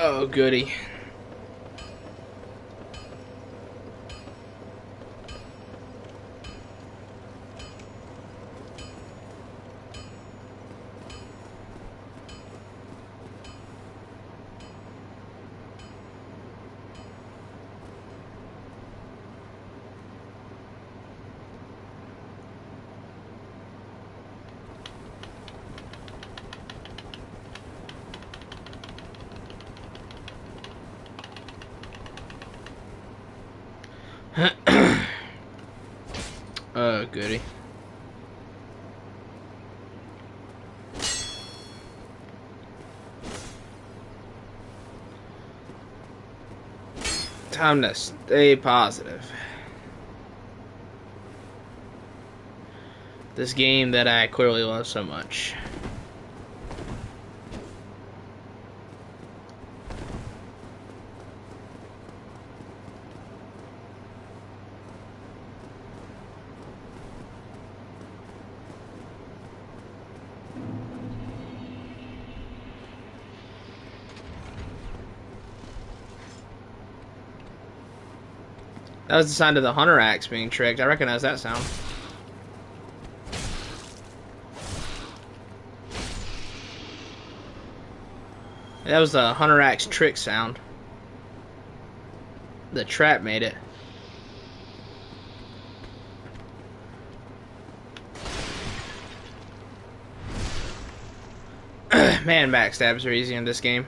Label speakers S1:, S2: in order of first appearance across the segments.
S1: Oh, goody. Oh, goody. Time to stay positive. This game that I clearly love so much. That was the sound of the hunter axe being tricked. I recognize that sound. That was the hunter axe trick sound. The trap made it. Man, backstabs are easy in this game.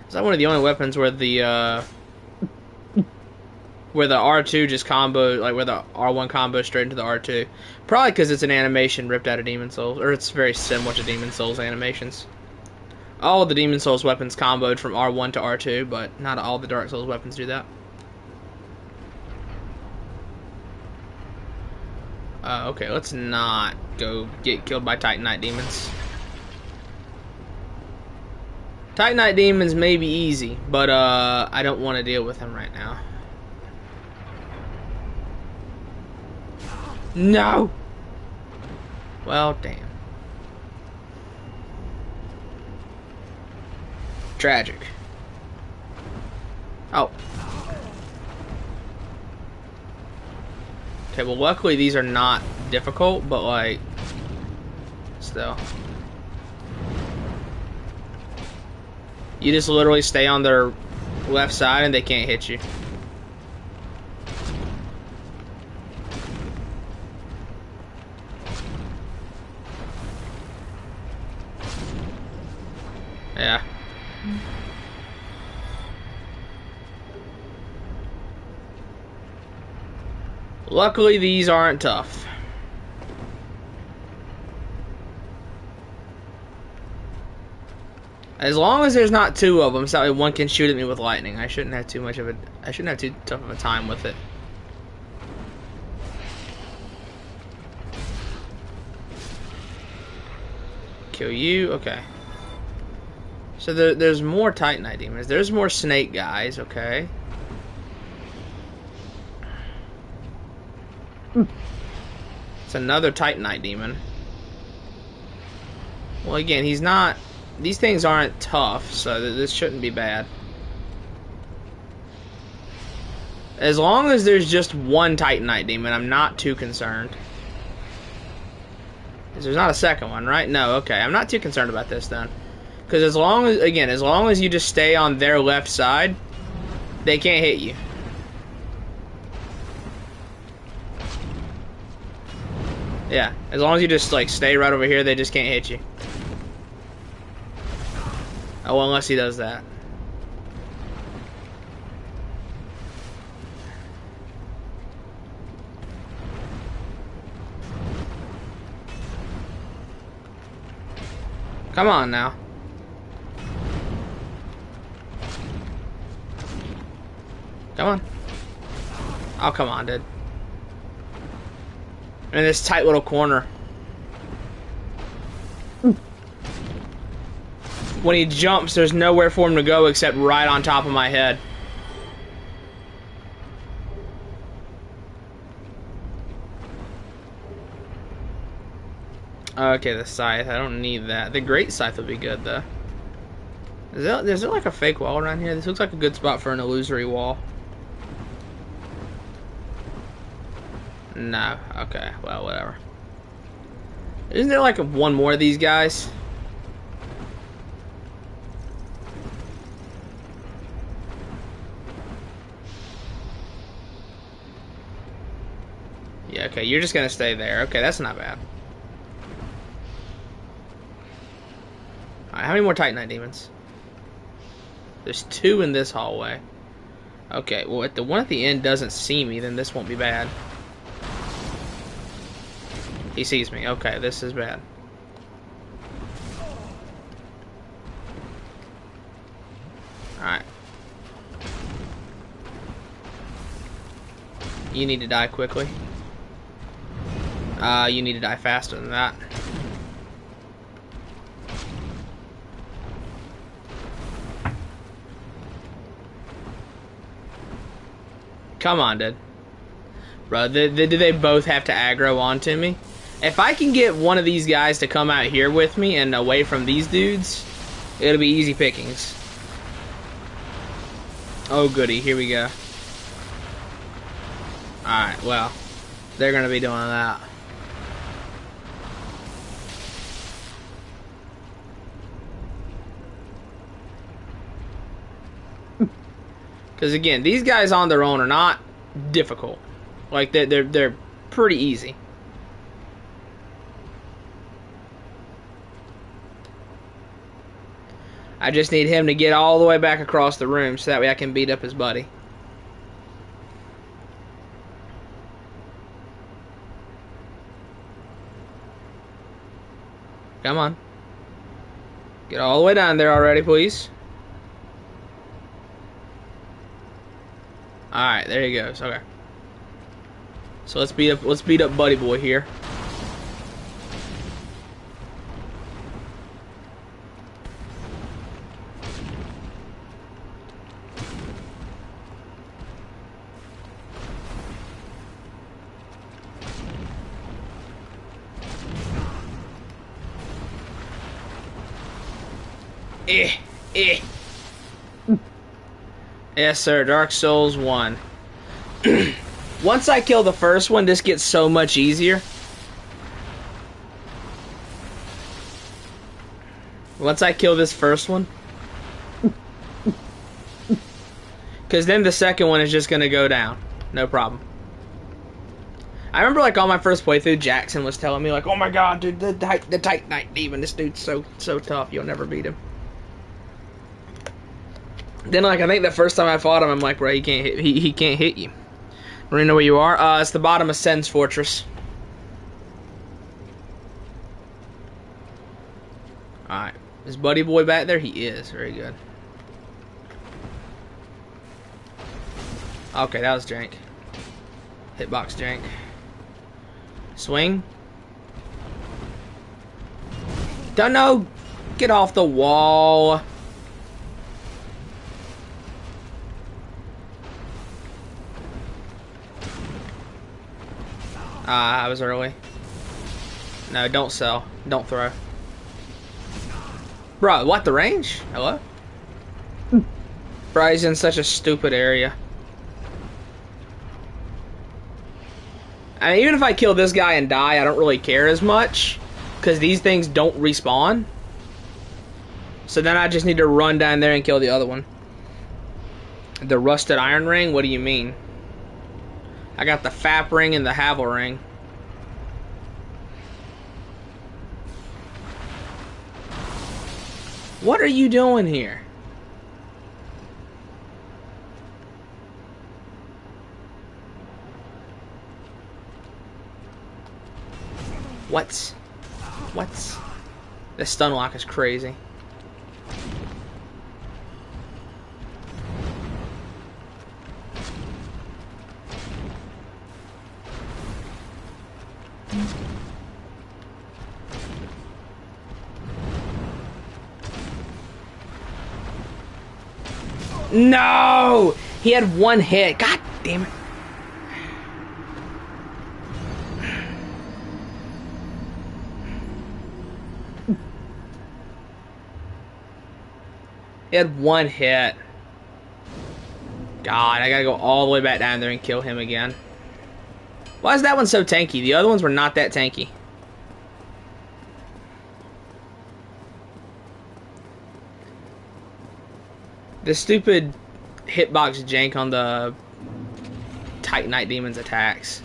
S1: Is that one of the only weapons where the R2 just combo, like where the R1 combo straight into the R2? Probably because it's an animation ripped out of Demon Souls, or it's very similar to Demon Souls animations. All of the Demon Souls weapons comboed from R1 to R2, but not all the Dark Souls weapons do that. Okay, let's not go get killed by Titanite demons. Titanite demons may be easy, but I don't want to deal with them right now. No! Well, damn. Tragic. Oh. Okay, well, luckily these are not difficult, but, like, still. You just literally stay on their left side and they can't hit you. Yeah. Luckily, these aren't tough. As long as there's not two of them, so that way one can shoot at me with lightning. I shouldn't have too tough of a time with it. Kill you, okay. So there's more Titanite demons. There's more snake guys, okay. It's another Titanite demon. Well, again, he's not... These things aren't tough, so this shouldn't be bad. As long as there's just one Titanite demon, I'm not too concerned. There's not a second one, right? No, okay. I'm not too concerned about this, then. Because as long as you just stay on their left side, they can't hit you. Yeah, as long as you just, like, stay right over here, they just can't hit you. Oh, well, unless he does that. Come on, now. Come on. Oh, come on, dude. In this tight little corner. When he jumps, there's nowhere for him to go except right on top of my head. Okay, the scythe. I don't need that. The great scythe would be good though. Is there like a fake wall around here? This looks like a good spot for an illusory wall. No. Okay. Well, whatever. Isn't there like one more of these guys? Yeah, okay, you're just gonna stay there. Okay, that's not bad. Alright, how many more Titanite demons? There's 2 in this hallway. Okay, well, if the one at the end doesn't see me, then this won't be bad. He sees me. Okay, this is bad. Alright. You need to die quickly. You need to die faster than that. Come on, dude. Bro, do they both have to aggro onto me? If I can get one of these guys to come out here with me and away from these dudes, it'll be easy pickings. Oh, goody. Here we go. Alright, well, they're going to be doing that. Because again, these guys on their own are not difficult. Like they're pretty easy. I just need him to get all the way back across the room so that way I can beat up his buddy. Come on. Get all the way down there already, please. Alright, there he goes. Okay. So let's beat up Buddy Boy here. Yes, sir. Dark Souls 1. Once I kill the first one, this gets so much easier. Once I kill this first one. Because then the second one is just going to go down. No problem. I remember, like, on my first playthrough, Jackson was telling me, like, oh my god, dude, the Titanite Demon, this dude's so tough, you'll never beat him. Then, like, I think the first time I fought him, I'm like, bro, he can't hit you. I don't even know where you are. It's the bottom of Sen's Fortress. Alright. Is Buddy Boy back there? He is. Very good. Okay, that was jank. Hitbox jank. Swing. Don't know. Get off the wall. I was early. No, don't sell. Don't throw. Bro, what, the range? Hello? Bro, he's in such a stupid area. I mean, even if I kill this guy and die, I don't really care as much. Because these things don't respawn. So then I just need to run down there and kill the other one. The Rusted Iron Ring? What do you mean? I got the Fap Ring and the Havel Ring. What are you doing here? What? This stun lock is crazy. No! He had one hit. God damn it. He had one hit. God, I gotta go all the way back down there and kill him again. Why is that one so tanky? The other ones were not that tanky. The stupid hitbox jank on the Titanite Demon's attacks.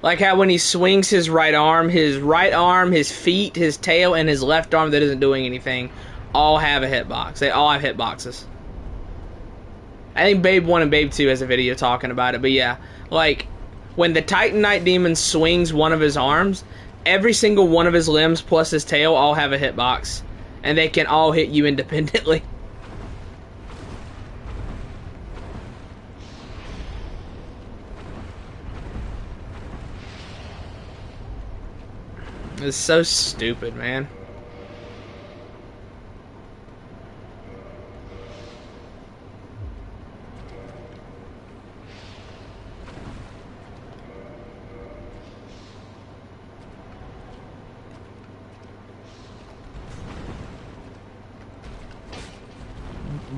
S1: Like how when he swings his right arm, his feet, his tail, and his left arm that isn't doing anything all have a hitbox. They all have hitboxes. I think Babe 1 and Babe 2 has a video talking about it, but yeah. Like, when the Titanite Demon swings one of his arms, every single one of his limbs plus his tail all have a hitbox. And they can all hit you independently. It's so stupid, man.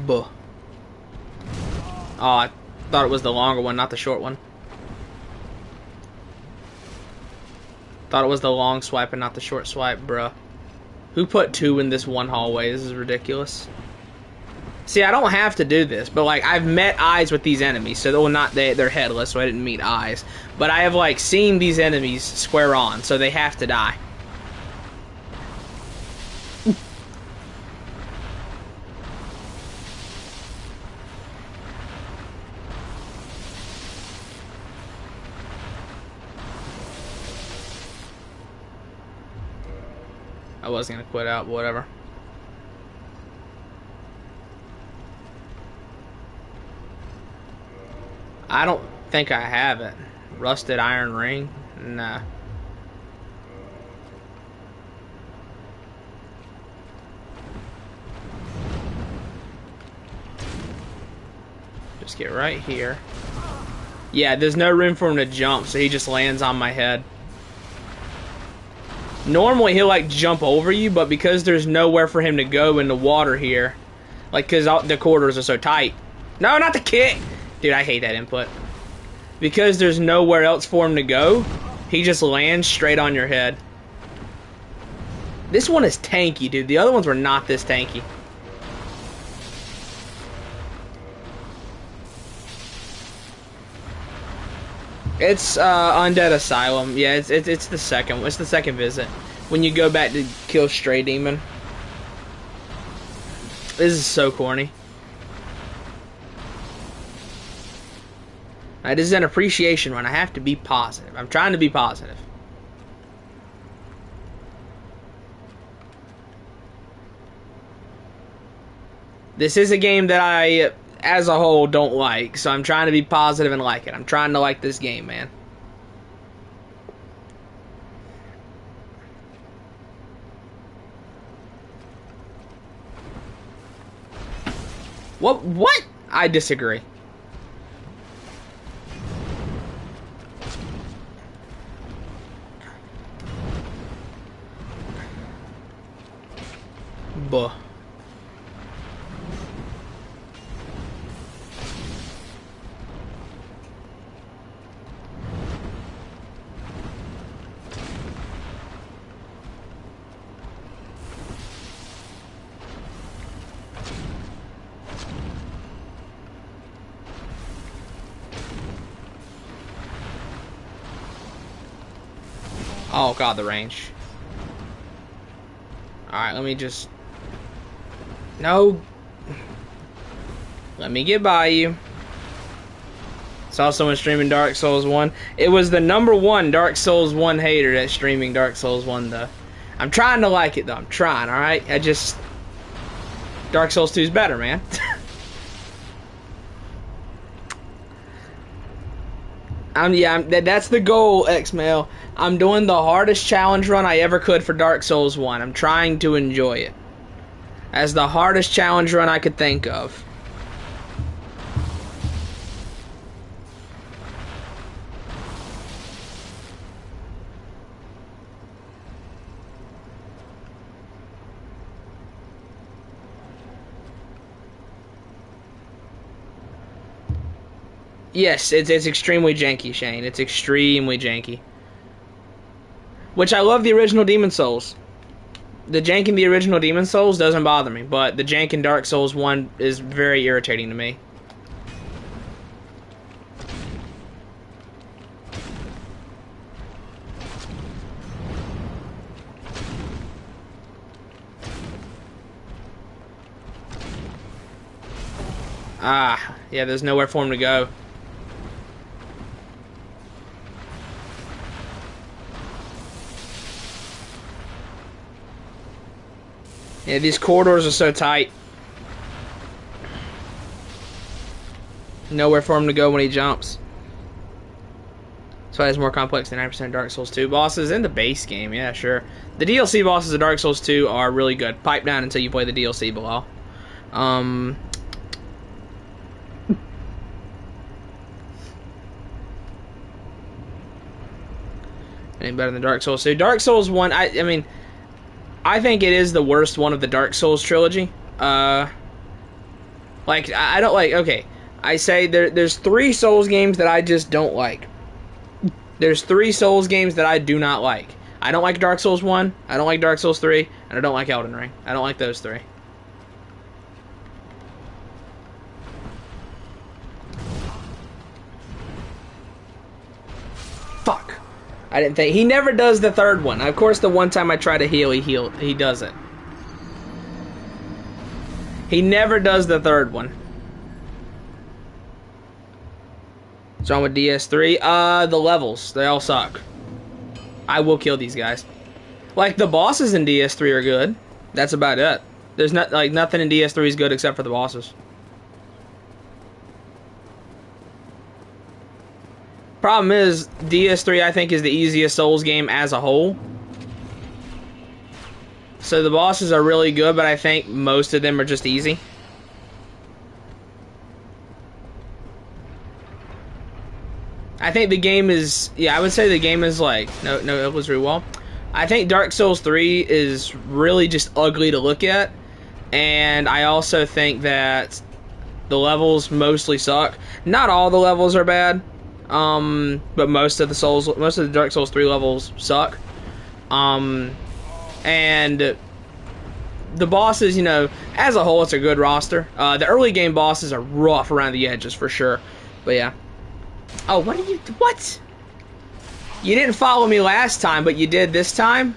S1: Buh. Oh, I thought it was the longer one, not the short one. Thought it was the long swipe and not the short swipe, bruh. Who put 2 in this one hallway? This is ridiculous. See, I don't have to do this, but like I've met eyes with these enemies, so they're headless, so I didn't meet eyes. But I have like seen these enemies square on, so they have to die. I was gonna quit out, but whatever. I don't think I have it. Rusted iron ring? Nah. Just get right here. Yeah, there's no room for him to jump, so he just lands on my head. Normally he'll like jump over you, but because there's nowhere for him to go in the water here, like because the corridors are so tight. No, not the kick! Dude, I hate that input. Because there's nowhere else for him to go, he just lands straight on your head. This one is tanky, dude. The other ones were not this tanky. It's Undead Asylum. Yeah, it's the second. It's the second visit when you go back to kill Stray Demon. This is so corny. This is an appreciation run. I have to be positive. I'm trying to be positive. This is a game that I, as a whole, don't like, so I'm trying to be positive and like it. I'm trying to like this game, man. What? I disagree. Buh. Oh god, the range. Alright, let me just... No. Let me get by you. Saw someone streaming Dark Souls 1. It was the #1 Dark Souls 1 hater that's streaming Dark Souls 1, though. I'm trying to like it, though. I'm trying, alright? Dark Souls 2 is better, man. That's the goal, X-Mail. I'm doing the hardest challenge run I ever could for Dark Souls 1. I'm trying to enjoy it. As the hardest challenge run I could think of. Yes, it's extremely janky, Shane. It's extremely janky. Which I love the original Demon Souls. The jank in the original Demon Souls doesn't bother me, but the jank in Dark Souls 1 is very irritating to me. Ah, yeah, there's nowhere for him to go. Yeah, these corridors are so tight. Nowhere for him to go when he jumps. That's why it's more complex than 90% Dark Souls 2 bosses in the base game. Yeah, sure. The DLC bosses of Dark Souls 2 are really good. Pipe down until you play the DLC below. Any better than Dark Souls 2? Dark Souls 1, I mean, I think it is the worst one of the Dark Souls trilogy. Like, I don't like, okay, I say there's 3 Souls games that I just don't like. There's 3 Souls games that I do not like. I don't like Dark Souls 1, I don't like Dark Souls 3, and I don't like Elden Ring. I don't like those 3. Fuck. I didn't think. He never does the 3rd one. Of course, the one time I try to heal, he doesn't. He never does the 3rd one. What's wrong with DS3? The levels. They all suck. I will kill these guys. Like, the bosses in DS3 are good. That's about it. There's not, like, nothing in DS3 is good except for the bosses. Problem is, DS3 I think is the easiest Souls game as a whole. So the bosses are really good, but I think most of them are just easy. I think the game is, yeah, I would say the game is like, no, it was really well. I think Dark Souls 3 is really just ugly to look at. And I also think that the levels mostly suck. Not all the levels are bad. But most of the Dark Souls 3 levels suck. And the bosses, you know, as a whole, it's a good roster. The early game bosses are rough around the edges for sure. But yeah. Oh, what? You didn't follow me last time, but you did this time?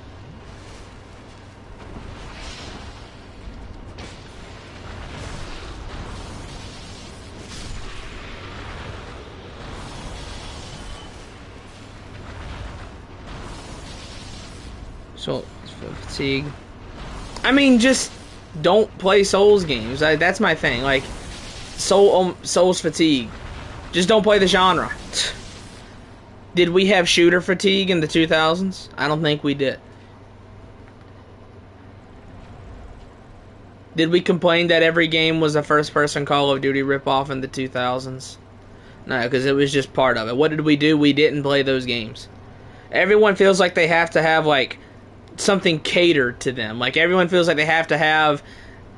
S1: So, fatigue. I mean, just don't play Souls games. That's my thing. Like, Souls fatigue. Just don't play the genre. Did we have shooter fatigue in the 2000s? I don't think we did. Did we complain that every game was a first-person Call of Duty ripoff in the 2000s? No, because it was just part of it. What did we do? We didn't play those games. Everyone feels like they have to have, like, something catered to them. Like, everyone feels like they have to have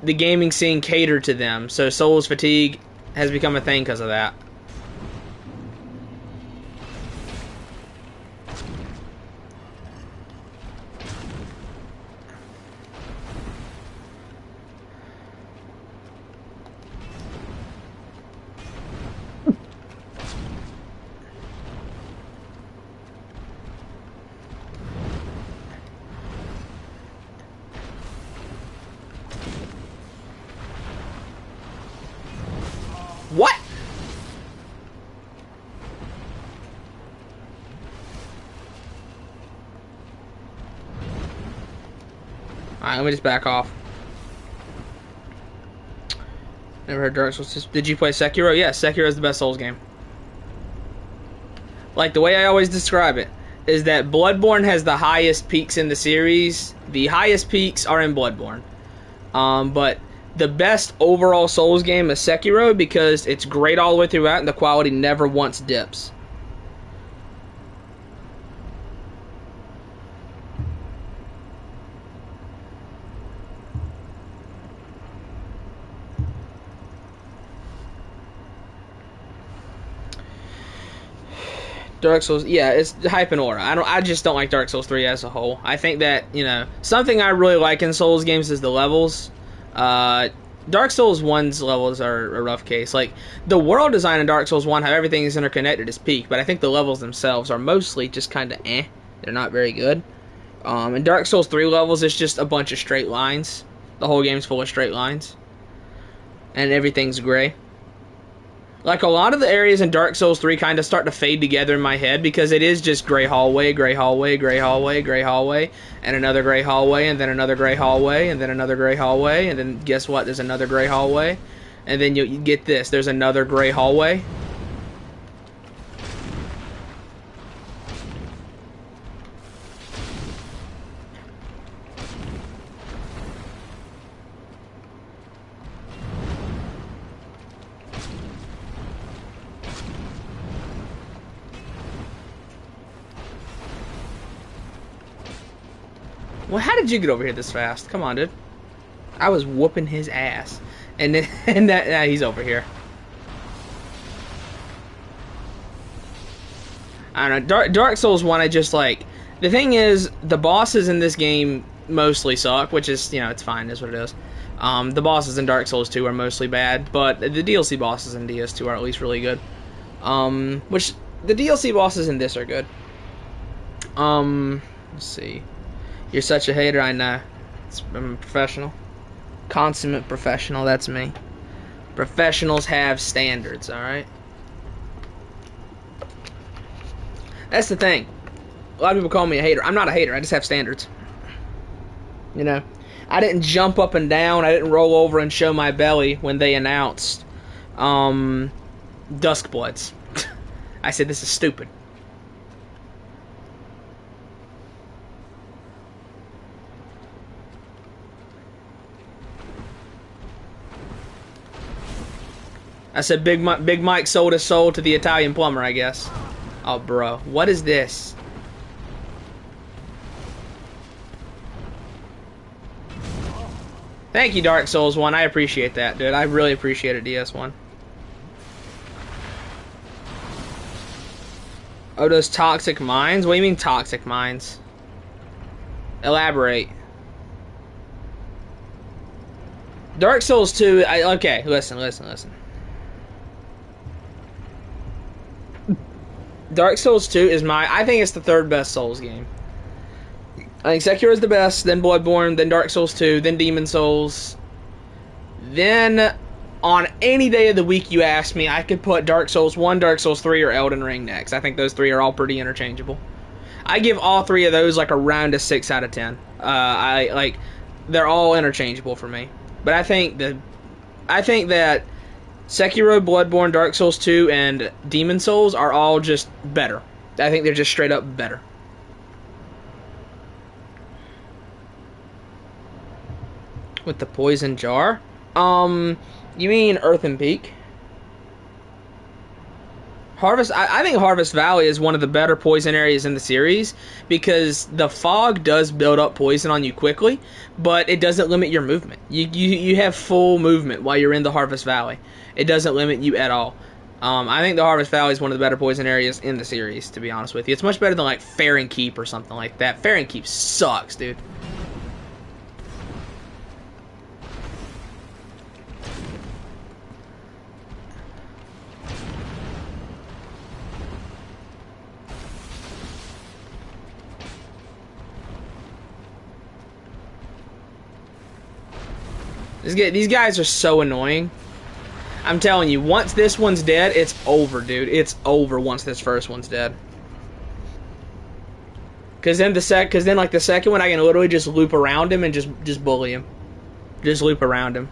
S1: the gaming scene catered to them. So Souls fatigue has become a thing because of that. What? Alright, let me just back off. Never heard Dark Souls. Did you play Sekiro? Yeah, Sekiro is the best Souls game. Like, the way I always describe it is that Bloodborne has the highest peaks in the series. The highest peaks are in Bloodborne. But the best overall Souls game is Sekiro because it's great all the way throughout and the quality never once dips. Dark Souls, yeah, it's hype and aura. I just don't like Dark Souls 3 as a whole. I think that, something I really like in Souls games is the levels. Dark Souls 1's levels are a rough case. Like, the world design in Dark Souls 1, how everything is interconnected, is peak, but I think the levels themselves are mostly just kind of eh. They're not very good. In Dark Souls 3 levels, it's just a bunch of straight lines. The whole game's full of straight lines. And everything's gray. Like, a lot of the areas in Dark Souls 3 kind of start to fade together in my head because it is just gray hallway, gray hallway, gray hallway, gray hallway, and another gray hallway, and then another gray hallway, and then another gray hallway, and then guess what? There's another gray hallway. And then you get this. There's another gray hallway. Well, how did you get over here this fast? Come on, dude. I was whooping his ass. And then, he's over here. I don't know. Dark Souls 1, I just like... The thing is, the bosses in this game mostly suck, which is, it's fine, is what it is. The bosses in Dark Souls 2 are mostly bad, but the DLC bosses in DS2 are at least really good. Which, the DLC bosses in this are good. Let's see. You're such a hater, I know. I'm a professional. Consummate professional, that's me. Professionals have standards, alright? That's the thing. A lot of people call me a hater. I'm not a hater, I just have standards. I didn't jump up and down, I didn't roll over and show my belly when they announced Duskbloods. I said, this is stupid. I said Big Mike sold his soul to the Italian plumber, I guess. Oh, bro. What is this? Thank you, Dark Souls 1. I appreciate that, dude. I really appreciate it, DS1. Oh, those toxic mines? What do you mean toxic mines? Elaborate. Dark Souls 2... okay, listen. Dark Souls 2 is I think it's the third best Souls game. I think Sekiro is the best, then Bloodborne, then Dark Souls 2, then Demon Souls. Then, on any day of the week you ask me, I could put Dark Souls 1, Dark Souls 3, or Elden Ring next. I think those three are all pretty interchangeable. I give all three of those like around a 6 out of 10. They're all interchangeable for me. But I think that Sekiro, Bloodborne, Dark Souls 2, and Demon Souls are all just better. I think they're just straight up better. With the poison jar? You mean Earthen Peak? I think Harvest Valley is one of the better poison areas in the series because the fog does build up poison on you quickly, but it doesn't limit your movement. You have full movement while you're in the Harvest Valley. It doesn't limit you at all. I think the Harvest Valley is one of the better poison areas in the series, to be honest with you. It's much better than like Farron Keep or something like that. Farron Keep sucks, dude. These guys are so annoying. I'm telling you, once this one's dead, it's over, dude. It's over once this first one's dead. Cause then the second one, I can literally just loop around him and just bully him. Just loop around him.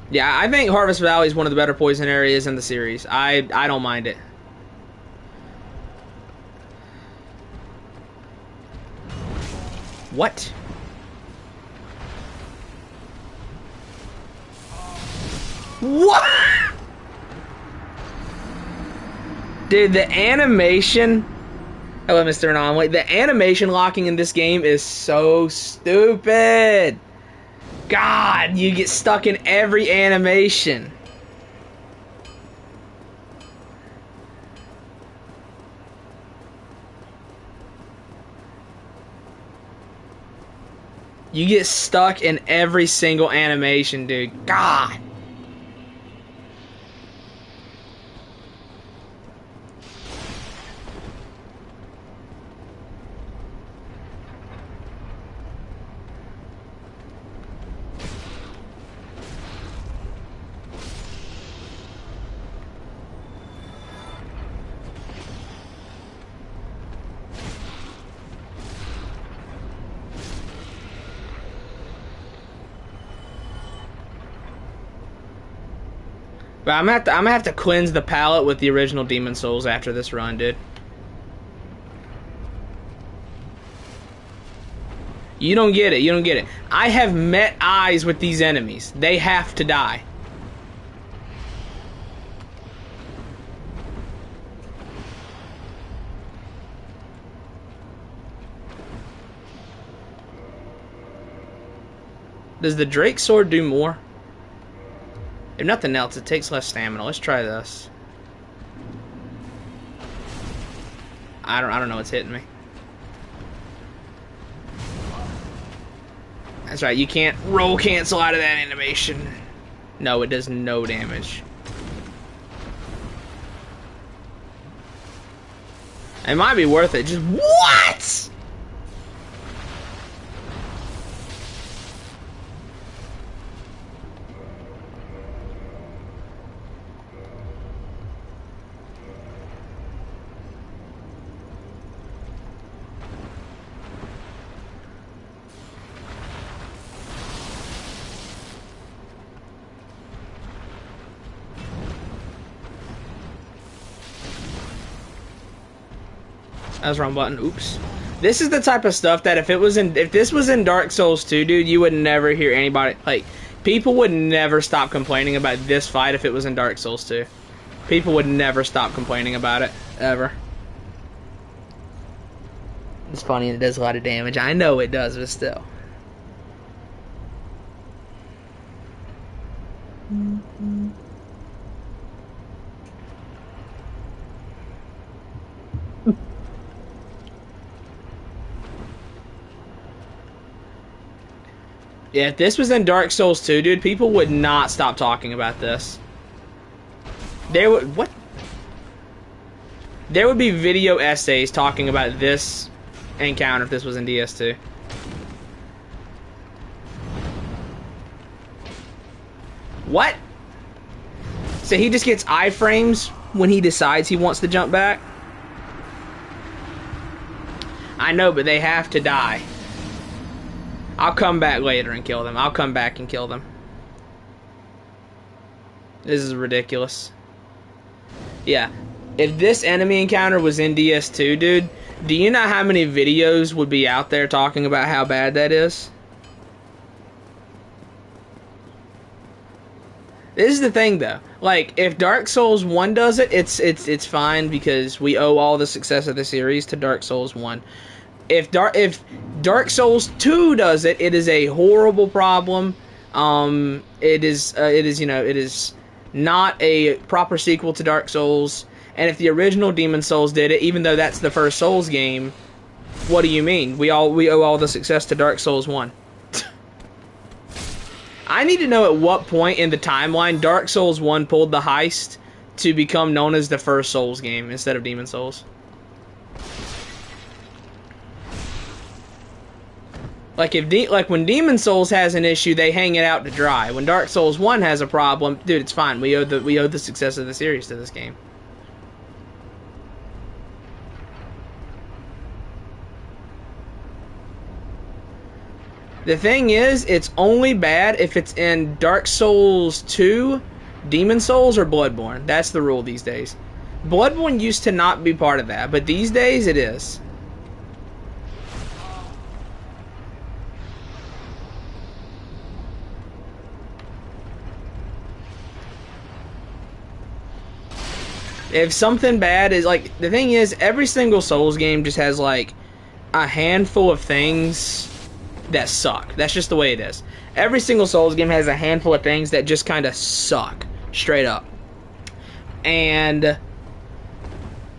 S1: Yeah, I think Harvest Valley is one of the better poison areas in the series. I don't mind it. What? What? Dude, the animation... Hello, Mr. Anomaly. The animation locking in this game is so stupid. God, you get stuck in every animation. You get stuck in every single animation, dude. God. But I'm gonna have to cleanse the palate with the original Demon Souls after this run, dude. You don't get it. You don't get it. I have met eyes with these enemies. They have to die. Does the Drake sword do more? If nothing else, it takes less stamina. Let's try this. I don't know what's hitting me. That's right, you can't roll cancel out of that animation. No, it does no damage. It might be worth it. Just what? That was the wrong button. Oops. This is the type of stuff that if this was in Dark Souls 2, dude, you would never hear anybody, like, people would never stop complaining about this fight if it was in Dark Souls 2. People would never stop complaining about it, ever. It's funny, it does a lot of damage. I know it does, but still. Yeah, if this was in Dark Souls 2, dude, people would not stop talking about this. There would be video essays talking about this encounter if this was in DS2. What? So he just gets iframes when he decides he wants to jump back? I know, but they have to die. I'll come back later and kill them. I'll come back and kill them. This is ridiculous. Yeah. If this enemy encounter was in DS2, dude, do you know how many videos would be out there talking about how bad that is? This is the thing, though. Like, if Dark Souls 1 does it, it's fine because we owe all the success of the series to Dark Souls 1. If Dark Souls 2 does it, it is a horrible problem. It is not a proper sequel to Dark Souls. And if the original Demon Souls did it, even though that's the first Souls game, what do you mean? We owe all the success to Dark Souls 1. I need to know at what point in the timeline Dark Souls 1 pulled the heist to become known as the first Souls game instead of Demon Souls. Like when Demon Souls has an issue, they hang it out to dry. When Dark Souls 1 has a problem, dude, it's fine. We owe the success of the series to this game. The thing is, it's only bad if it's in Dark Souls 2, Demon Souls, or Bloodborne. That's the rule these days. Bloodborne used to not be part of that, but these days it is. If something bad is, like, the thing is, every single Souls game just has, like, a handful of things that suck. That's just the way it is. Every single Souls game has a handful of things that just kind of suck. Straight up. And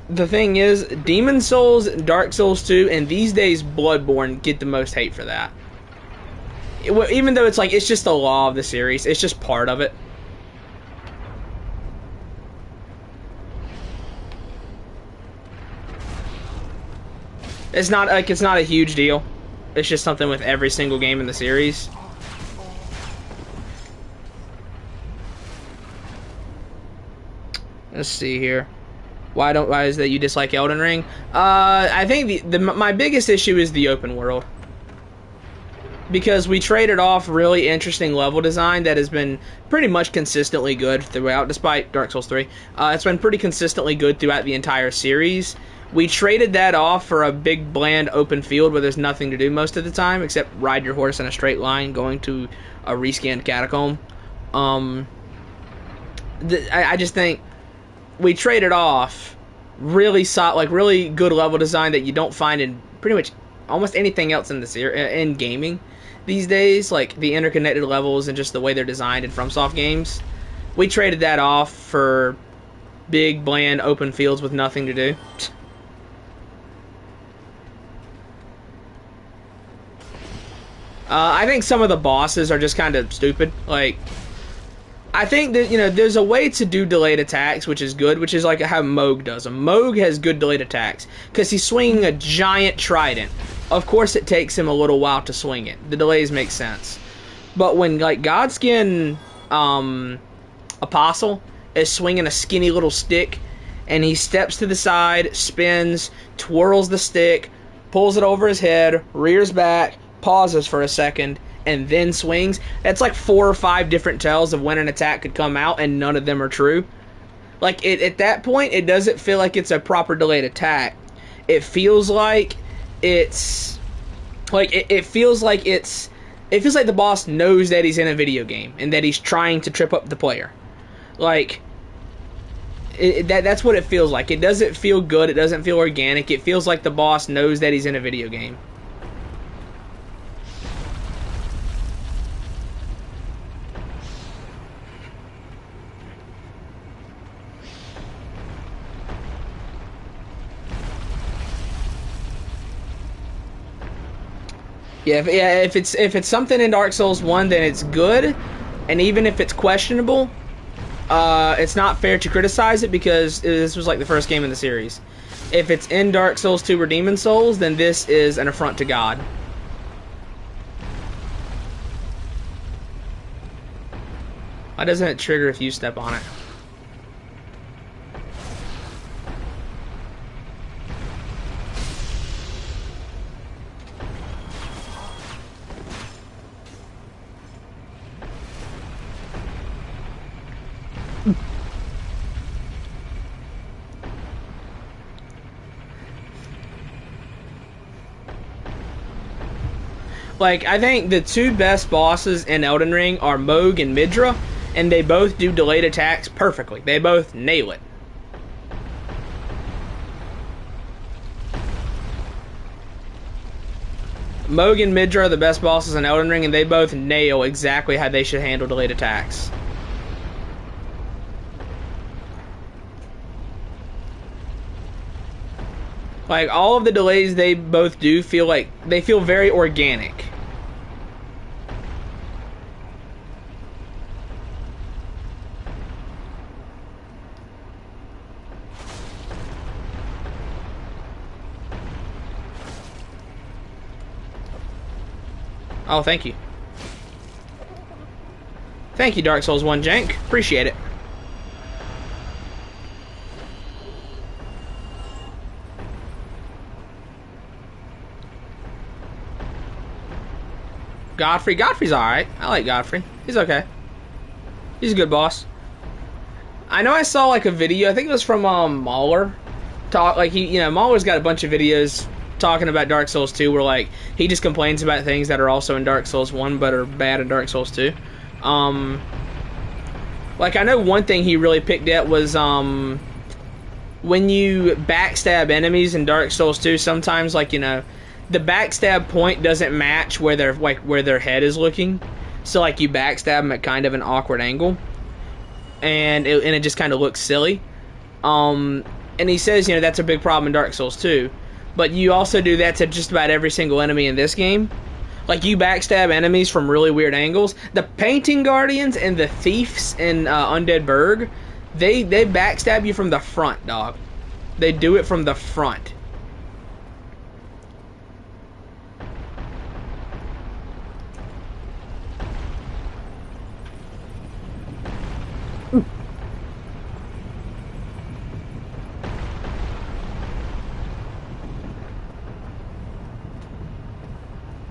S1: the thing is, Demon Souls, Dark Souls 2, and these days Bloodborne get the most hate for that. Even though it's like it's just the law of the series, it's just part of it. It's not like it's not a huge deal. It's just something with every single game in the series. Let's see here. Why is that you dislike Elden Ring? I think my biggest issue is the open world. Because we traded off really interesting level design that has been pretty much consistently good throughout, despite Dark Souls 3. It's been pretty consistently good throughout the entire series. We traded that off for a big, bland, open field where there's nothing to do most of the time, except ride your horse in a straight line going to a rescanned catacomb. I just think we traded off really good level design that you don't find in pretty much almost anything else in in gaming these days, like the interconnected levels and just the way they're designed in FromSoft games. We traded that off for big, bland, open fields with nothing to do. I think some of the bosses are just kind of stupid. Like, I think that, there's a way to do delayed attacks, which is good, which is like how Mohg does them. Mohg has good delayed attacks, because he's swinging a giant trident. Of course it takes him a little while to swing it. The delays make sense. But when, like, Godskin Apostle is swinging a skinny little stick, and he steps to the side, spins, twirls the stick, pulls it over his head, rears back, pauses for a second, and then swings. That's like 4 or 5 different tells of when an attack could come out, and none of them are true. Like, at that point, it doesn't feel like it's a proper delayed attack. It feels like it's... Like, it feels like it's... It feels like the boss knows that he's in a video game, and that he's trying to trip up the player. Like... That's what it feels like. It doesn't feel good. It doesn't feel organic. It feels like the boss knows that he's in a video game. Yeah, if it's something in Dark Souls 1, then it's good, and even if it's questionable, it's not fair to criticize it because this was like the first game in the series. If it's in Dark Souls 2 or Demon Souls, then this is an affront to God. Why doesn't it trigger if you step on it? Like, I think the 2 best bosses in Elden Ring are Mohg and Midra, and they both do delayed attacks perfectly. They both nail it. Mohg and Midra are the best bosses in Elden Ring, and they both nail exactly how they should handle delayed attacks. Like, all of the delays they both do feel like they feel very organic. Oh, thank you. Thank you, Dark Souls 1 Jank. Appreciate it. Godfrey. Godfrey's alright. I like Godfrey. He's okay. He's a good boss. I know I saw like a video, I think it was from Mauler. Mauler's got a bunch of videos talking about Dark Souls 2 where like he just complains about things that are also in Dark Souls 1 but are bad in Dark Souls 2. Like, I know one thing he really picked at was when you backstab enemies in Dark Souls 2, sometimes like, the backstab point doesn't match where their head is looking. So like you backstab them at kind of an awkward angle. And it just kind of looks silly. And he says, that's a big problem in Dark Souls 2. But you also do that to just about every single enemy in this game. Like, you backstab enemies from really weird angles. The Painting Guardians and the Thieves in Undead Burg, they backstab you from the front, dog. They do it from the front.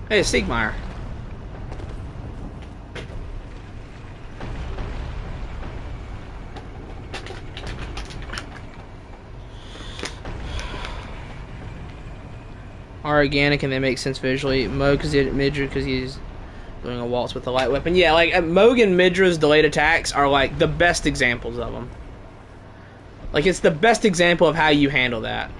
S1: Hey, Siegmeyer. Are organic and they make sense visually. Mo because Midra because he's doing a waltz with a light weapon. Yeah, like Moog and Midra's delayed attacks are like the best examples of them. Like, it's the best example of how you handle that.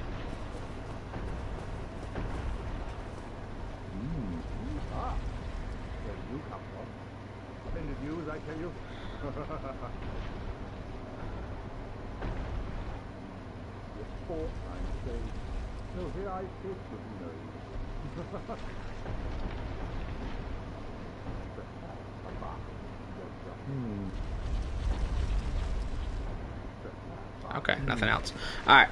S1: Okay, nothing else. Alright.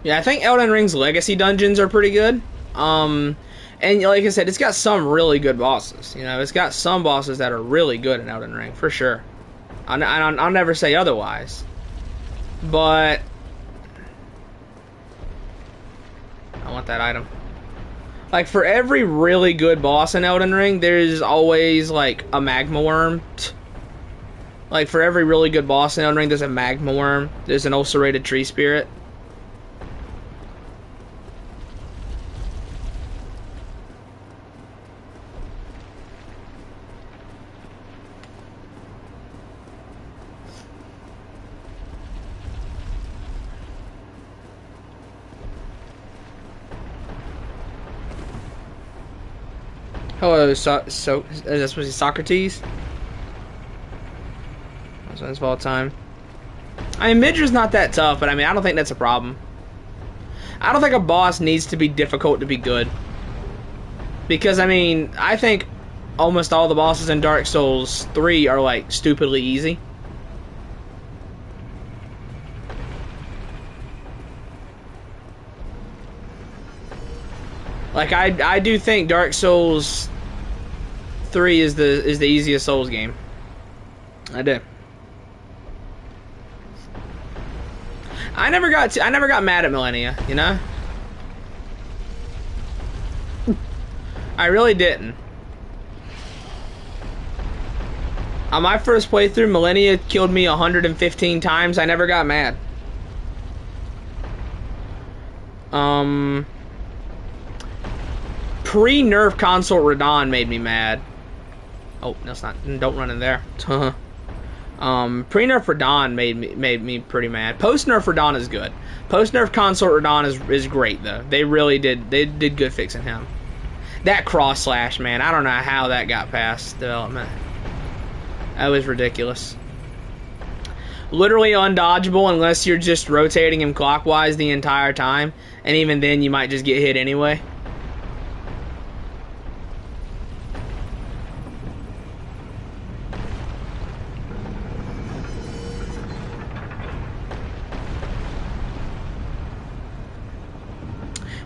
S1: Yeah, I think Elden Ring's Legacy dungeons are pretty good. And like I said, it's got some really good bosses. You know, it's got some bosses that are really good in Elden Ring, for sure. I'll never say otherwise. But I want that item. Like, for every really good boss in Elden Ring, there's always, like, a magma worm. Like, for every really good boss in Elden Ring, there's a magma worm. There's an ulcerated tree spirit. Hello, that's supposed to be Socrates? That's of all time. I mean, Midra's not that tough, but I mean, I don't think that's a problem. I don't think a boss needs to be difficult to be good. Because, I mean, I think almost all the bosses in Dark Souls 3 are, like, stupidly easy. Like, I do think Dark Souls 3 is the easiest Souls game. I do. I never got mad at Millennia, you know? I really didn't. On my first playthrough, Millennia killed me 115 times. I never got mad. Pre-nerf Consort Radahn made me mad. Oh, that's not. Don't run in there. Pre-nerf Radahn made me pretty mad. Post-nerf Radahn is good. Post-nerf Consort Radahn is great though. They really did good fixing him. That cross slash, man, I don't know how that got past development. That was ridiculous. Literally undodgeable unless you're just rotating him clockwise the entire time, and even then you might just get hit anyway.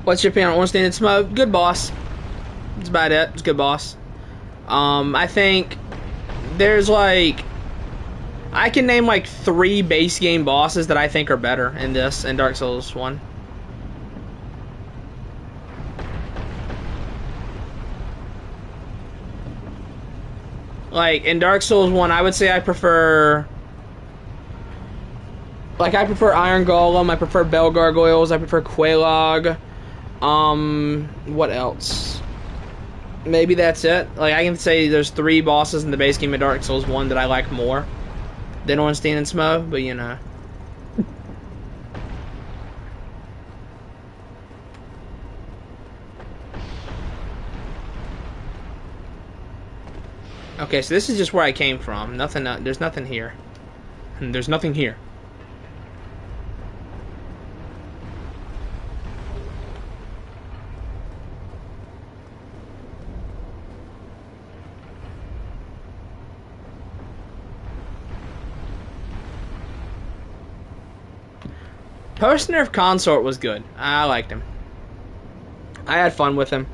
S1: What's your opinion on Ornstein and Smoke? Good boss. That's about it. It's a good boss. I think there's like, I can name like 3 base game bosses that I think are better in this, in Dark Souls 1. Like, in Dark Souls 1, I would say I prefer... Like, I prefer Iron Golem, I prefer Bell Gargoyles, I prefer Quelaag. What else? Maybe that's it. Like, I can say there's 3 bosses in the base game of Dark Souls 1 that I like more than Ornstein and Smough, but you know. Okay, so this is just where I came from. Nothing. There's nothing here. There's nothing here. Post-nerf Consort was good. I liked him. I had fun with him.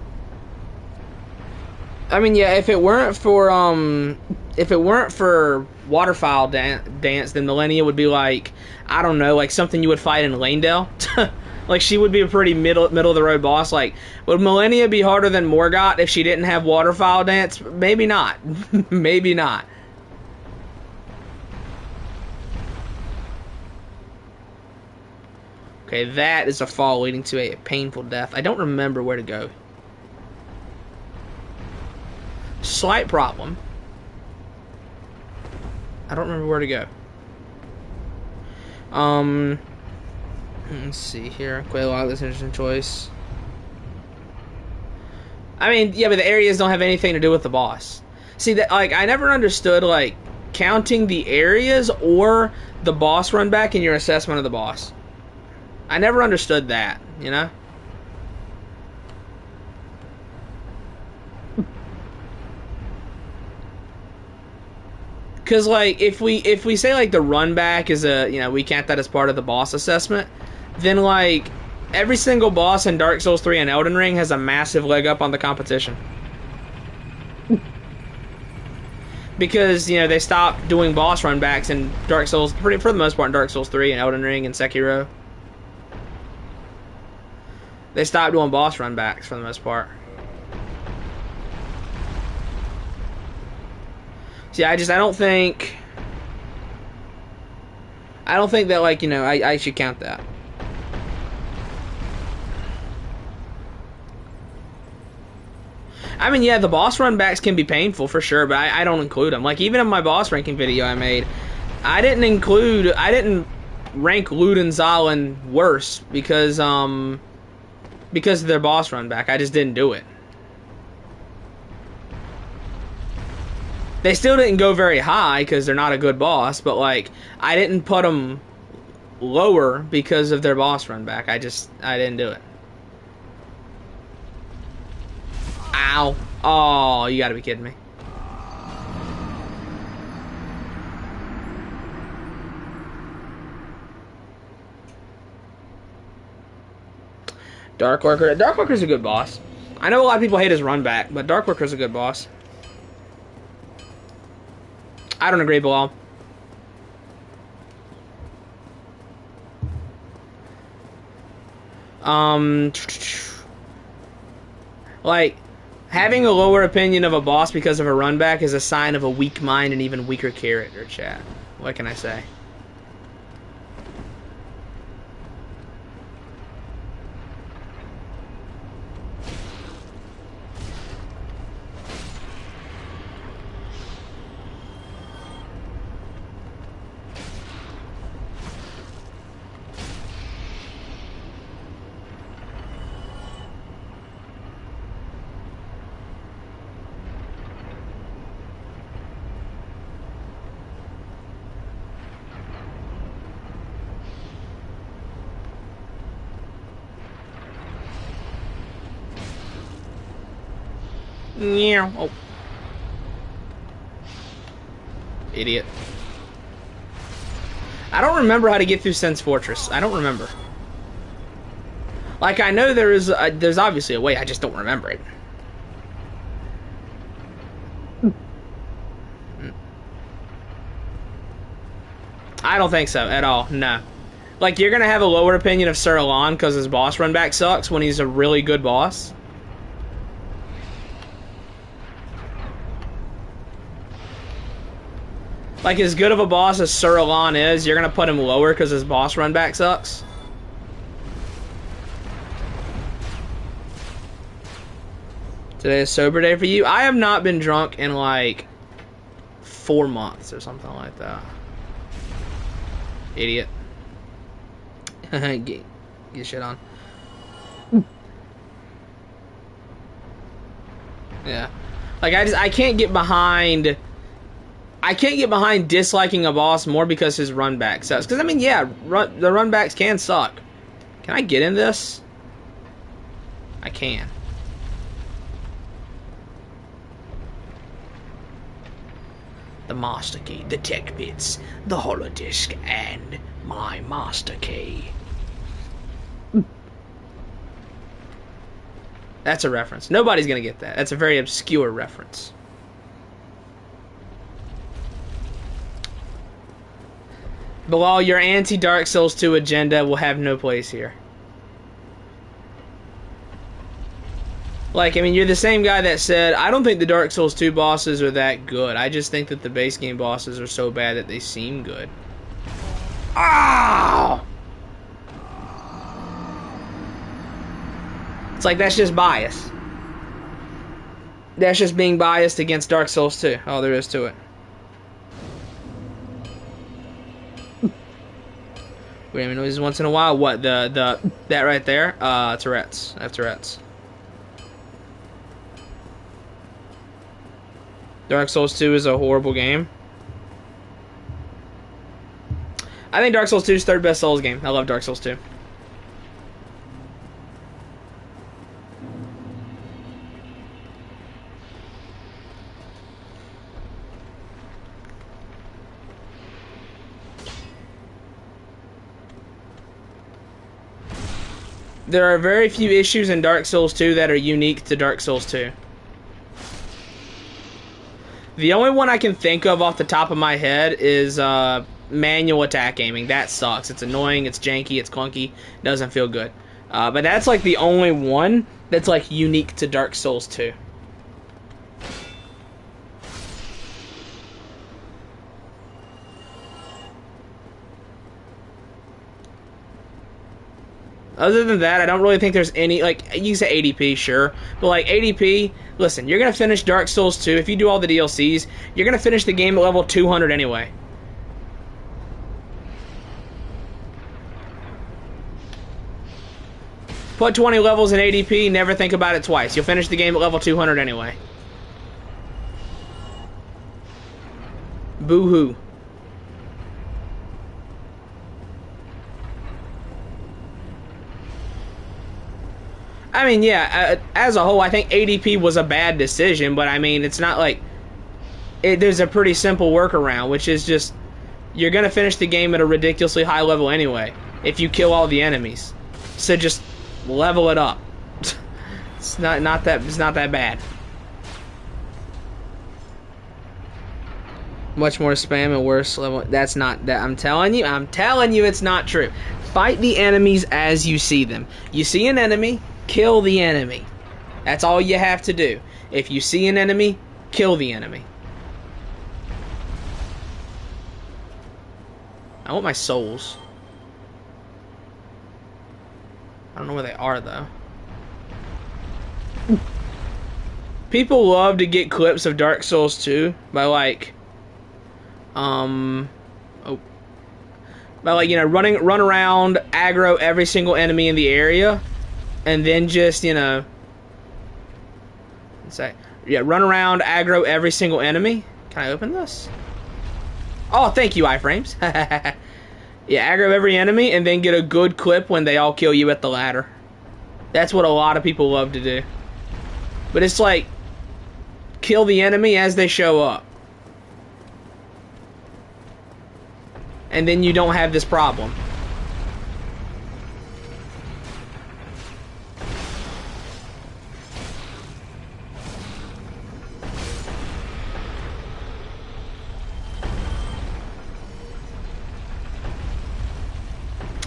S1: I mean, yeah, if it weren't for Waterfowl Dance, then Millennia would be like, I don't know, like something you would fight in Lanedale. Like, she would be a pretty middle of the road boss. Like, would Millennia be harder than Morgott if she didn't have Waterfowl Dance? Maybe not. Maybe not. Okay, that is a fall leading to a painful death. I don't remember where to go. Slight problem. I don't remember where to go. Let's see here. Quail, that's an interesting choice. I mean, yeah, but the areas don't have anything to do with the boss. See, that, like, I never understood, like, counting the areas or the boss run back in your assessment of the boss. I never understood that, you know? Because, like, if we say, like, the run back is we count that as part of the boss assessment, then, like, every single boss in Dark Souls 3 and Elden Ring has a massive leg up on the competition. Because, they stopped doing boss run backs in Dark Souls, for the most part, in Dark Souls 3 and Elden Ring and Sekiro. They stopped doing boss run backs for the most part. See, I don't think that, like, I should count that. I mean, yeah, the boss run backs can be painful for sure, but I don't include them. Like, even in my boss ranking video I made, I didn't rank Ludenzalen worse because of their boss run back. I just didn't do it. They still didn't go very high because they're not a good boss, but, like, I didn't put them lower because of their boss run back. I didn't do it. Ow. Oh, you gotta be kidding me. Darkworker. Darkworker's a good boss. I know a lot of people hate his run back, but Darkworker's a good boss. I don't agree, Bilal. Like, having a lower opinion of a boss because of a run back is a sign of a weak mind and even weaker character, chat. What can I say? Yeah. Oh. Idiot. I don't remember how to get through Sen's Fortress. I don't remember. Like, I know there's obviously a way, I just don't remember it. I don't think so at all, no. Like, you're gonna have a lower opinion of Sir Alon because his boss run back sucks when he's a really good boss? Like, as good of a boss as Sir Alon is, you're gonna put him lower because his boss run back sucks? Today is sober day for you? I have not been drunk in like 4 months or something like that. Idiot. get shit on. Yeah. Like, I can't get behind... I can't get behind disliking a boss more because his run back sucks. Because, I mean, yeah, the run backs can suck. Can I get in this? I can. The master key, the tech bits, the holodisc, and my master key. That's a reference. Nobody's gonna get that. That's a very obscure reference. Bilal, your anti-Dark Souls 2 agenda will have no place here. Like, I mean, you're the same guy that said, I don't think the Dark Souls 2 bosses are that good. I just think that the base game bosses are so bad that they seem good. Ah! It's like, that's just bias. That's just being biased against Dark Souls 2. All there is to it. We have noises once in a while. What, that right there? Tourette's. I have Tourette's. Dark Souls 2 is a horrible game. I think Dark Souls 2 is third best Souls game. I love Dark Souls 2. There are very few issues in Dark Souls 2 that are unique to Dark Souls 2. The only one I can think of off the top of my head is manual attack aiming. That sucks. It's annoying, it's janky, it's clunky, doesn't feel good. But that's like the only one that's like unique to Dark Souls 2. Other than that, I don't really think there's any, like, you can say ADP, sure, but like ADP, listen, you're going to finish Dark Souls 2, if you do all the DLCs, you're going to finish the game at level 200 anyway. Put 20 levels in ADP, never think about it twice. You'll finish the game at level 200 anyway. Boo-hoo. I mean, yeah, as a whole, I think ADP was a bad decision, but I mean, it's not like... there's a pretty simple workaround, which is just... You're going to finish the game at a ridiculously high level anyway, if you kill all the enemies. So just level it up. It's not that bad. Much more spam and worse level. That's not that. I'm telling you, it's not true. Fight the enemies as you see them. You see an enemy, kill the enemy. That's all you have to do. If you see an enemy, kill the enemy. I want my souls. I don't know where they are, though. People love to get clips of Dark Souls 2 by, like... by, like, you know, run around, aggro every single enemy in the area, and then just, you know... run around, aggro every single enemy. Can I open this? Oh, thank you, iframes. Yeah, aggro every enemy and then get a good clip when they all kill you at the ladder. That's what a lot of people love to do. But it's like, kill the enemy as they show up. And then you don't have this problem.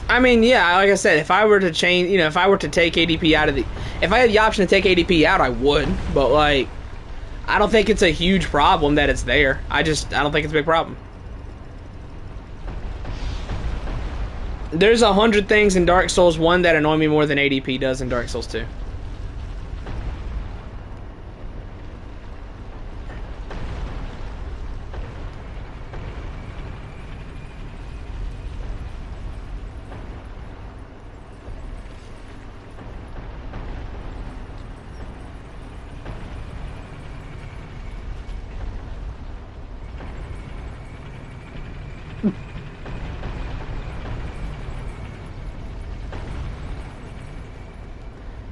S1: I mean, yeah, like I said, if I were to change, you know, if I were to take ADP out of the... If I had the option to take ADP out, I would. But, like, I don't think it's a huge problem that it's there. I don't think it's a big problem. There's 100 things in Dark Souls 1 that annoy me more than ADP does in Dark Souls 2.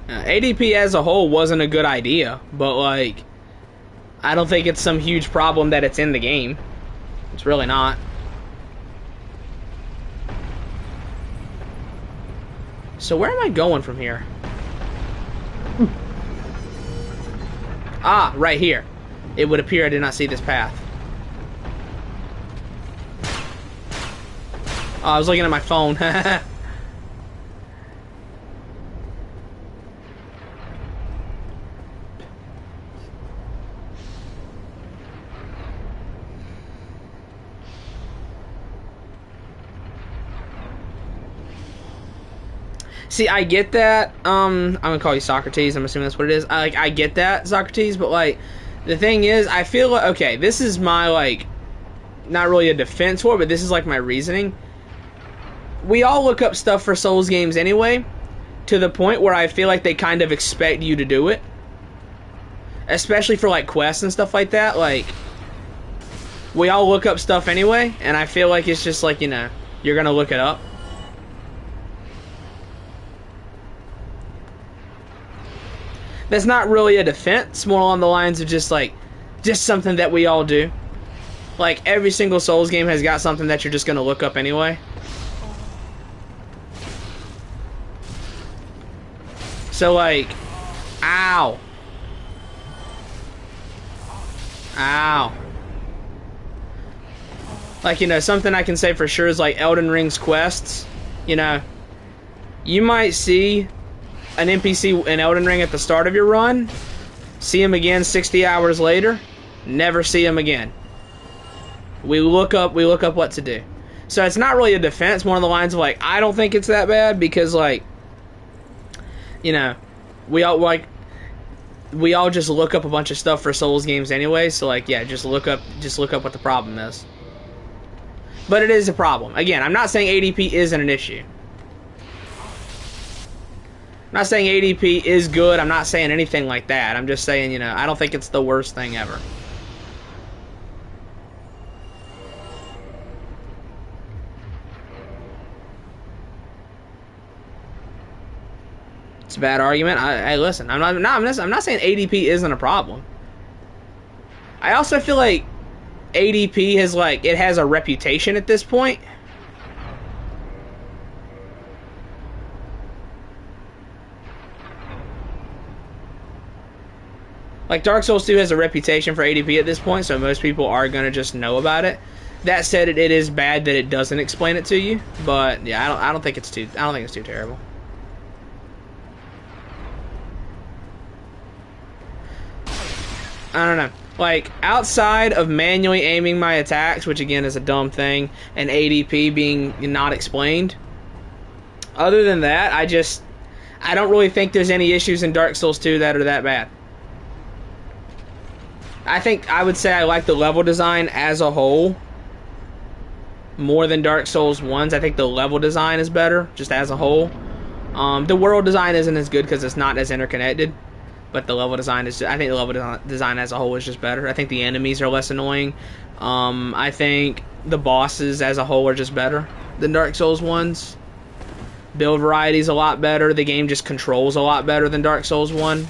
S1: ADP as a whole wasn't a good idea, but, like, I don't think it's some huge problem that it's in the game. It's really not. So where am I going from here? Ah, right here. It would appear I did not see this path. Oh, I was looking at my phone. See, I get that. I'm gonna call you Socrates. I'm assuming that's what it is. I get that, Socrates, but like, the thing is, I feel like, okay, this is my, like, not really a defense for it, but this is like my reasoning. We all look up stuff for Souls games anyway, to the point where I feel like they kind of expect you to do it, especially for like quests and stuff like that. Like, we all look up stuff anyway, and I feel like it's just like, you know, you're gonna look it up. That's not really a defense, more along the lines of just like, just something that we all do. Like, every single Souls game has got something that you're just gonna look up anyway. So like, ow. Ow. Like, you know, something I can say for sure is like Elden Ring's quests. You know, you might see an NPC in Elden Ring at the start of your run, see him again 60 hours later, never see him again. We look up what to do. So it's not really a defense, more on the lines of like, I don't think it's that bad, because like, you know, we all just look up a bunch of stuff for Souls games anyway, so like, yeah, just look up what the problem is. But it is a problem. Again, I'm not saying ADP isn't an issue. I'm not saying ADP is good. I'm not saying anything like that. I'm just saying, you know, I don't think it's the worst thing ever. It's a bad argument. I listen. I'm not saying ADP isn't a problem. I also feel like ADP has like, it has a reputation at this point. Like, Dark Souls 2 has a reputation for ADP at this point, so most people are gonna just know about it. That said, it is bad that it doesn't explain it to you, but yeah, I don't think it's too terrible. I don't know. Like, outside of manually aiming my attacks, which again is a dumb thing, and ADP being not explained, other than that, I don't really think there's any issues in Dark Souls 2 that are that bad. I would say I like the level design as a whole more than Dark Souls 1's. I think the level design is better, just as a whole. The world design isn't as good because it's not as interconnected. But the level design is, I think the level design as a whole is just better. I think the enemies are less annoying. I think the bosses as a whole are just better than Dark Souls 1's. Build variety is a lot better. The game just controls a lot better than Dark Souls 1.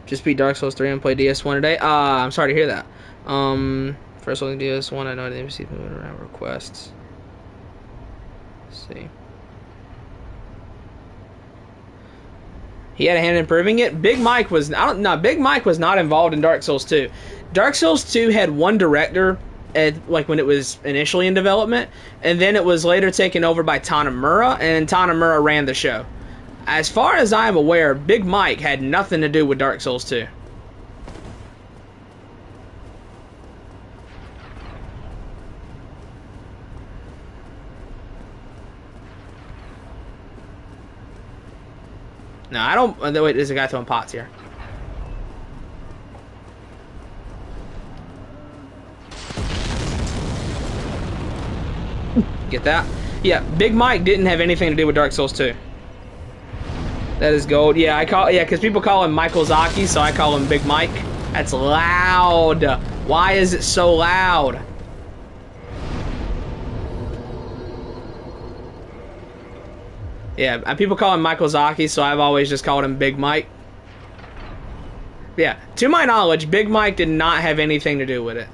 S1: Just beat Dark Souls 3 and play DS1 today. I'm sorry to hear that. First only DS1, I know I didn't receive moving around requests. Let's see. He had a hand in improving it. Big Mike was Big Mike was not involved in Dark Souls 2. Dark Souls 2 had one director like when it was initially in development, and then it was later taken over by Tanamura, and Tanamura ran the show. As far as I am aware, Big Mike had nothing to do with Dark Souls 2. No, I don't. Wait, there's a guy throwing pots here. Get that? Yeah, Big Mike didn't have anything to do with Dark Souls 2. That is gold. Yeah, because people call him Michael Zaki, so I call him Big Mike. That's loud. Why is it so loud? Yeah, and people call him Michael Zaki, so I've always just called him Big Mike. Yeah, to my knowledge, Big Mike did not have anything to do with it.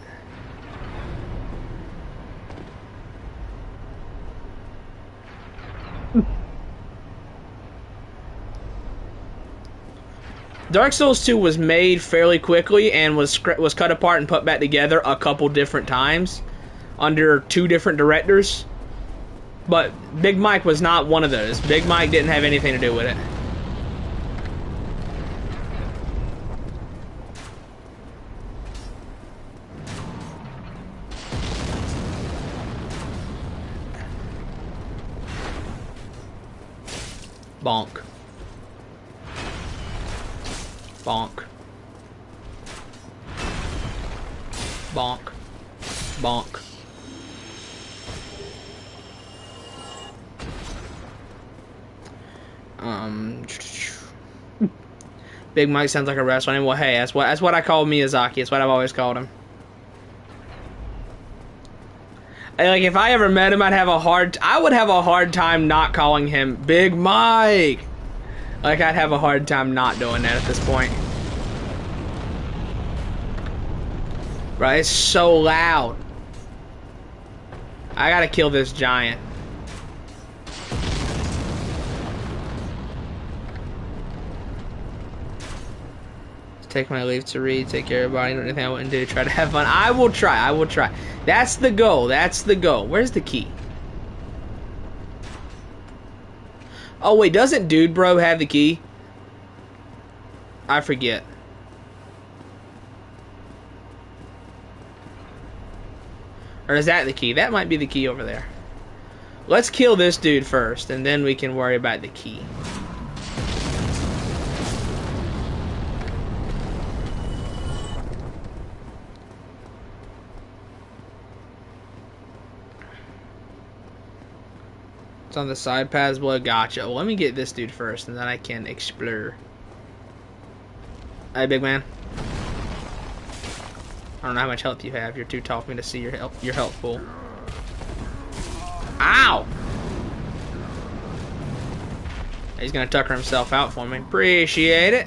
S1: Dark Souls 2 was made fairly quickly and was cut apart and put back together a couple different times under 2 different directors. But Big Mike was not one of those. Big Mike didn't have anything to do with it. Bonk. Bonk. Bonk. Bonk. Big Mike sounds like a wrestler name. Well, hey, that's what I call Miyazaki. That's what I've always called him. Like, if I ever met him, I would have a hard time not calling him Big Mike. Like, I'd have a hard time not doing that at this point. Bro, it's so loud. I gotta kill this giant. Take my leave to read, take care of everybody, do anything I wouldn't do, try to have fun. I will try. That's the goal, Where's the key? Oh wait, doesn't Dude Bro have the key? I forget. Or is that the key? That might be the key over there. Let's kill this dude first, and then we can worry about the key. It's on the side paths, blood. Gotcha. Well, let me get this dude first, and then I can explore. Hey, big man. I don't know how much health you have. You're too tall for me to see your health pool. Ow! He's gonna tucker himself out for me. Appreciate it.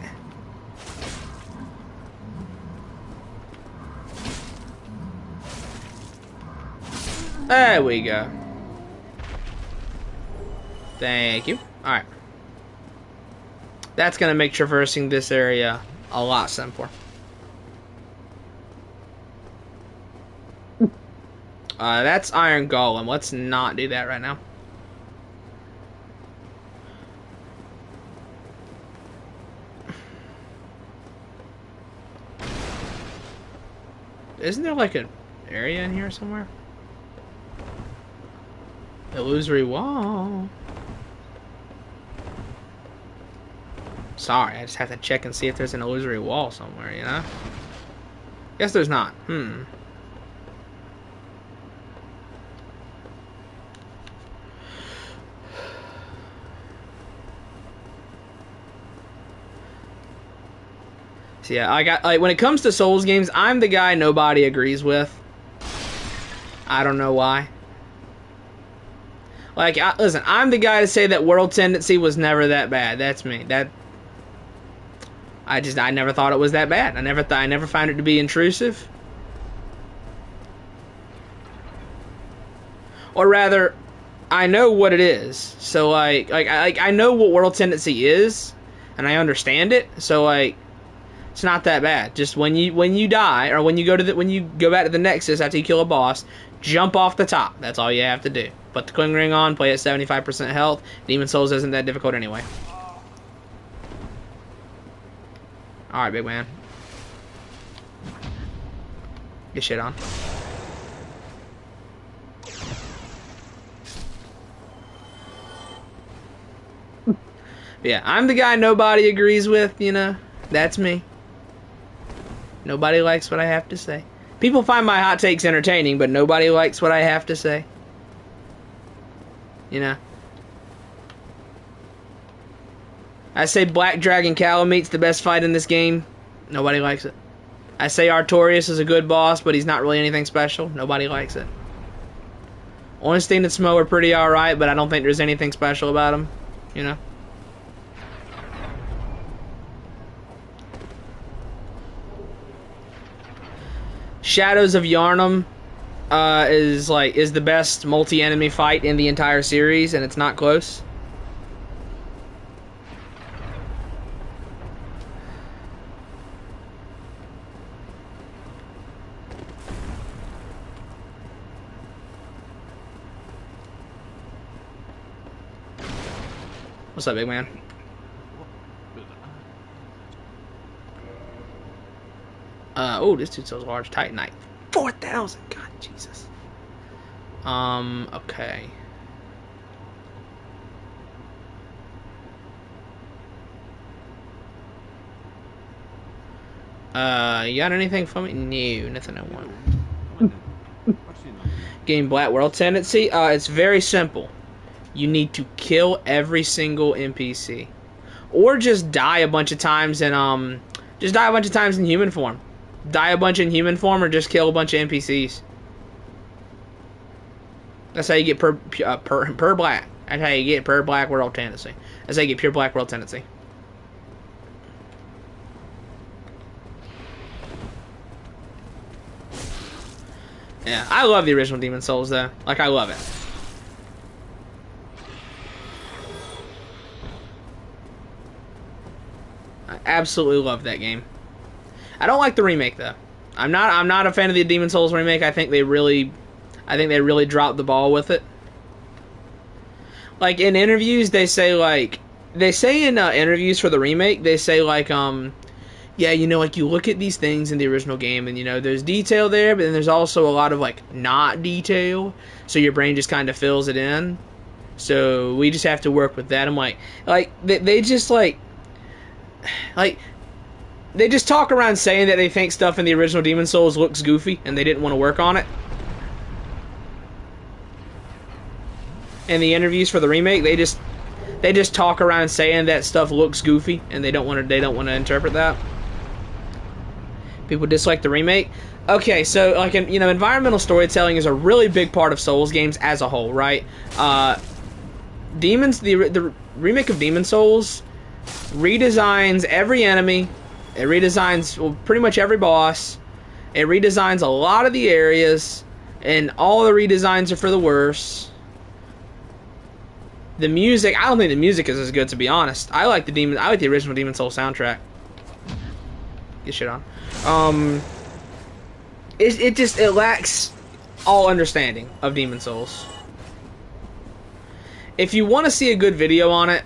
S1: There we go. Thank you. Alright. That's gonna make traversing this area a lot simpler. That's Iron Golem. Let's not do that right now. Isn't there like an area in here somewhere? Illusory wall. Sorry, I just have to check and see if there's an illusory wall somewhere, you know? Guess there's not. So yeah, I got, like, when it comes to Souls games, I'm the guy nobody agrees with. I don't know why. Like, listen, I'm the guy to say that World Tendency was never that bad. That's me. I never thought it was that bad. I never found it to be intrusive. Or rather, I know what it is. So I know what World Tendency is, and I understand it. So like, it's not that bad. Just when you die, or when you go back to the Nexus after you kill a boss, jump off the top. That's all you have to do. Put the Kling Ring on, play at 75% health. Demon Souls isn't that difficult anyway. Alright, big man. Get shit on. Yeah, I'm the guy nobody agrees with, you know. That's me. Nobody likes what I have to say. People find my hot takes entertaining, but nobody likes what I have to say. You know? I say Black Dragon Calamete's the best fight in this game. Nobody likes it. I say Artorias is a good boss, but he's not really anything special. Nobody likes it. Ornstein and Smough are pretty alright, but I don't think there's anything special about them. you know? Shadows of Yharnam is the best multi-enemy fight in the entire series, and it's not close. What's up, big man? Oh, this dude's so large. Titanite. 4,000. God, Jesus. Okay. You got anything for me? No, nothing I want. Game Black World Tendency. It's very simple. You need to kill every single NPC, or just die a bunch of times in just die a bunch of times in human form. Die a bunch in human form, or just kill a bunch of NPCs. That's how you get per black. That's how you get per Black World Tendency. That's how you get pure Black World Tendency. Yeah, I love the original Demon Souls though. Like, I love it. I absolutely love that game. I don't like the remake though. I'm not a fan of the Demon Souls remake. I think they really dropped the ball with it. Like, in interviews, they say in interviews for the remake, they say yeah, you know, like, you look at these things in the original game and, you know, there's detail there, but then there's also a lot of, like, not detail, so your brain just kind of fills it in. So we just have to work with that. I'm like they just they just talk around saying that they think stuff in the original Demon Souls looks goofy and they didn't want to work on it. In the interviews for the remake, they just talk around saying that stuff looks goofy and they don't want to interpret that. People dislike the remake. Okay, so like, you know, environmental storytelling is a really big part of Souls games as a whole, right? The remake of Demon Souls redesigns every enemy. It redesigns pretty much every boss. It redesigns a lot of the areas, and all the redesigns are for the worse. The music, I don't think the music is as good, to be honest. I like the original Demon Souls soundtrack. Get shit on. It lacks all understanding of Demon Souls. If you want to see a good video on it,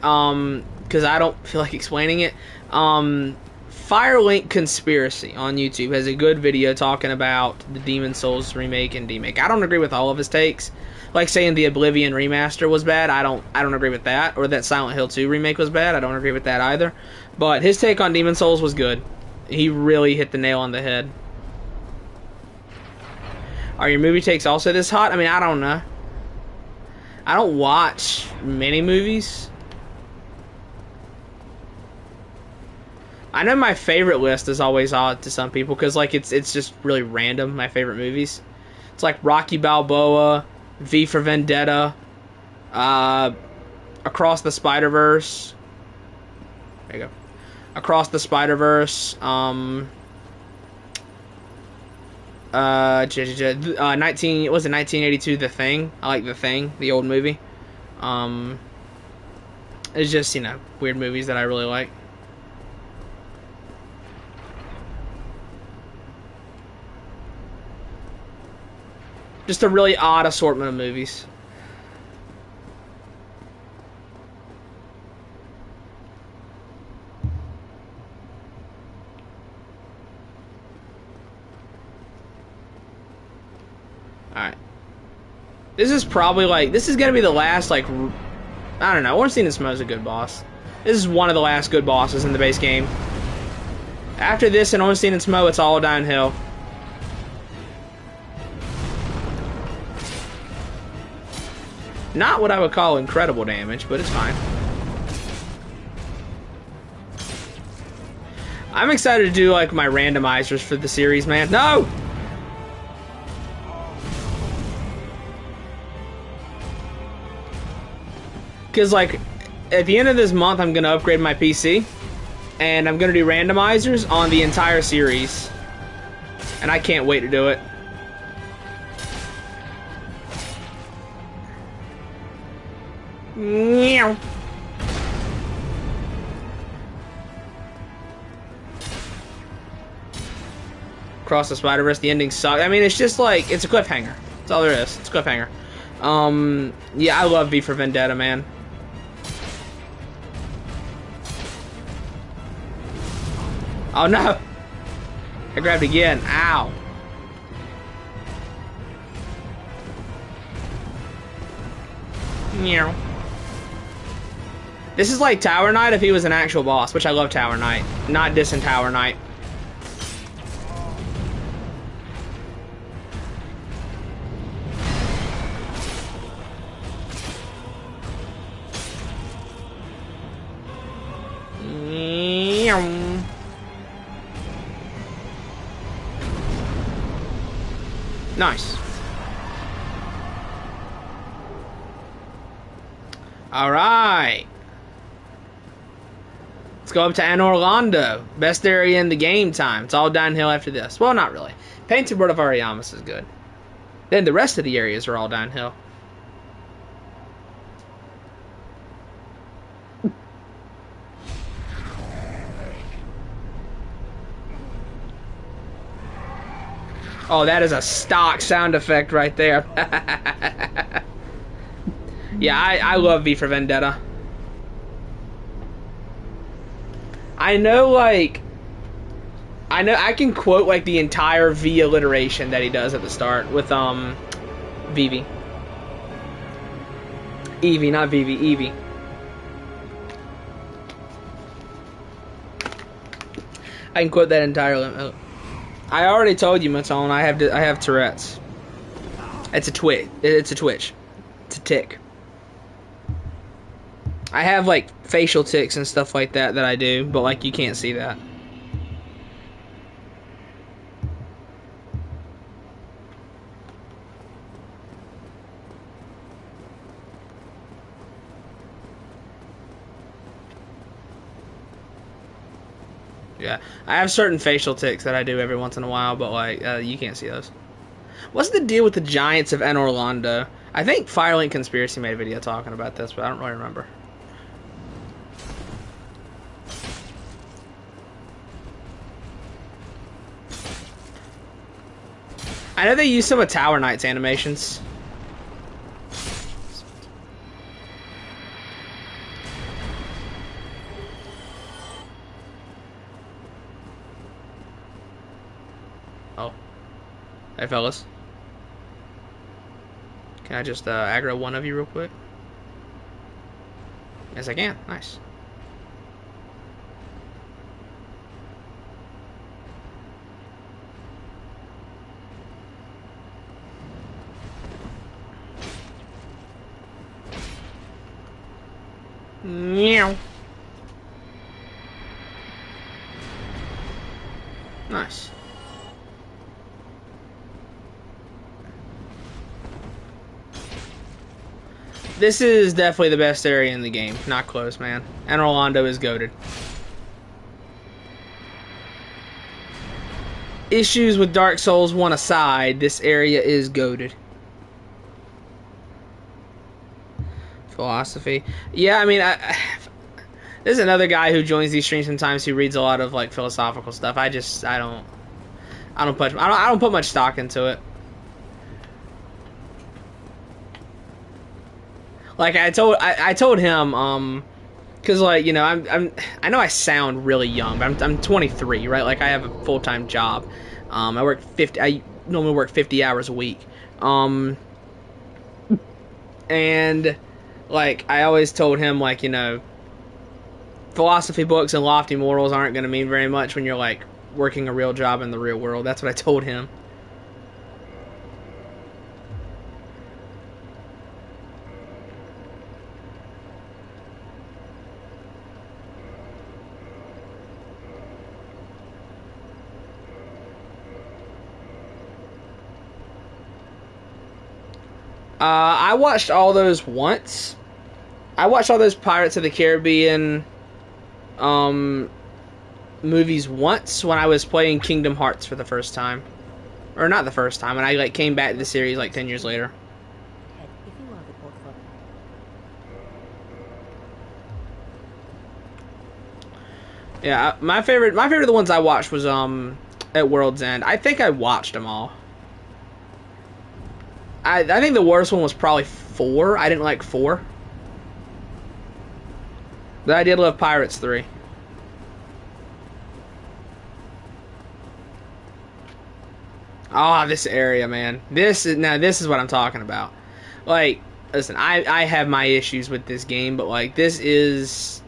S1: because I don't feel like explaining it, Firelink Conspiracy on YouTube has a good video talking about the Demon Souls remake and demake. I don't agree with all of his takes. Like saying the Oblivion remaster was bad, I don't agree with that. Or that Silent Hill 2 remake was bad, I don't agree with that either. But his take on Demon Souls was good. He really hit the nail on the head. Are your movie takes also this hot? I mean, I don't know. I don't watch many movies. I know my favorite list is always odd to some people because, like, it's just really random, my favorite movies. It's like Rocky Balboa, V for Vendetta, Across the Spider-Verse. There you go. Across the Spider-Verse. 1982, The Thing. I like The Thing, the old movie. It's just, you know, weird movies that I really like. Just a really odd assortment of movies. Alright. This is probably like, this is gonna be the last, like, I don't know, Ornstein and Smough is a good boss. This is one of the last good bosses in the base game. After this and Ornstein and Smough, it's all downhill. Not what I would call incredible damage, but it's fine. I'm excited to do, like, my randomizers for the series, man. No! Because, like, at the end of this month, I'm gonna upgrade my PC, and I'm gonna do randomizers on the entire series, and I can't wait to do it. Meow. Across the Spider-Verse, the ending sucks. I mean, it's just like, it's a cliffhanger. That's all there is. It's a cliffhanger. Yeah, I love V for Vendetta, man. Oh no! I grabbed again. Ow. Meow. This is like Tower Knight if he was an actual boss, which I love Tower Knight. Not dissing Tower Knight. Nice. Alright. Let's go up to Anor Londo. Best area in the game time. It's all downhill after this. Well, not really. Painted World of Ariamis is good. Then the rest of the areas are all downhill. Oh, that is a stock sound effect right there. Yeah, I love V for Vendetta. I know, like... I can quote, like, the entire V alliteration that he does at the start with, Vivi. Evie, not Vivi, Evie. I can quote that entirely. I already told you, Matone, I have Tourette's. It's a twitch. It's a twitch. It's a tick. I have, like, facial tics and stuff like that I do, but, like, you can't see that. Yeah, I have certain facial tics that I do every once in a while, but, like, you can't see those. What's the deal with the Giants of Anor Londo? I think Firelink Conspiracy made a video talking about this, but I don't really remember. I know they use some of Tower Knight's animations. Oh. Hey, fellas. Can I just aggro one of you real quick? Yes, I can. Nice. Meow. Nice. This is definitely the best area in the game. Not close, man. Anor Londo is goated. Issues with Dark Souls 1 aside, this area is goated. Philosophy. Yeah, I mean, there's another guy who joins these streams sometimes who reads a lot of, like, philosophical stuff. I don't put much stock into it. Like, I told him, cause, like, you know, I know I sound really young, but I'm 23, right? Like, I have a full-time job. I normally work 50 hours a week. And, like, I always told him, like, you know, philosophy books and lofty morals aren't going to mean very much when you're, like, working a real job in the real world. That's what I told him. I watched all those once, I watched all those Pirates of the Caribbean um, movies once when I was playing Kingdom Hearts for the first time, or not the first time, and I like came back to the series like 10 years later. Yeah, my favorite of the ones I watched was at World's End. I think I watched them all. I think the worst one was probably 4. I didn't like 4. But I did love Pirates 3. Ah, oh, this area, man. This is what I'm talking about. Like, listen, I have my issues with this game, but like this is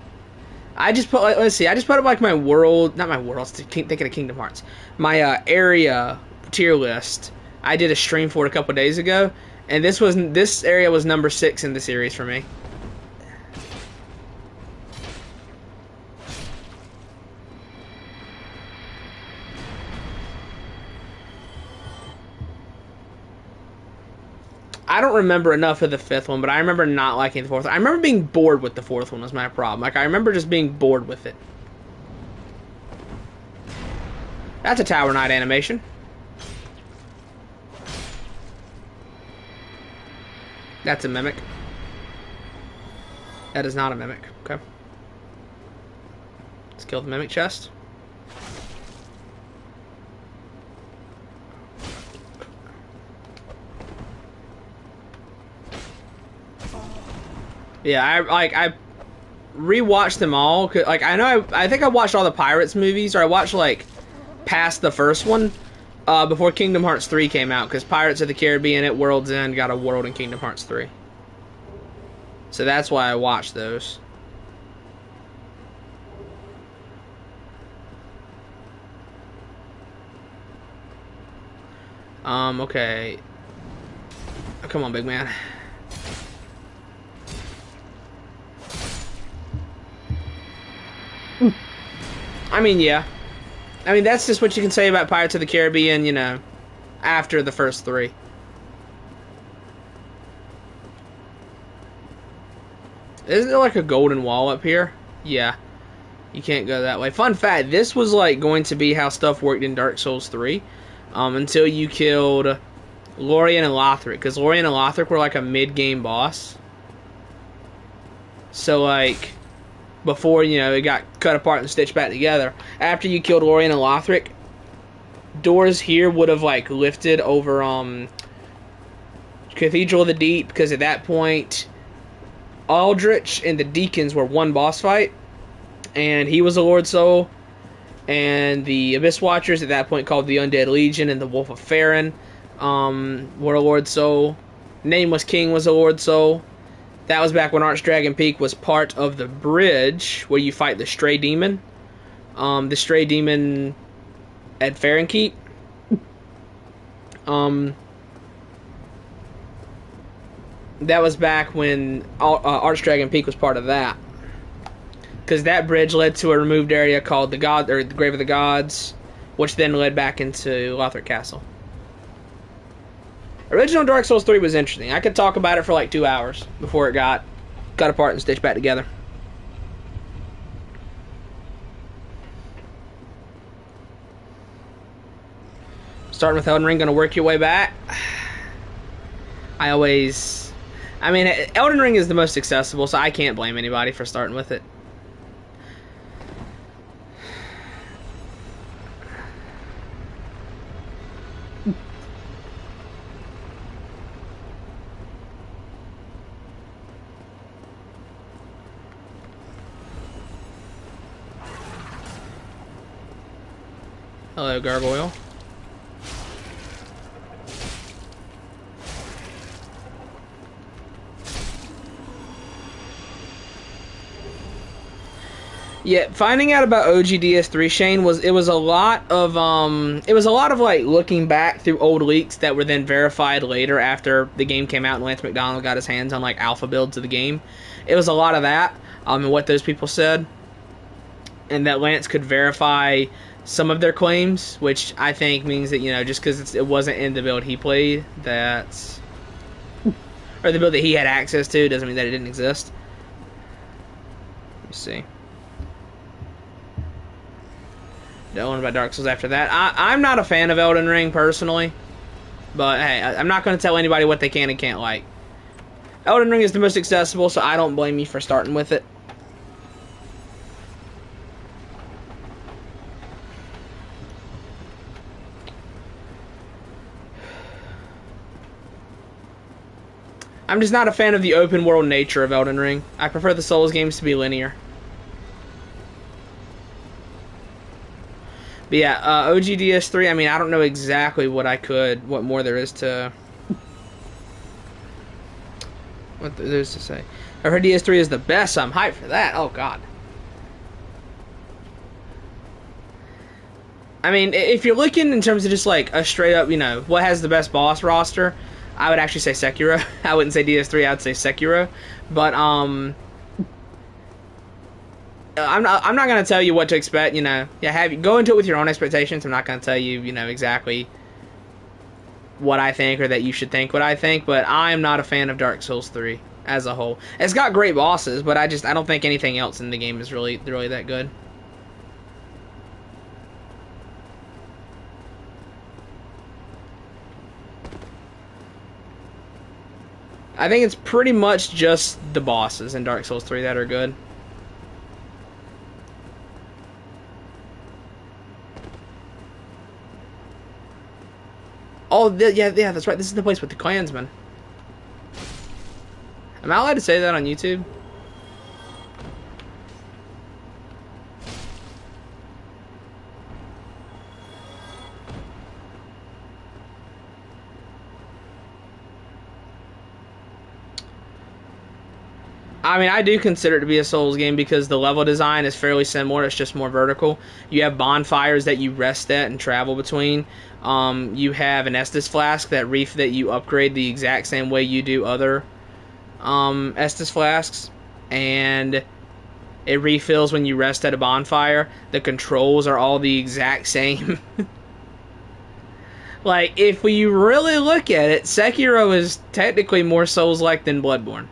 S1: I just put like, let's see, I just put up like my world, not my world, thinking of Kingdom Hearts. My area tier list. I did a stream for it a couple days ago, and this area was number 6 in the series for me. I don't remember enough of the 5th one, but I remember not liking the 4th one. I remember being bored with the 4th one was my problem. Like, I remember just being bored with it. That's a Tower Knight animation. That's a mimic. That is not a mimic. Okay. Let's kill the mimic chest. Yeah, I rewatched them all. Like I think I watched all the Pirates movies, or I watched like past the first one before Kingdom Hearts 3 came out, because Pirates of the Caribbean at World's End got a world in Kingdom Hearts 3. So that's why I watched those. Okay. Oh, come on, big man. I mean, yeah. I mean, that's just what you can say about Pirates of the Caribbean, you know, after the first 3. Isn't there like a golden wall up here? Yeah. You can't go that way. Fun fact, this was like going to be how stuff worked in Dark Souls 3 until you killed Lorien and Lothric, because Lorien and Lothric were like a mid-game boss. So like, before, you know, it got cut apart and stitched back together, after you killed Lorien and Lothric, doors here would have like lifted over Cathedral of the Deep, because at that point Aldrich and the Deacons were one boss fight, and he was a Lord Soul, and the Abyss Watchers at that point, called the Undead Legion and the Wolf of Farron, were a Lord Soul. Nameless King was a Lord Soul. That was back when Archdragon Peak was part of the bridge where you fight the Stray Demon. The Stray Demon at Farron Keep. That was back when Archdragon Peak was part of that. Because that bridge led to a removed area called the Grave of the Gods, which then led back into Lothric Castle. Original Dark Souls 3 was interesting. I could talk about it for like 2 hours before it got cut apart and stitched back together. Starting with Elden Ring, gonna work your way back. I mean, Elden Ring is the most accessible, so I can't blame anybody for starting with it. Hello, Gargoyle. Yeah, finding out about OGDS3 Shane was a lot of like looking back through old leaks that were then verified later after the game came out and Lance McDonald got his hands on like alpha builds of the game. It was a lot of that, and what those people said, and that Lance could verify some of their claims, which I think means that, you know, just because it wasn't in the build he played, or the build that he had access to, doesn't mean that it didn't exist. Let's see. Don't learn about Dark Souls after that. I'm not a fan of Elden Ring personally, but hey, I'm not going to tell anybody what they can and can't like. Elden Ring is the most accessible, so I don't blame you for starting with it. I'm just not a fan of the open world nature of Elden Ring. I prefer the Souls games to be linear. But yeah, OG DS3, I mean, I don't know exactly what more there is to... what there is to say. I heard DS3 is the best, so I'm hyped for that. Oh, God. I mean, if you're looking in terms of just like a straight up, you know, what has the best boss roster, I would actually say Sekiro. I wouldn't say DS3, I would say Sekiro. But, I'm not going to tell you what to expect, you know. Yeah, go into it with your own expectations. I'm not going to tell you, you know, exactly what I think or that you should think what I think, but I am not a fan of Dark Souls 3 as a whole. It's got great bosses, but I don't think anything else in the game is really that good. I think it's pretty much just the bosses in Dark Souls 3 that are good. Oh, yeah, that's right. This is the place with the clansmen. Am I allowed to say that on YouTube? I mean, I do consider it to be a Souls game because the level design is fairly similar. It's just more vertical. You have bonfires that you rest at and travel between. You have an Estus flask that you upgrade the exact same way you do other Estus flasks, and it refills when you rest at a bonfire. The controls are all the exact same. Like, if you really look at it, Sekiro is technically more Souls-like than Bloodborne.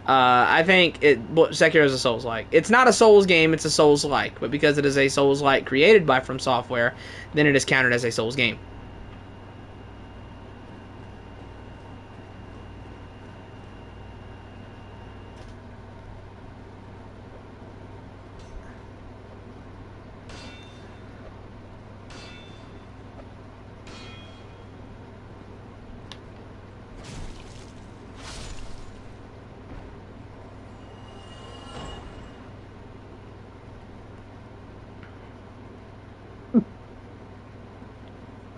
S1: I think Sekiro is a Souls-like. It's not a Souls game, it's a Souls-like. But because it is a Souls-like created by From Software, then it is counted as a Souls game.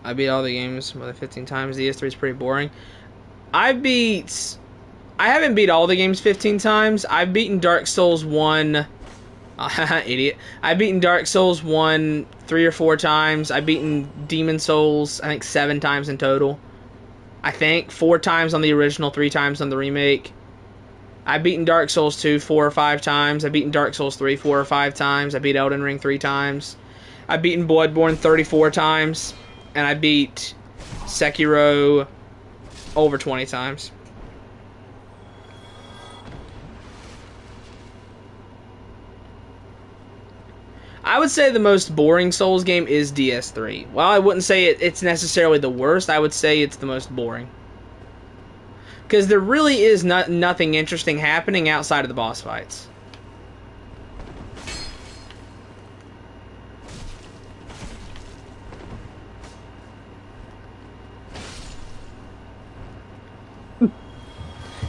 S1: I beat all the games more than 15 times. The DS3 is pretty boring. I haven't beat all the games 15 times. I've beaten Dark Souls 1... idiot. I've beaten Dark Souls 1 3 or 4 times. I've beaten Demon Souls, I think 7 times in total. I think 4 times on the original, 3 times on the remake. I've beaten Dark Souls 2 4 or 5 times. I've beaten Dark Souls 3 4 or 5 times. I beat Elden Ring 3 times. I've beaten Bloodborne 34 times. And I beat Sekiro over 20 times. I would say the most boring Souls game is DS3. Well, I wouldn't say it's necessarily the worst. I would say it's the most boring. Because there really is nothing interesting happening outside of the boss fights.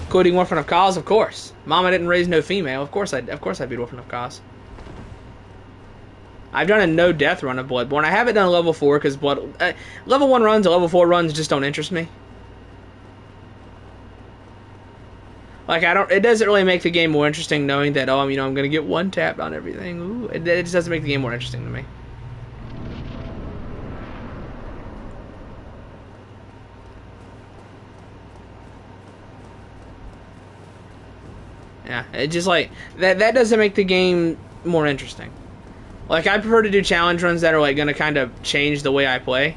S1: Including Orphan of Kos, of course. Mama didn't raise no female. Of course I beat Orphan of Kos. I've done a no death run of Bloodborne. I haven't done a level 4 because level 1 runs and level 4 runs just don't interest me. Like, it doesn't really make the game more interesting knowing that, I'm going to get one tapped on everything. Ooh, it just doesn't make the game more interesting to me. Yeah, it just like that doesn't make the game more interesting. Like, I prefer to do challenge runs that are like gonna kind of change the way I play.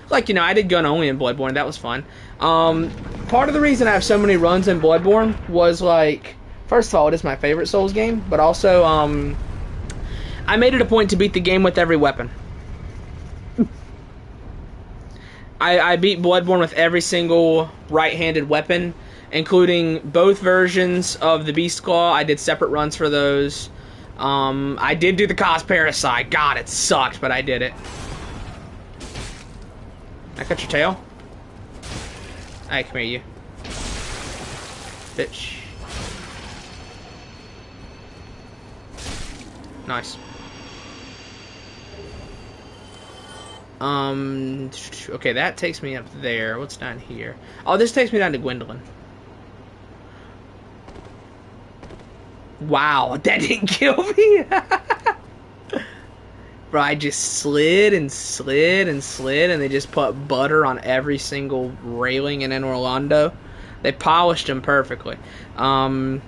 S1: Like, I did gun only in Bloodborne, that was fun. Part of the reason I have so many runs in Bloodborne was like First of all, it is my favorite Souls game, but also, I made it a point to beat the game with every weapon. I beat Bloodborne with every single right-handed weapon, including both versions of the Beast Claw. I did separate runs for those. I did do the Cos Parasite. God, it sucked, but I did it. I cut your tail? I come here, you. Bitch. Nice. Okay, that takes me up there. What's down here? Oh, this takes me down to Gwendolyn. Wow, that didn't kill me? Bro, I just slid and slid and slid, and they just put butter on every single railing in Orlando. They polished them perfectly. I mean,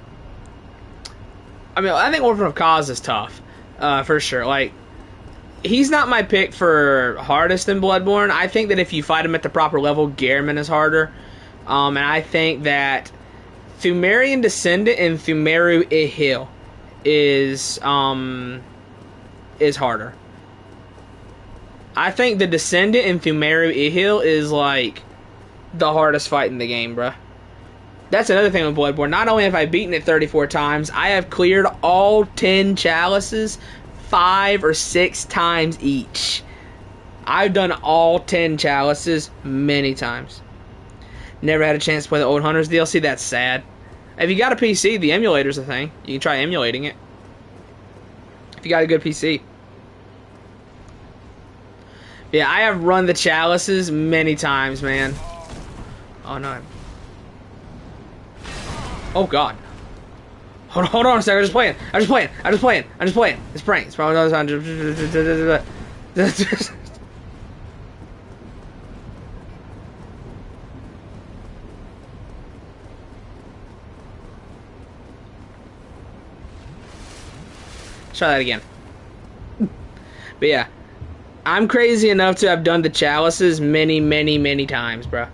S1: I think Orphan of Kos is tough, for sure. Like, he's not my pick for hardest in Bloodborne. I think that if you fight him at the proper level, Gehrman is harder. And I think that Pthumerian Descendant and Pthumeru Ihil is harder. I think the Descendant and Pthumeru Ihil is like the hardest fight in the game, bruh. That's another thing with Bloodborne. Not only have I beaten it 34 times, I have cleared all 10 chalices 5 or 6 times each. I've done all 10 chalices many times. Never had a chance to play the Old Hunters DLC. That's sad. If you got a PC, the emulator's a thing. You can try emulating it. If you got a good PC. Yeah, I have run the chalices many times, man. Oh, no. Oh, God. Hold on a second. I'm just playing. It's prank. It's probably not time. Try that again. But yeah, I'm crazy enough to have done the chalices many, many, many times, bro.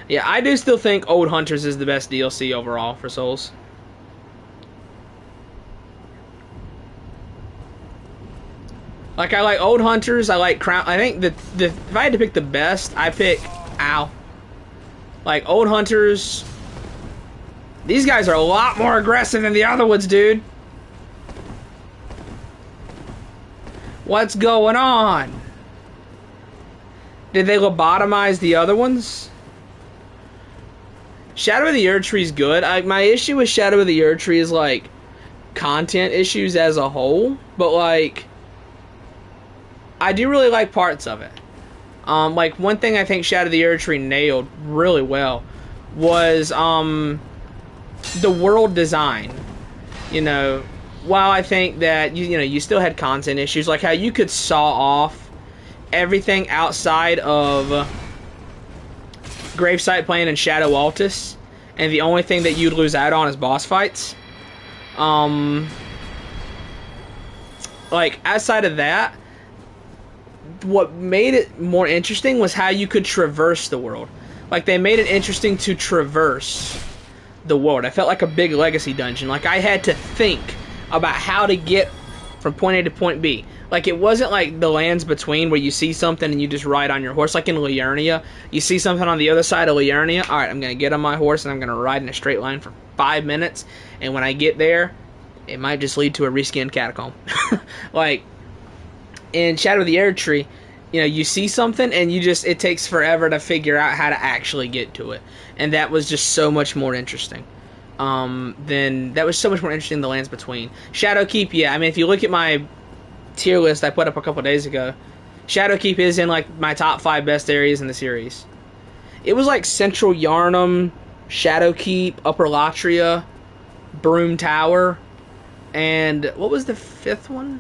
S1: Yeah, I do still think Old Hunters is the best DLC overall for Souls. Like, I like Old Hunters, I like Crown. I think that if I had to pick the best, I pick ow. Like, Old Hunters, these guys are a lot more aggressive than the other ones, dude. What's going on? Did they lobotomize the other ones? Shadow of the Erdtree is good. My issue with Shadow of the Erdtree is, like, content issues as a whole. But, like, I do really like parts of it. Like, one thing I think Shadow of the Erdtree nailed really well was, the world design. You know, while I think that, you still had content issues, like how you could saw off everything outside of Gravesite Plain and Shadow Altus, and the only thing that you'd lose out on is boss fights. Like, outside of that, what made it more interesting was how you could traverse the world. Like, they made it interesting to traverse the world. I felt like a big legacy dungeon. Like, I had to think about how to get from point A to point B. Like, it wasn't like the Lands Between where you see something and you just ride on your horse. Like in Liurnia, you see something on the other side of Liurnia. Alright, I'm going to get on my horse and I'm going to ride in a straight line for 5 minutes. And when I get there, it might just lead to a reskinned catacomb. Like, in Shadow of the Erdtree, you see something and it takes forever to figure out how to actually get to it. And that was just so much more interesting. That was so much more interesting than the Lands Between. Shadowkeep, yeah, I mean, if you look at my tier list I put up a couple days ago, Shadowkeep is in, like, my top 5 best areas in the series. It was like Central Yharnam, Shadowkeep, Upper Latria, Broom Tower, and what was the 5th one?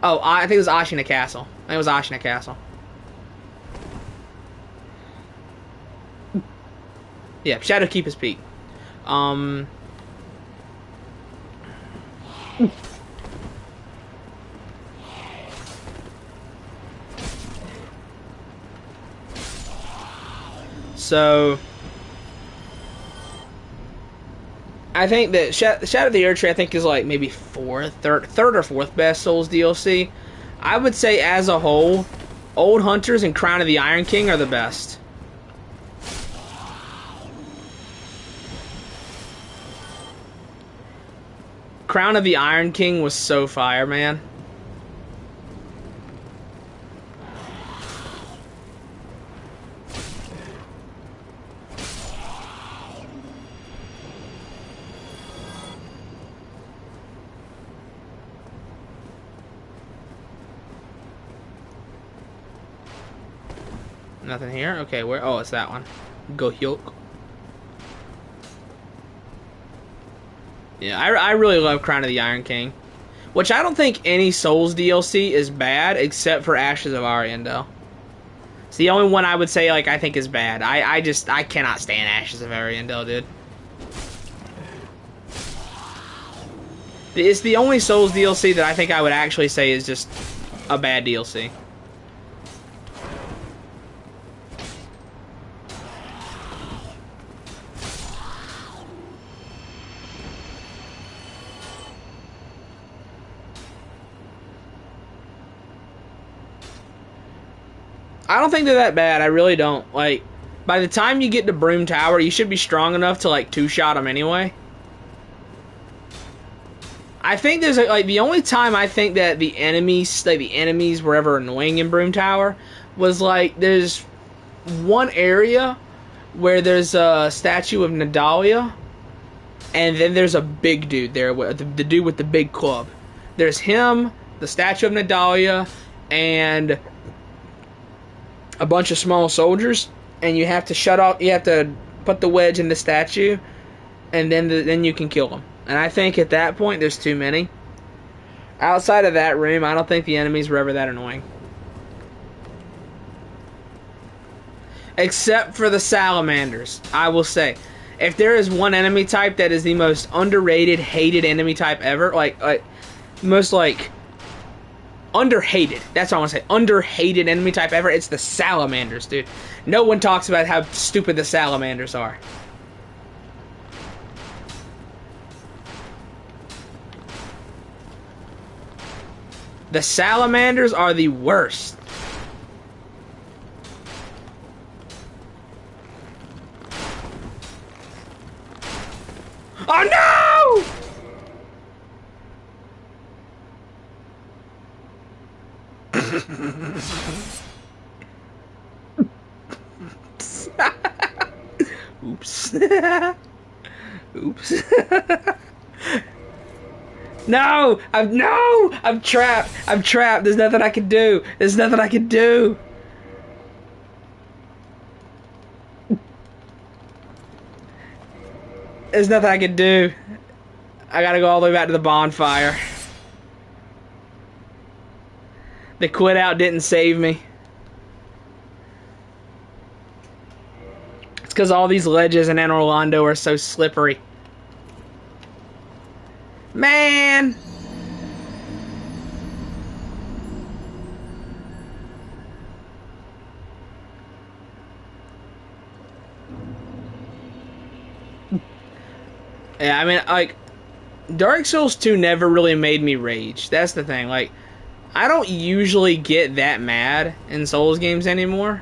S1: Oh, I think it was Ashina Castle. Yeah, Shadowkeep is peak. So I think that Shadow of the Erdtree, I think, is like maybe third or fourth best Souls DLC. I would say as a whole, Old Hunters and Crown of the Iron King are the best. Crown of the Iron King was so fire, man. Nothing here? Okay, where? Oh, it's that one. Go Hyuk. Yeah, I really love Crown of the Iron King. Which I don't think any Souls DLC is bad, except for Ashes of Ariandel. It's the only one I would say, like, I think is bad. I cannot stand Ashes of Ariandel, dude. It's the only Souls DLC that I think I would actually say is just a bad DLC. I don't think they're that bad. I really don't. Like, by the time you get to Broom Tower, you should be strong enough to, like, two-shot them anyway. I think there's, like, the only time I think that the enemies were ever annoying in Broom Tower was, like, there's one area where there's a statue of Nadalia, and then there's a big dude there, the dude with the big club. There's him, the statue of Nadalia, and a bunch of small soldiers, and you have to you have to put the wedge in the statue, and then you can kill them. And I think at that point there's too many. Outside of that room, I don't think the enemies were ever that annoying. Except for the salamanders, I will say. If there is one enemy type that is the most underrated, hated enemy type ever, most underhated. That's what I want to say. Underhated enemy type ever. It's the salamanders, dude. No one talks about how stupid the salamanders are. The salamanders are the worst. Oh no! Oops. Oops. No! I'm trapped. I'm trapped. There's nothing I can do. There's nothing I can do. There's nothing I can do. I gotta go all the way back to the bonfire. The quit out didn't save me. It's because all these ledges in Anor Londo are so slippery. Man! Yeah, I mean, like, Dark Souls 2 never really made me rage. That's the thing. Like, I don't usually get that mad in Souls games anymore.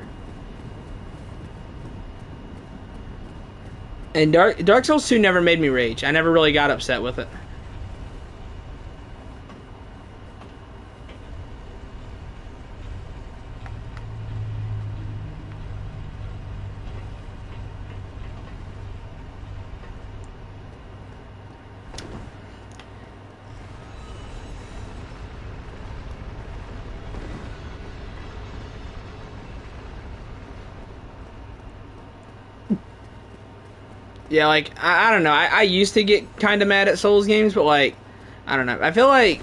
S1: And Dark Souls 2 never made me rage. I never really got upset with it. Yeah, like, I don't know. I used to get kind of mad at Souls games, but, like, I don't know. I feel like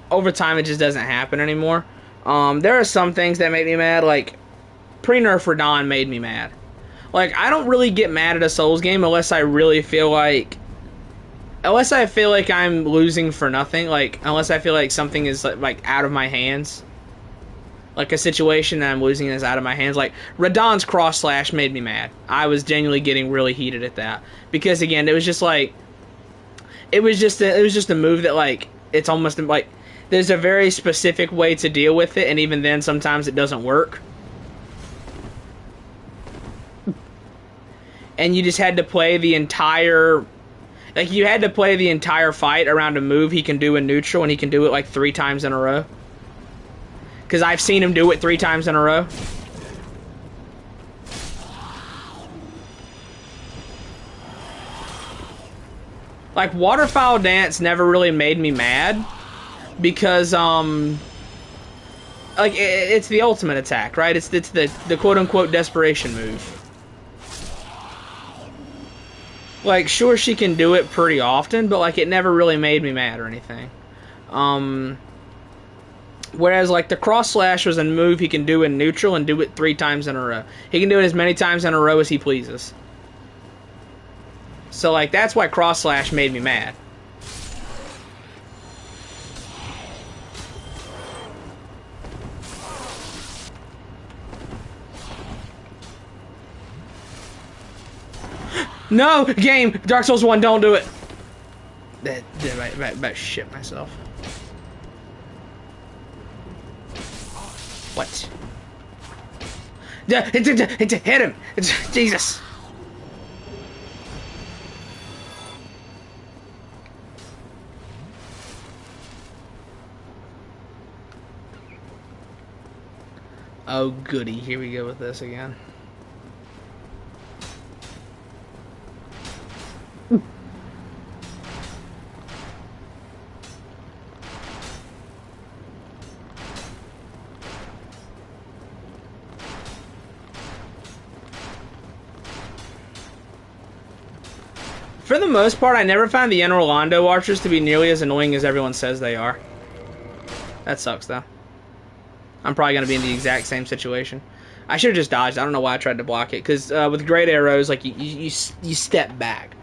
S1: over time it just doesn't happen anymore. There are some things that make me mad, like, pre-nerf Radahn made me mad. Like, I don't really get mad at a Souls game unless I really feel like... Unless I feel like I'm losing for nothing. Like, unless I feel like something is, like out of my hands. like a situation that I'm losing is out of my hands. Like Radahn's cross slash made me mad. I was genuinely getting really heated at that because again, it was just like it was just a move that like it's almost like there's a very specific way to deal with it, and even then sometimes it doesn't work. And you just had to play the entire fight around a move he can do in neutral, and he can do it like 3 times in a row. Because I've seen him do it 3 times in a row. Like, Waterfowl Dance never really made me mad. Because, like, it's the ultimate attack, right? It's the quote-unquote desperation move. Like, sure, she can do it pretty often, but, like, it never really made me mad or anything. Whereas, like, the cross slash was a move he can do in neutral and do it 3 times in a row. He can do it as many times in a row as he pleases. So, like, that's why cross slash made me mad. No! Game! Dark Souls 1, don't do it! I about shit myself. What? Hit him! Jesus! Oh goody, here we go with this again. For the most part, I never found the Enter Orlando archers to be nearly as annoying as everyone says they are. That sucks, though. I'm probably going to be in the exact same situation. I should have just dodged. I don't know why I tried to block it. Because with great arrows, like you step back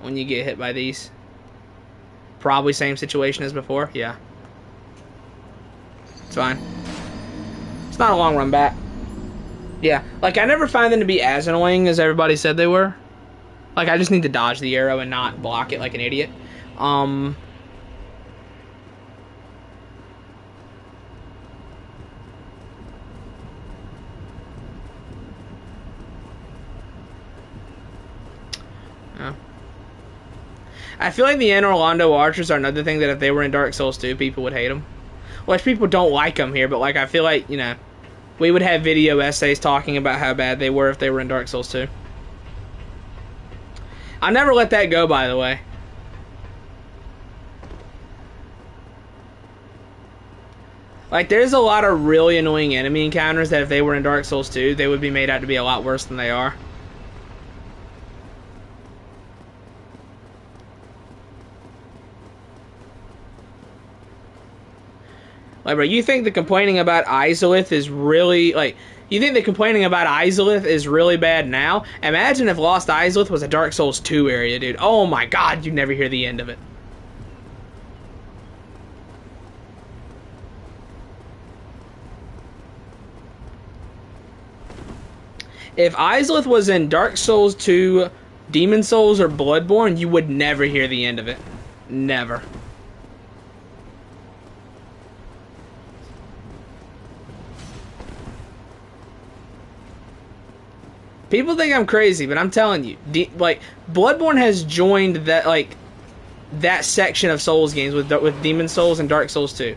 S1: when you get hit by these. Probably same situation as before. Yeah. It's fine. It's not a long run back. Yeah. Like, I never find them to be as annoying as everybody said they were. Like, I just need to dodge the arrow and not block it like an idiot. Yeah. I feel like the Enter Orlando archers are another thing that if they were in Dark Souls 2, people would hate them. Which people don't like them here, but, like, I feel like, you know, we would have video essays talking about how bad they were if they were in Dark Souls 2. I never let that go, by the way. Like, there's a lot of really annoying enemy encounters that if they were in Dark Souls 2, they would be made out to be a lot worse than they are. Like, bro, you think the complaining about Izalith is really, like... You think that complaining about Izalith is really bad now? Imagine if Lost Izalith was a Dark Souls 2 area, dude. Oh my god, you'd never hear the end of it. If Izalith was in Dark Souls 2, Demon Souls, or Bloodborne, you would never hear the end of it. Never. People think I'm crazy, but I'm telling you, like, Bloodborne has joined that, like, that section of Souls games with Demon Souls and Dark Souls 2,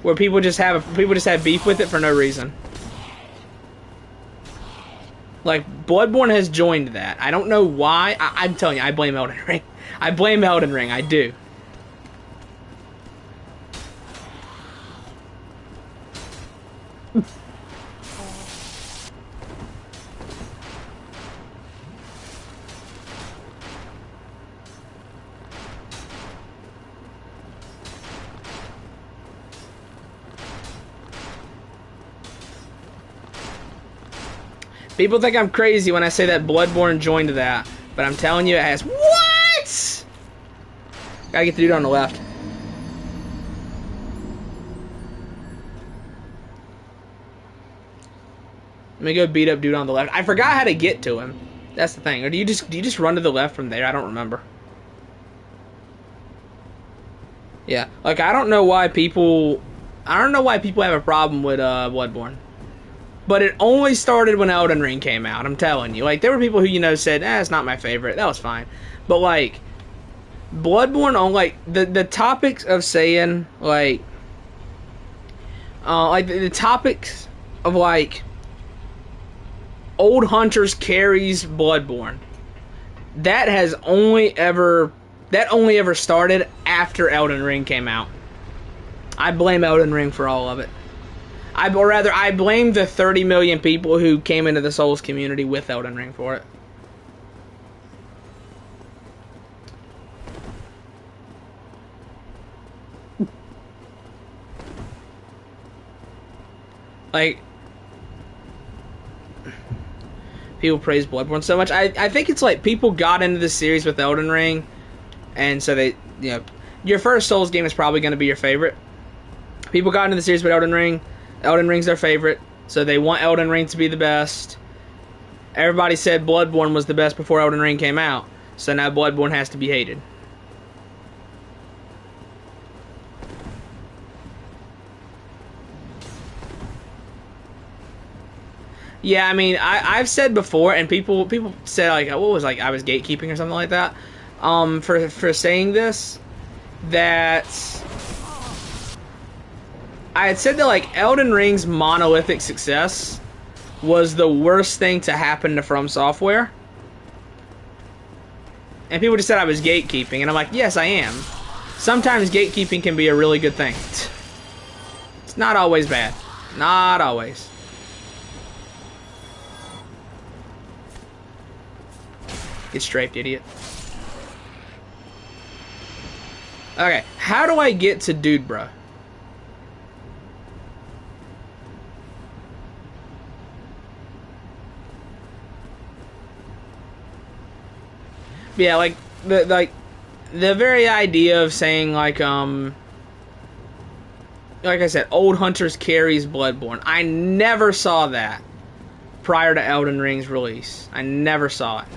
S1: where people just have beef with it for no reason. Like, Bloodborne has joined that. I don't know why. I'm telling you, I blame Elden Ring. I blame Elden Ring. I do. People think I'm crazy when I say that Bloodborne joined that, but I'm telling you it has. What? Gotta get the dude on the left. Let me go beat up dude on the left. I forgot how to get to him. That's the thing. Or do you just run to the left from there? I don't remember. Yeah, like I don't know why people have a problem with Bloodborne. But it only started when Elden Ring came out, I'm telling you. Like there were people who, you know, said, it's not my favorite. That was fine. But like Bloodborne on like the topics of saying like the topics of like old hunters carries Bloodborne. That only ever started after Elden Ring came out. I blame Elden Ring for all of it. I blame the 30 million people who came into the Souls community with Elden Ring for it. Like, people praise Bloodborne so much. I think it's like people got into the series with Elden Ring, and so they, you know, your first Souls game is probably going to be your favorite. People got into the series with Elden Ring. Elden Ring's their favorite, so they want Elden Ring to be the best. Everybody said Bloodborne was the best before Elden Ring came out, so now Bloodborne has to be hated. Yeah, I mean, I've said before, and people said like, what was like I was gatekeeping or something like that, for saying this, that I had said that like Elden Ring's monolithic success was the worst thing to happen to From Software, and people just said I was gatekeeping, and I'm like, yes, I am. Sometimes gatekeeping can be a really good thing. It's not always bad, not always. Get strafed, idiot. Okay, how do I get to Dude Bro? Yeah, like the very idea of saying like I said, old hunters carries Bloodborne. I never saw that prior to Elden Ring's release. I never saw it.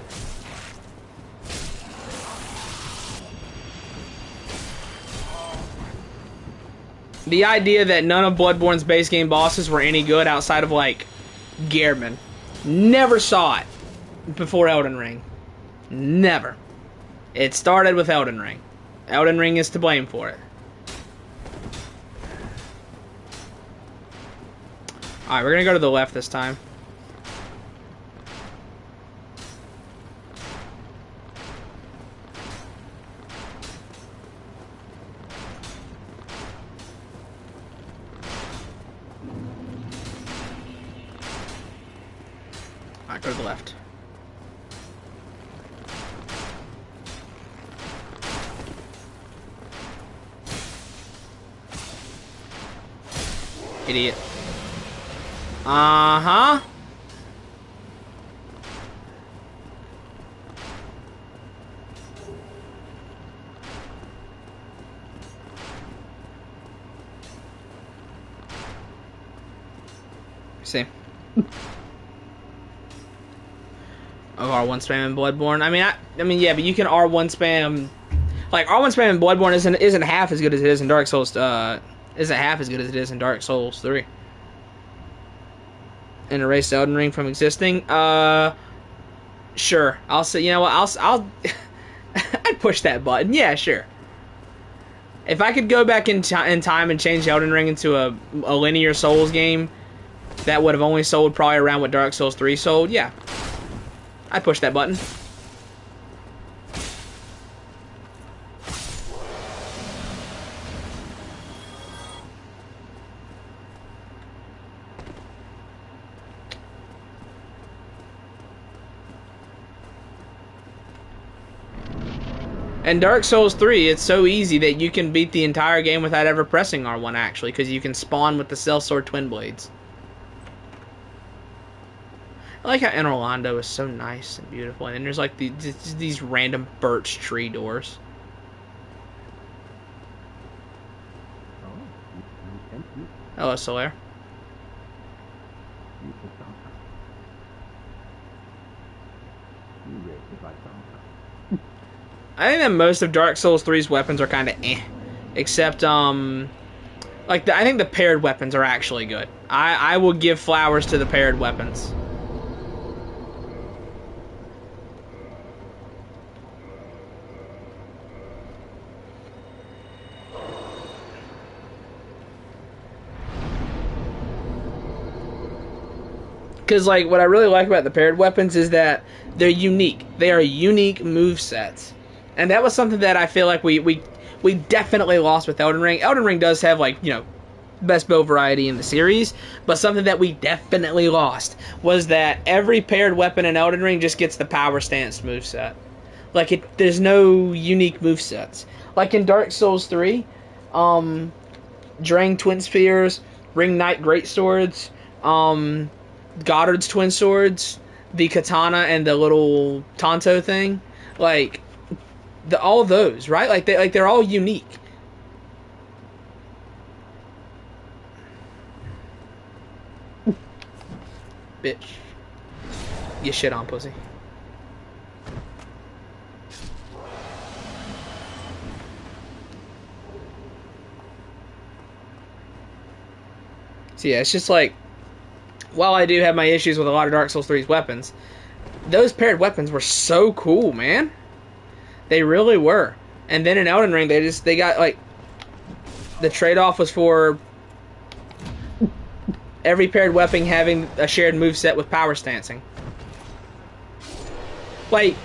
S1: The idea that none of Bloodborne's base game bosses were any good outside of, like, Gehrman. Never saw it before Elden Ring. Never. It started with Elden Ring. Elden Ring is to blame for it. Alright, we're gonna go to the left this time. Alright, go to the left. Idiot. Uh-huh. See. Of R1 spam in Bloodborne. I mean, yeah, but you can R1 spam. Like R1 spam in Bloodborne isn't half as good as it is in Dark Souls. Isn't half as good as it is in Dark Souls 3. And erase Elden Ring from existing. Sure. I'll say. You know what? I'll. I'd push that button. Yeah, sure. If I could go back in time and change Elden Ring into a linear Souls game that would have only sold probably around what Dark Souls 3 sold, yeah. I'd push that button. And Dark Souls 3, it's so easy that you can beat the entire game without ever pressing R1, actually, because you can spawn with the Sellsword Twin Blades. I like how Inner Londo is so nice and beautiful, and there's like these random birch tree doors. Hello, Solaire. I think that most of Dark Souls 3's weapons are kind of eh. Except, like, I think the paired weapons are actually good. I will give flowers to the paired weapons. Because, like, what I really like about the paired weapons is that they're unique. They are unique move sets. And that was something that I feel like we definitely lost with Elden Ring. Elden Ring does have, like, you know, best bow variety in the series, but something that we definitely lost was that every paired weapon in Elden Ring just gets the power stance moveset. Like, there's no unique movesets. Like in Dark Souls 3, Drang Twin Spears, Ring Knight Greatswords, Goddard's Twin Swords, the Katana, and the little Tonto thing. Like, all those, right? Like, they're all unique. Bitch. You shit on, pussy. So yeah, it's just like, while I do have my issues with a lot of Dark Souls 3's weapons, those paired weapons were so cool, man. They really were. And then in Elden Ring, they got, like, the trade-off was for every paired weapon having a shared moveset with power stancing. Like,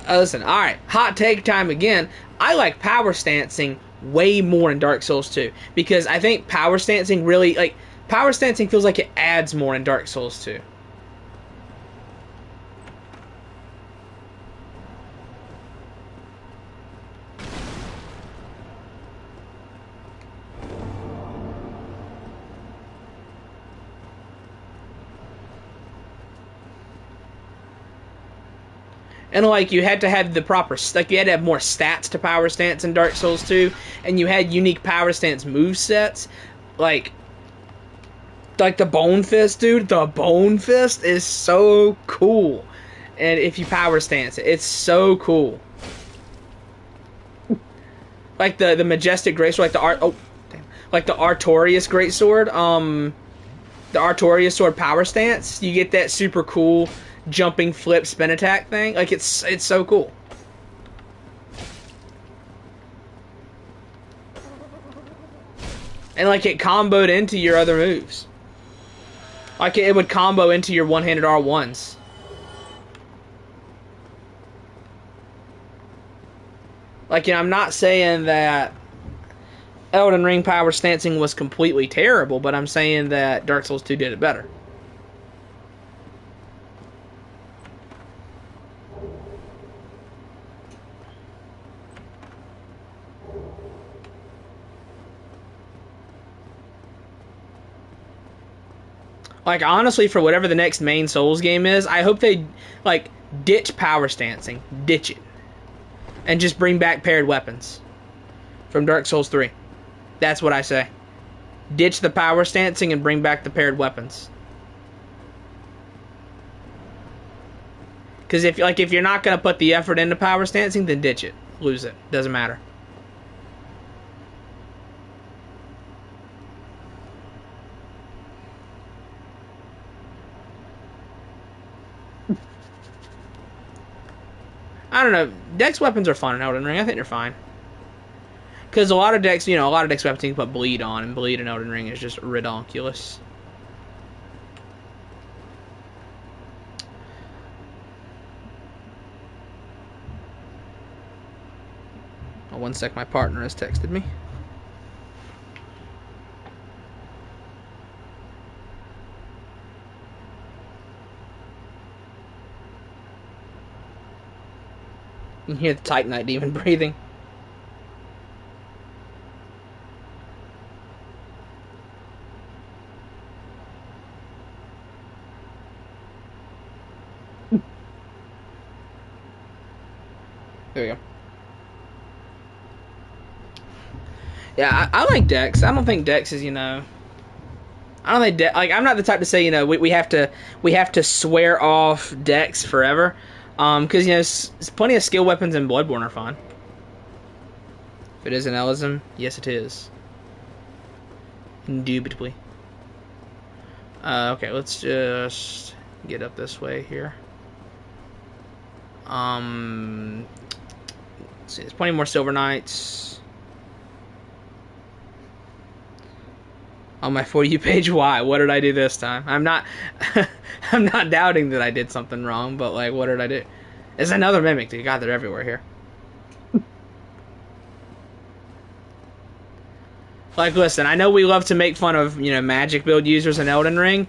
S1: listen, alright, hot take time again. I like power stancing way more in Dark Souls 2. Because I think power stancing really, like, power stancing feels like it adds more in Dark Souls 2. And, like, you had to have the proper, like, you had to have more stats to power stance in Dark Souls 2, and you had unique power stance movesets. Like the Bone Fist, dude. The Bone Fist is so cool. And if you power stance it, it's so cool. Like the Majestic Greatsword, like the Artorias Greatsword, the Artorias Sword power stance, you get that super cool jumping flip spin attack thing. Like, it's so cool. And, like, it comboed into your other moves. Like, it would combo into your one-handed R1s. Like, you know, I'm not saying that Elden Ring power stancing was completely terrible, but I'm saying that Dark Souls 2 did it better. Like, honestly, for whatever the next main Souls game is, I hope they, like, ditch power stancing. Ditch it. And just bring back paired weapons from Dark Souls 3. That's what I say. Ditch the power stancing and bring back the paired weapons. Because if you're not going to put the effort into power stancing, then ditch it. Lose it. Doesn't matter. I don't know. Dex weapons are fun in Elden Ring. I think they're fine. Because a lot of Dex weapons you can put bleed on, and bleed in Elden Ring is just redonkulous. Oh, one sec, my partner has texted me. You can hear the Titanite demon breathing. There we go. Yeah, I like Dex. I don't think Dex is, you know, I don't think like I'm not the type to say, you know, we have to swear off Dex forever, because you know plenty of skill weapons in Bloodborne are fine. If it is an Elism, yes it is. Indubitably. Okay, let's just get up this way here. Let's see, there's plenty more Silver Knights. On my For You page, why? What did I do this time? I'm not I'm not doubting that I did something wrong, but like what did I do? There's another Mimic, dude. God, they're everywhere here. Like, listen, I know we love to make fun of, you know, magic build users in Elden Ring.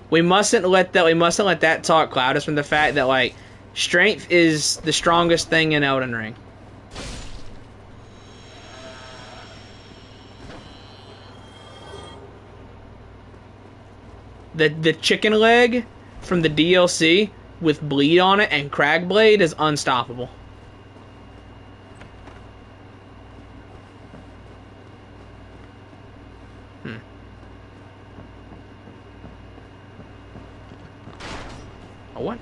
S1: We mustn't let that talk cloud us from the fact that, like, strength is the strongest thing in Elden Ring. The chicken leg from the DLC with bleed on it and Cragblade is unstoppable. A what?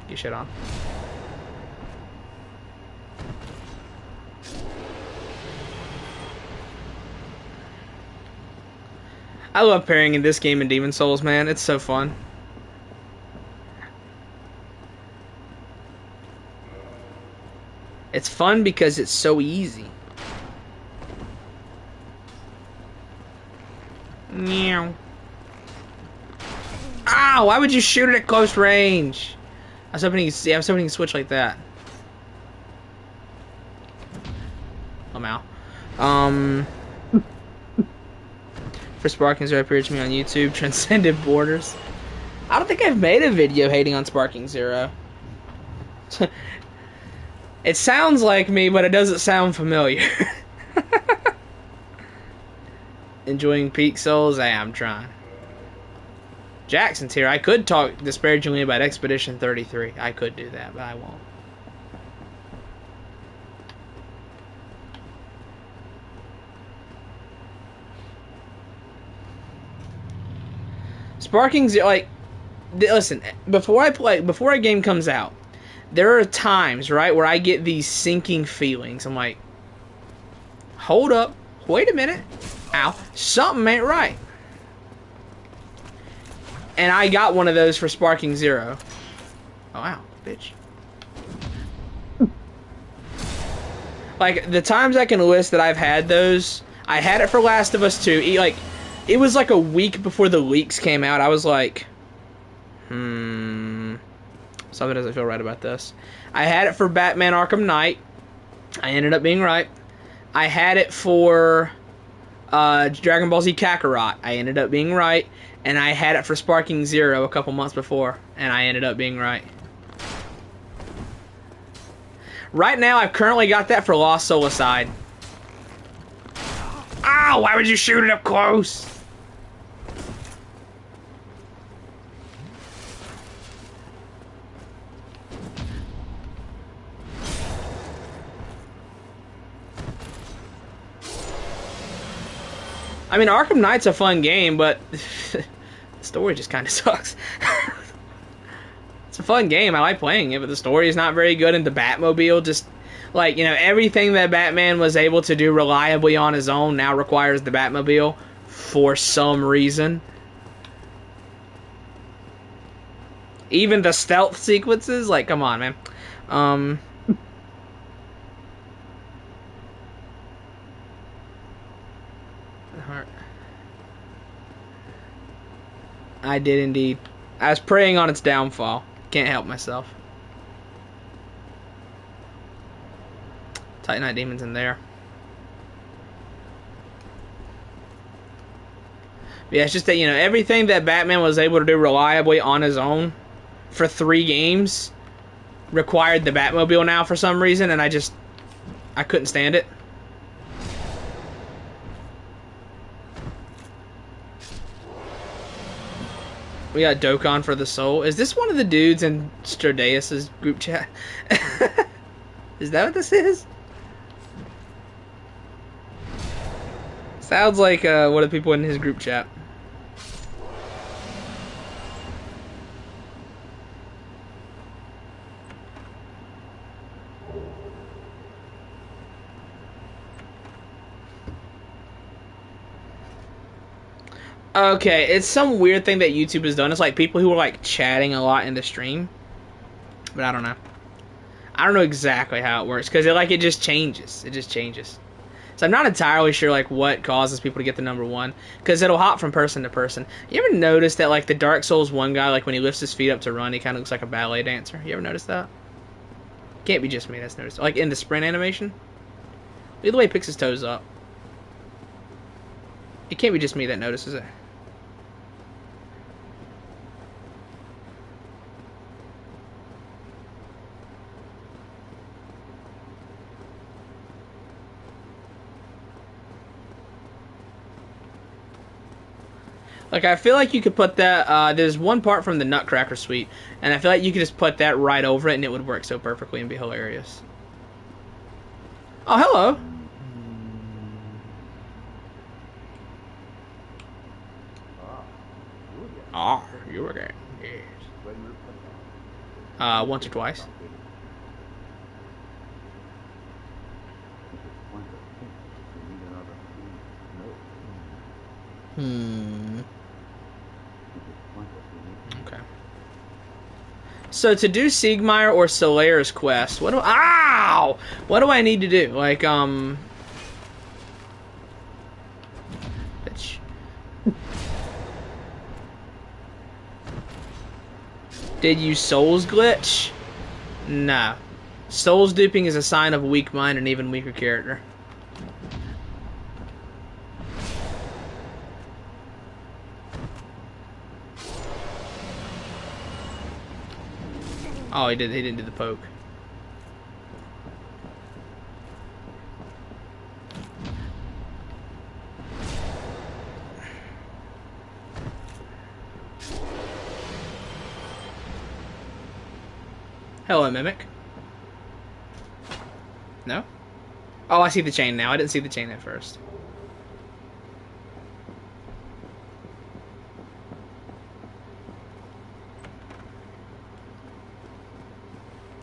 S1: Get shit on. I love parrying in this game in Demon Souls, man. It's so fun. It's fun because it's so easy. Meow. Ow! Why would you shoot it at close range? I was hoping you could switch like that. Oh, Mal. For Sparking Zero appeared to me on YouTube. Transcended Borders. I don't think I've made a video hating on Sparking Zero. It sounds like me, but it doesn't sound familiar. Enjoying Peak Souls? Hey, I'm trying. Jackson's here. I could talk disparagingly about Expedition 33. I could do that, but I won't. Sparking Zero, like, listen, before a game comes out, there are times, right, where I get these sinking feelings. I'm like, hold up, wait a minute, ow, something ain't right. And I got one of those for Sparking Zero. Oh, wow, bitch. Like, the times I can list that I've had those, I had it for Last of Us 2. Like, it was like a week before the leaks came out. I was like, something doesn't feel right about this. I had it for Batman Arkham Knight. I ended up being right. I had it for Dragon Ball Z Kakarot. I ended up being right. And I had it for Sparking Zero a couple months before. And I ended up being right. Right now, I've currently got that for Lost Soulicide. Ow! Why would you shoot it up close? I mean, Arkham Knight's a fun game, but the story just kind of sucks. It's a fun game. I like playing it, but the story is not very good, and the Batmobile just, like, you know, everything that Batman was able to do reliably on his own now requires the Batmobile for some reason. Even the stealth sequences, like, come on, man. I did indeed. I was preying on its downfall. Can't help myself. Titanite Demon's in there. Yeah, it's just that, you know, everything that Batman was able to do reliably on his own for 3 games required the Batmobile now for some reason, and I couldn't stand it. We got Dokkan for the soul. Is this one of the dudes in Stradeus's group chat? Is that what this is? Sounds like one of the people in his group chat. Okay, it's some weird thing that YouTube has done. It's like people who are like chatting a lot in the stream, but I don't know. I don't know exactly how it works because it just changes. It just changes. So I'm not entirely sure like what causes people to get the number one because it'll hop from person to person. You ever notice that like the Dark Souls 1 guy, like when he lifts his feet up to run, he kind of looks like a ballet dancer? You ever notice that? Can't be just me that's noticed. Like in the sprint animation, look at the way he picks his toes up. It can't be just me that notices it. Like, I feel like you could put that, there's one part from the Nutcracker Suite, and I feel like you could just put that right over it, and it would work so perfectly and be hilarious. Oh, hello! Ah, you were there. Yes. Once or twice. Okay. So to do Siegmeyer or Solaire's quest, what do I need to do? Like, bitch. Did you Souls glitch? No. Souls duping is a sign of a weak mind and even weaker character. Oh, he didn't do the poke. Hello, Mimic. No? Oh, I see the chain now. I didn't see the chain at first.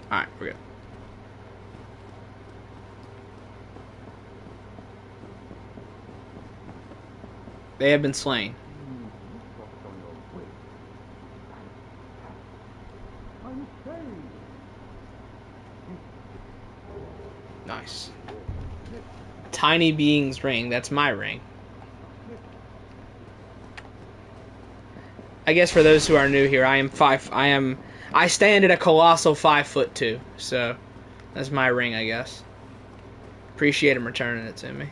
S1: Alright, we're good. They have been slain. Nice. Tiny Being's ring. That's my ring. I guess for those who are new here, I stand at a colossal 5'2", so that's my ring, I guess. Appreciate him returning it to me.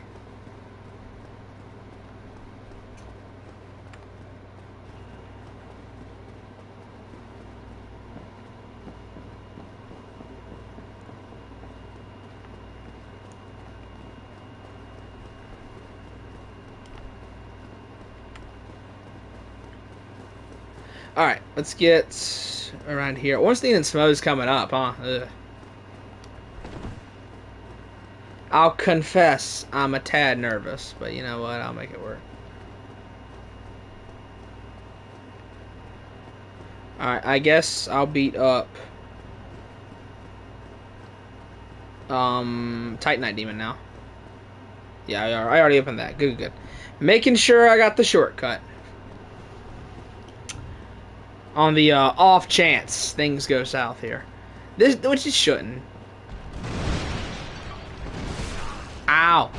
S1: Alright, let's get around here. Ornstein and Smo's coming up, huh? Ugh. I'll confess I'm a tad nervous, but you know what? I'll make it work. Alright, I guess I'll beat up Titanite Demon now. Yeah, I already opened that. Good. Making sure I got the shortcut. On the off chance things go south here. Which it shouldn't. Ow.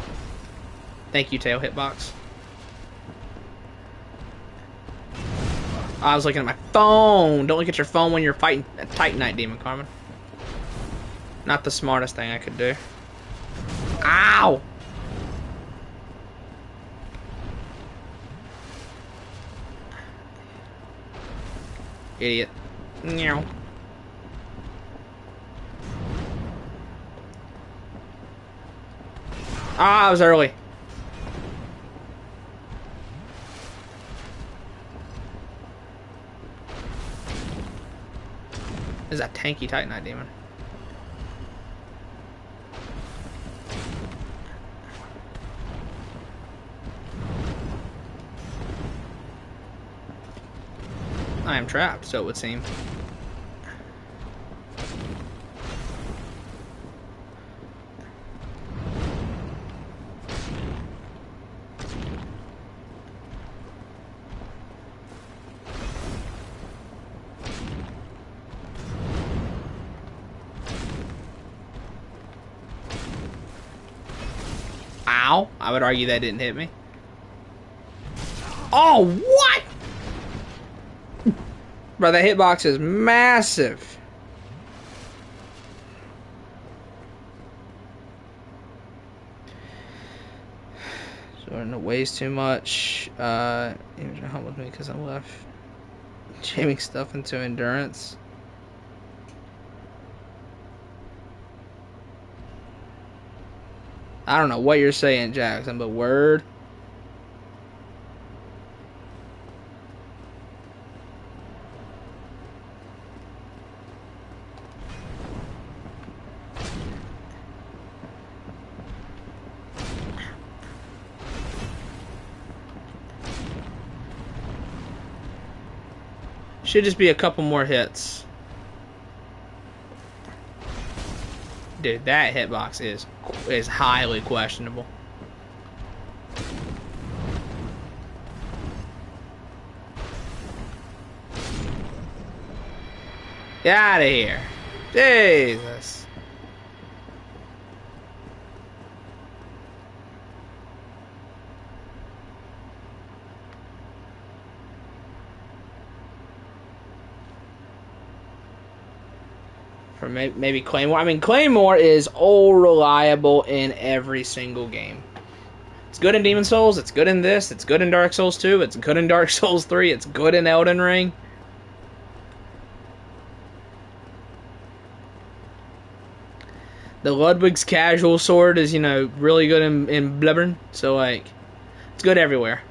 S1: Thank you, tail hitbox. I was looking at my phone. Don't look at your phone when you're fighting a Titanite Demon, Carmen. Not the smartest thing I could do. Ow! Idiot. Meow. Ah, I was early. Is that tanky Titanite demon? I am trapped, so it would seem. Ow! I would argue that didn't hit me. Oh, what? Bro, that hitbox is massive. Jordan weighs too much. Even help with me because I left jamming stuff into endurance. I don't know what you're saying, Jackson, but word. Should just be a couple more hits. Dude, that hitbox is highly questionable. Get out of here. Jesus. For maybe Claymore. I mean, Claymore is all reliable in every single game. It's good in Demon Souls. It's good in this. It's good in Dark Souls 2. It's good in Dark Souls 3. It's good in Elden Ring. The Ludwig's casual sword is, you know, really good in Bloodborne. So, like, it's good everywhere.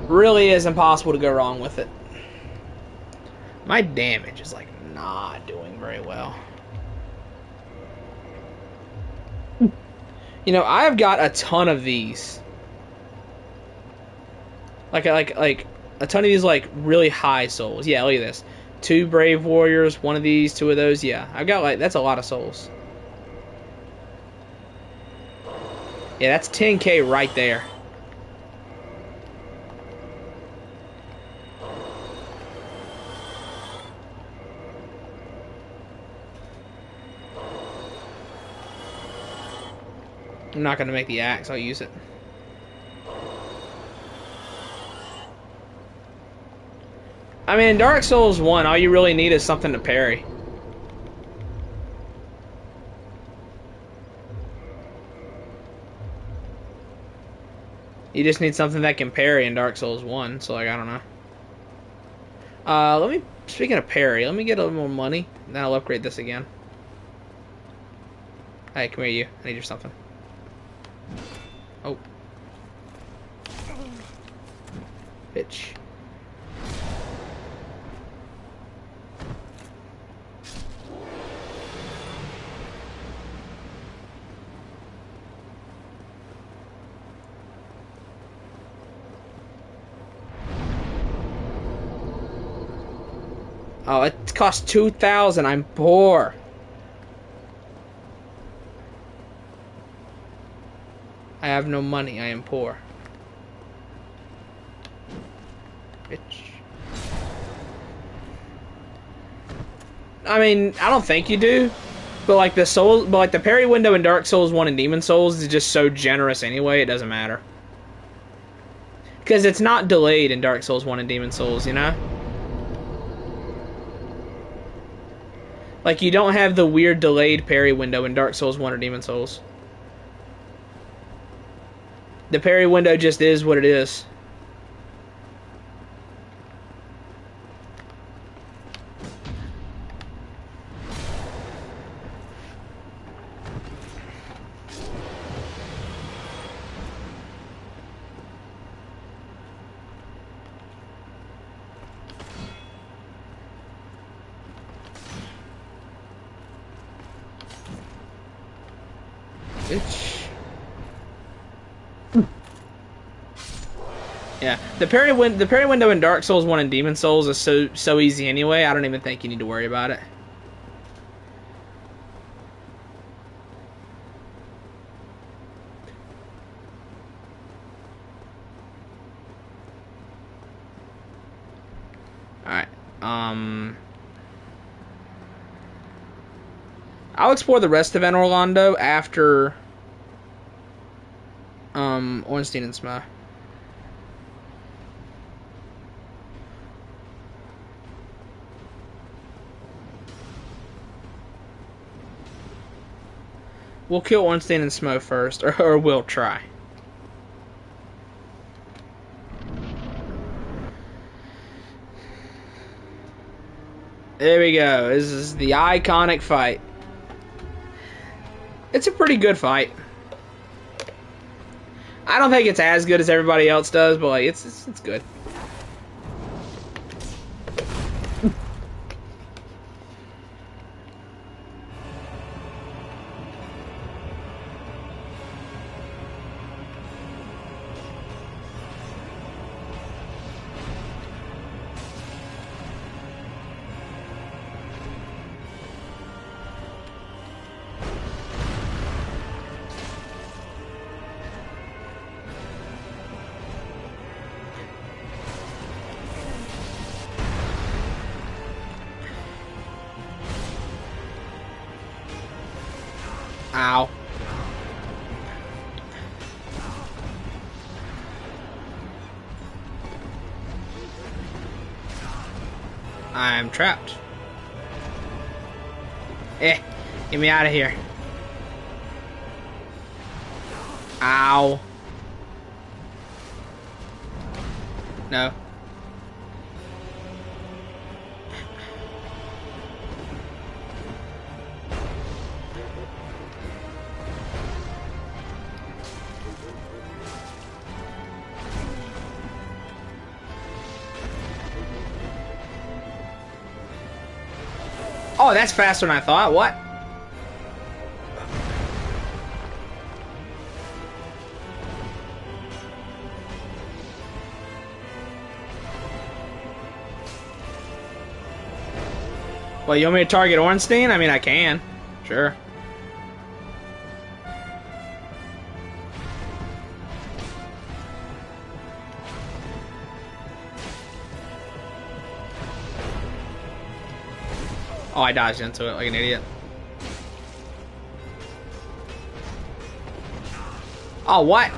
S1: Really is impossible to go wrong with it. My damage is, like, not doing very well. You know, I've got a ton of these. Like a ton of these, like, really high souls. Yeah, look at this. 2 Brave Warriors, 1 of these, 2 of those. Yeah, I've got, like, that's a lot of souls. Yeah, that's 10K right there. I'm not going to make the axe. I'll use it. I mean, in Dark Souls 1, all you really need is something to parry. You just need something that can parry in Dark Souls 1, so, like, I don't know. Speaking of parry, let me get a little more money, then I'll upgrade this again. Hey, come here, you. I need your something. Oh. Bitch. Oh, it costs 2,000. I'm poor. I have no money. I am poor. Bitch. I mean, I don't think you do, but like the parry window in Dark Souls 1 and Demon Souls is just so generous anyway. It doesn't matter because it's not delayed in Dark Souls 1 and Demon Souls. You know. Like, you don't have the weird delayed parry window in Dark Souls 1 or Demon Souls. The parry window just is what it is. bitch. Yeah, the parry window in Dark Souls 1 and Demon Souls is so easy anyway. I don't even think you need to worry about it. Alright, I'll explore the rest of Anor Londo after, Ornstein and Smough. We'll kill Ornstein and Smough first, or we'll try. There we go. This is the iconic fight. It's a pretty good fight. I don't think it's as good as everybody else does, but like it's good. Ow. I'm trapped. Get me out of here. Ow. No. Oh, that's faster than I thought. What? Well, you want me to target Ornstein? I mean, I can. Sure. Oh, I dodged into it like an idiot. Oh, what?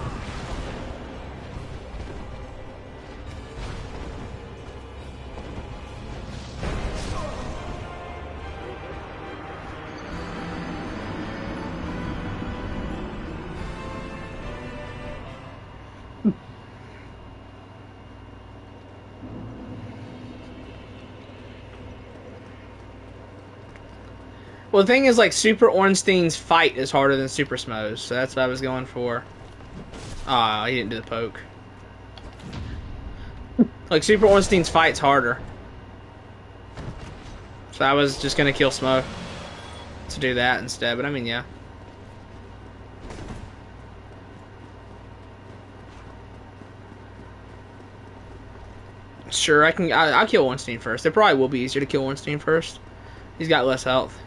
S1: Well, the thing is, like, Super Ornstein's fight is harder than Super Smough's, so that's what I was going for. Ah, he didn't do the poke. Like, Super Ornstein's fight's harder. So I was just gonna kill Smough to do that instead, but I mean, yeah. Sure, I'll kill Ornstein first. It probably will be easier to kill Ornstein first. He's got less health.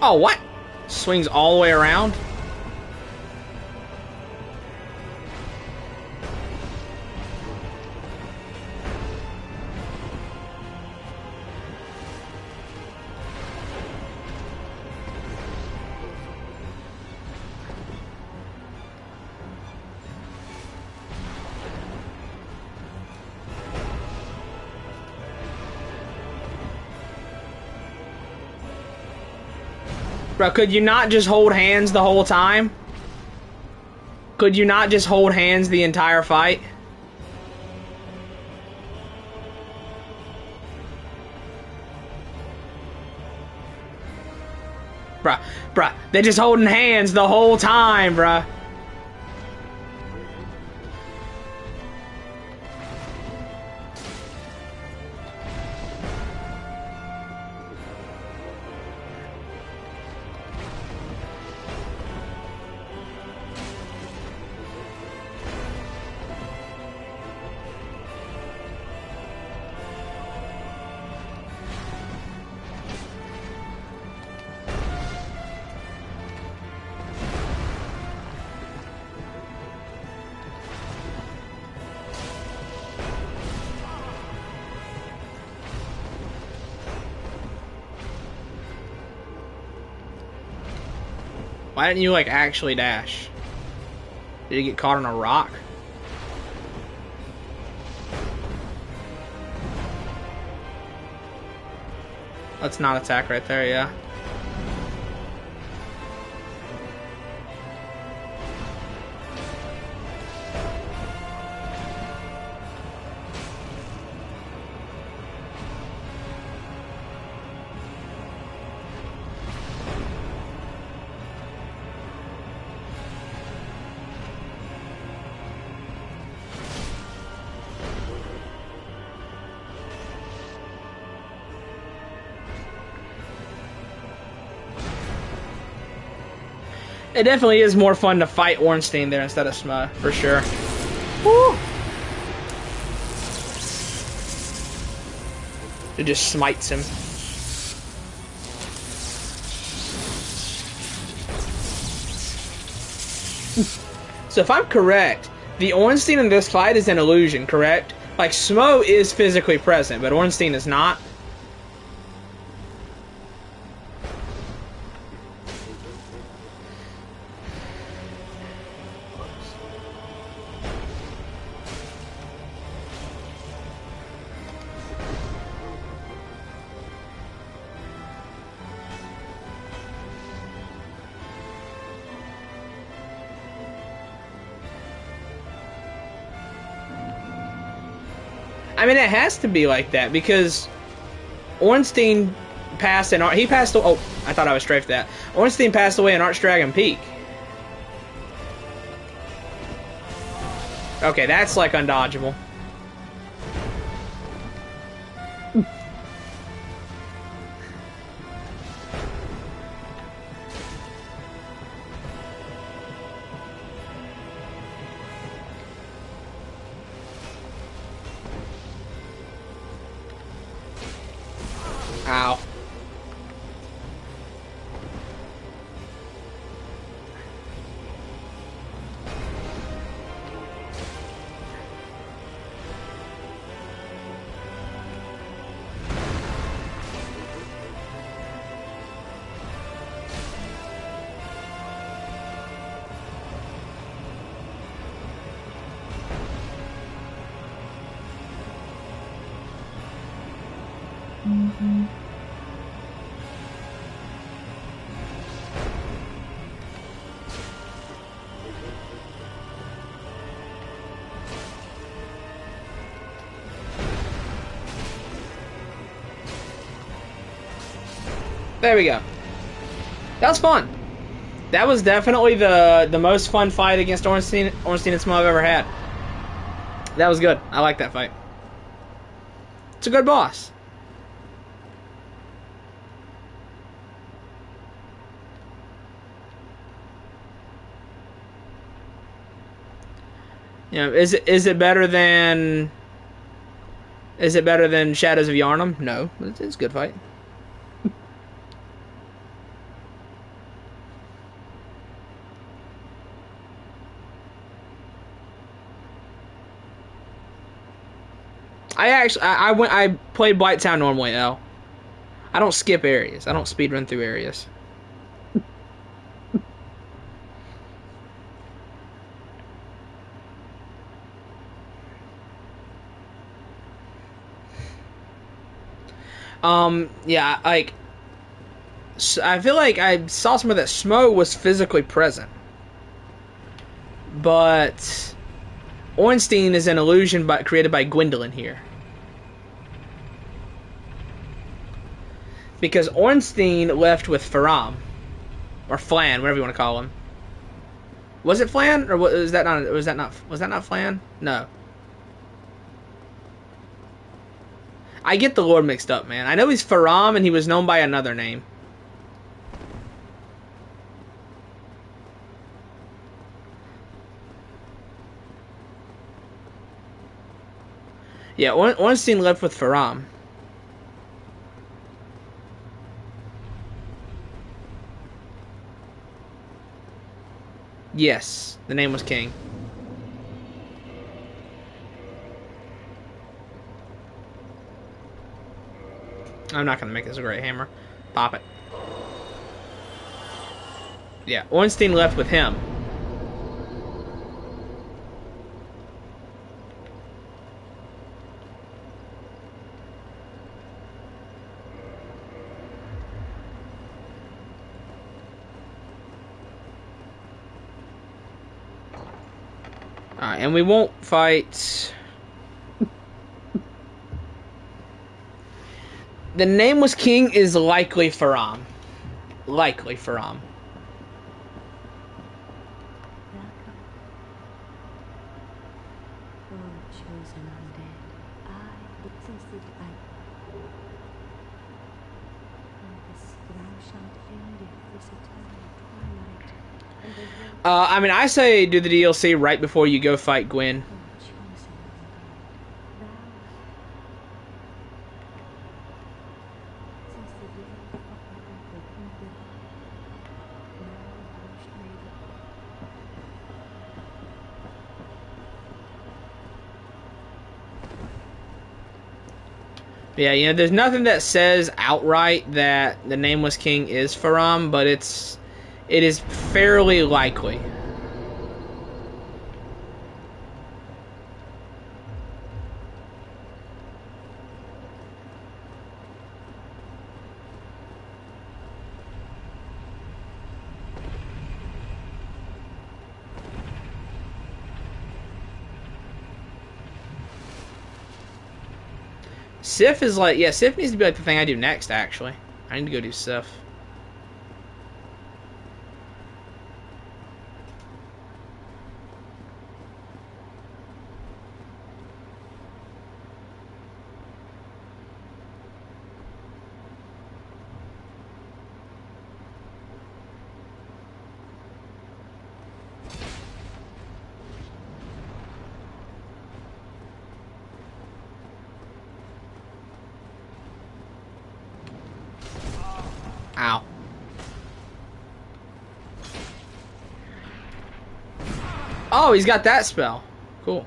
S1: Oh, what? Swings all the way around? Bro, could you not just hold hands the whole time? Could you not just hold hands the entire fight? Bruh, they're just holding hands the whole time, bruh. Why didn't you, like, actually dash? Did you get caught on a rock? Let's not attack right there, yeah. It definitely is more fun to fight Ornstein there instead of Smough, for sure. Woo! It just smites him. So if I'm correct, the Ornstein in this fight is an illusion, correct? Like, Smough is physically present, but Ornstein is not. I mean, it has to be like that because Ornstein passed and he passed. Oh, I thought I was strafed that. Ornstein passed away in Archdragon Peak. Okay, that's like undodgeable. Ow. There we go. That was fun. That was definitely the most fun fight against Ornstein and Smough I've ever had. That was good. I like that fight. It's a good boss. You know, is it better than Shadows of Yharnam? No, it's a good fight. I played Blighttown normally, L. I don't skip areas. I don't speedrun through areas. Yeah, like I feel like I saw somewhere that Smo was physically present, but Ornstein is an illusion created by Gwendolyn here. Because Ornstein left with Faram. Or Flan, whatever you want to call him. Was it Flan? Or was that not Flan? No. I get the lore mixed up, man. I know he's Faram and he was known by another name. Yeah, Ornstein left with Faram. Yes, the name was King. I'm not going to make this a great hammer. Pop it. Yeah, Ornstein left with him. Alright, and we won't fight... The Nameless King is likely Faram. Likely Faram. I mean, I say do the DLC right before you go fight Gwen. Yeah, you know, there's nothing that says outright that the Nameless King is Faram, but it is fairly likely. Sif is like, yeah, Sif needs to be like the thing I do next, actually. I need to go do Sif. Ow. Oh, he's got that spell. Cool.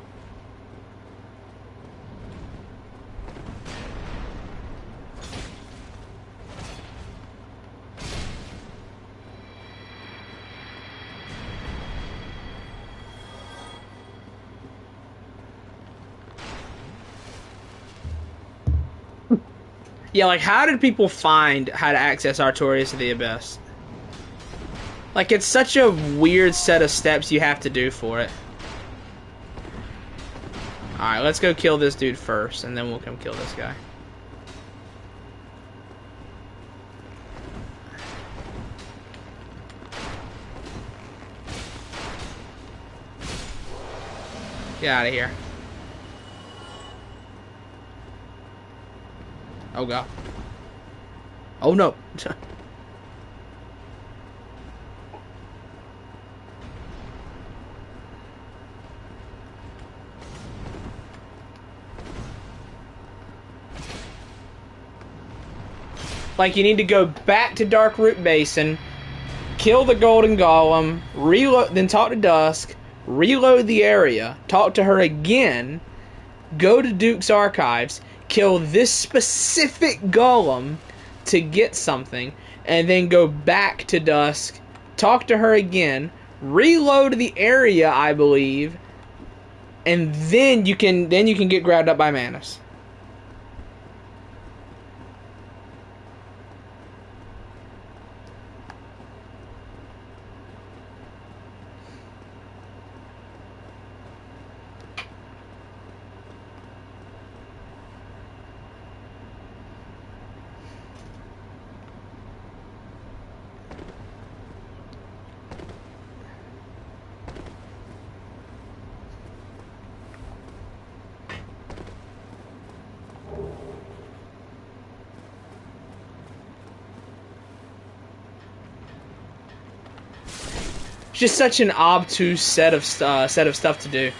S1: Yeah, like, how did people find how to access Artorias of the Abyss? Like, it's such a weird set of steps you have to do for it. Alright, let's go kill this dude first, and then we'll come kill this guy. Get out of here. Oh god. Oh no. Like, you need to go back to Darkroot Basin, kill the Golden Golem, reload, then talk to Dusk, reload the area, talk to her again, go to Duke's Archives, kill this specific golem to get something, and then go back to Dusk, talk to her again, reload the area, I believe, and then you can get grabbed up by Manus. just such an obtuse set of stuff to do.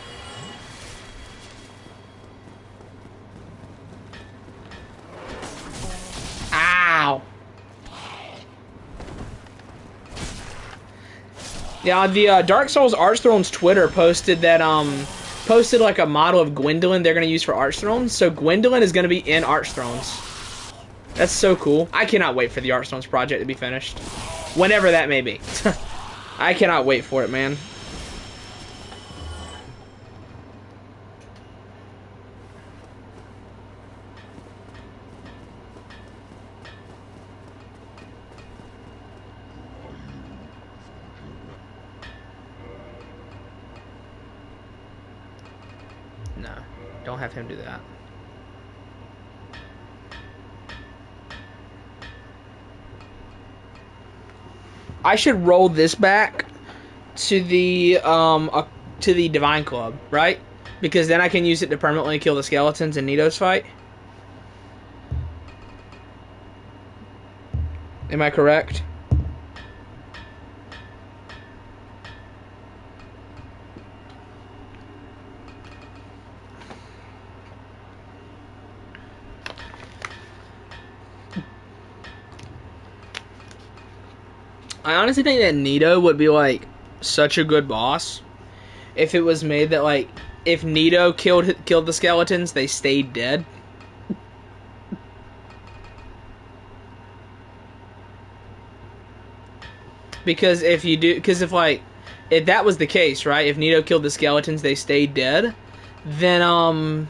S1: Ow. Yeah, the Dark Souls Archthrone's Twitter posted that posted like a model of Gwendolyn they're gonna use for Archthrones. So Gwendolyn is gonna be in Archthrones. That's so cool. I cannot wait for the Archthrones project to be finished, whenever that may be. I cannot wait for it, man. No, don't have him do that. I should roll this back to the Divine Club, right? Because then I can use it to permanently kill the skeletons in Nito's fight. Am I correct? I honestly think that Nito would be like such a good boss if it was made that like if Nito killed the skeletons, they stayed dead. Because if that was the case, right? If Nito killed the skeletons, they stayed dead, then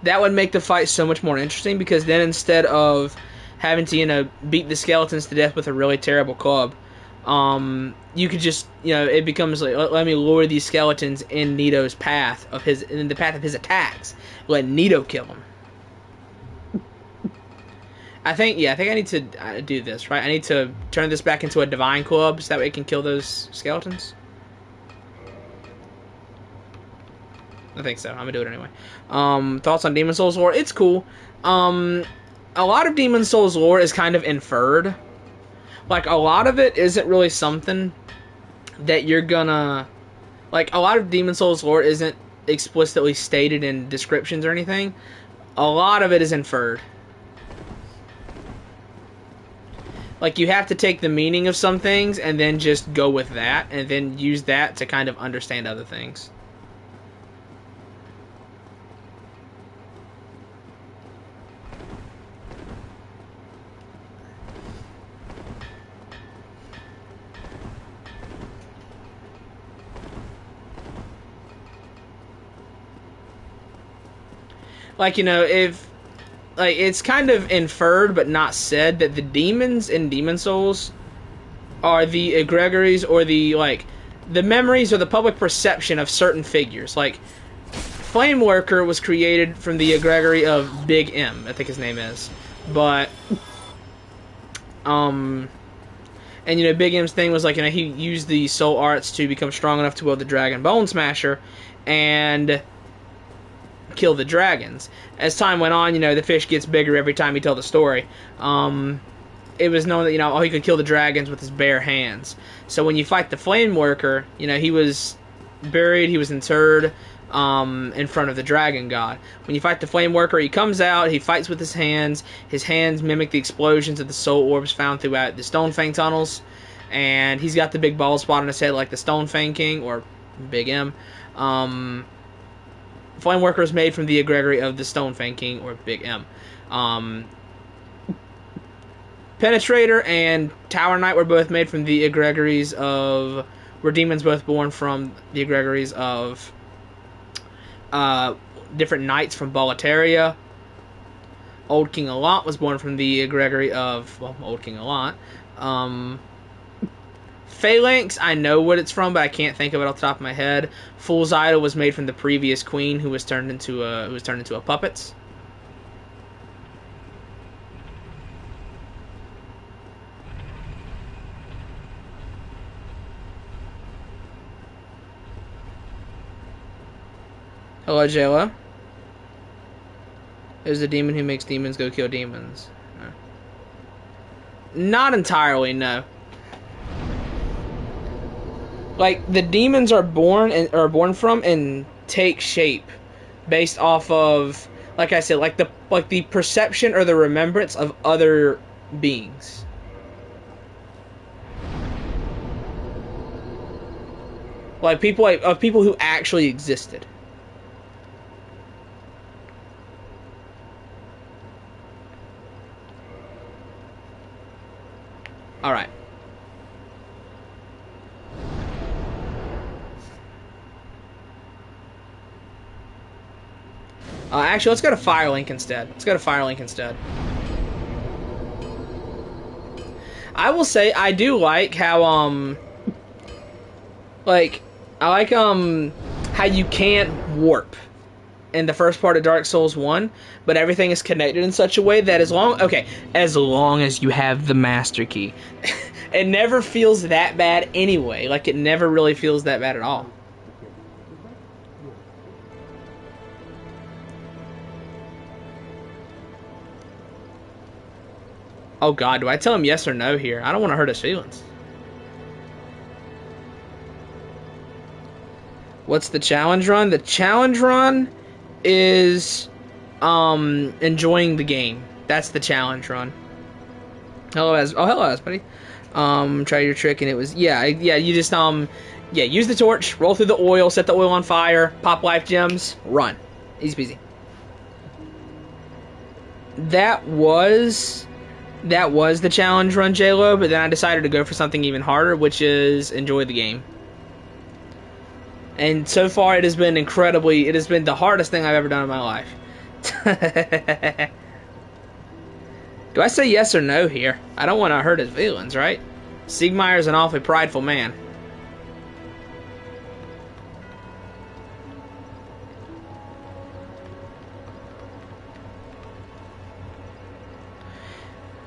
S1: that would make the fight so much more interesting, because then instead of having to, beat the skeletons to death with a really terrible club, you could just, it becomes like, let me lure these skeletons in Nito's path in the path of his attacks. Let Nito kill them. I think I need to do this, right? I need to turn this back into a Divine Club so that way it can kill those skeletons. I think so. I'm gonna do it anyway. Thoughts on Demon Souls lore? It's cool. A lot of Demon Souls lore is kind of inferred. Like, a lot of it isn't really something that you're gonna... Like, a lot of Demon Souls lore isn't explicitly stated in descriptions or anything. A lot of it is inferred. Like, you have to take the meaning of some things and then just go with that, and then use that to kind of understand other things. Like, it's kind of inferred but not said that the demons in Demon Souls are the egregories or the memories or the public perception of certain figures. Like, Flameworker was created from the egregory of Big M, I think his name is. But, and Big M's thing was he used the soul arts to become strong enough to wield the Dragon Bone Smasher and kill the dragons. As time went on, the fish gets bigger every time you tell the story. It was known that, he could kill the dragons with his bare hands. So when you fight the Flameworker, he was buried, he was interred in front of the dragon god. When you fight the Flameworker, he comes out, he fights with his hands. His hands mimic the explosions of the soul orbs found throughout the Stonefang tunnels. And he's got the big bald spot on his head like the Stonefang King, or Big M. Flameworker is made from the egregory of the Stonefang King, or Big M. Penetrator and Tower Knight were both made from the egregories of... Were demons both born from the egregories of different knights from Boletaria. Old King Allant was born from the egregory of... Well, Old King Allant. Phalanx, I know what it's from, but I can't think of it off the top of my head. Fool's Idol was made from the previous queen, who was turned into a puppet. Hello, Jayla. There's a demon who makes demons go kill demons. No. Not entirely, no. like the demons are born from and take shape based off of, like I said, like the perception or the remembrance of other beings. Like people who actually existed. All right. Actually, let's go to Firelink instead. I will say I do like how like I like how you can't warp in the first part of Dark Souls 1, but everything is connected in such a way that as long as you have the master key, it never feels that bad anyway. Like it never really feels that bad at all. Oh god, do I tell him yes or no here? I don't want to hurt his feelings. What's the challenge run? The challenge run is enjoying the game. That's the challenge run. Hello as buddy. Try your trick and it was you just use the torch, roll through the oil, set the oil on fire, pop life gems, run. Easy peasy. That was the challenge run, JLo, but then I decided to go for something even harder, which is enjoy the game. And so far, it has been the hardest thing I've ever done in my life. Do I say yes or no here? I don't want to hurt his feelings, right? Siegmeyer's an awfully prideful man.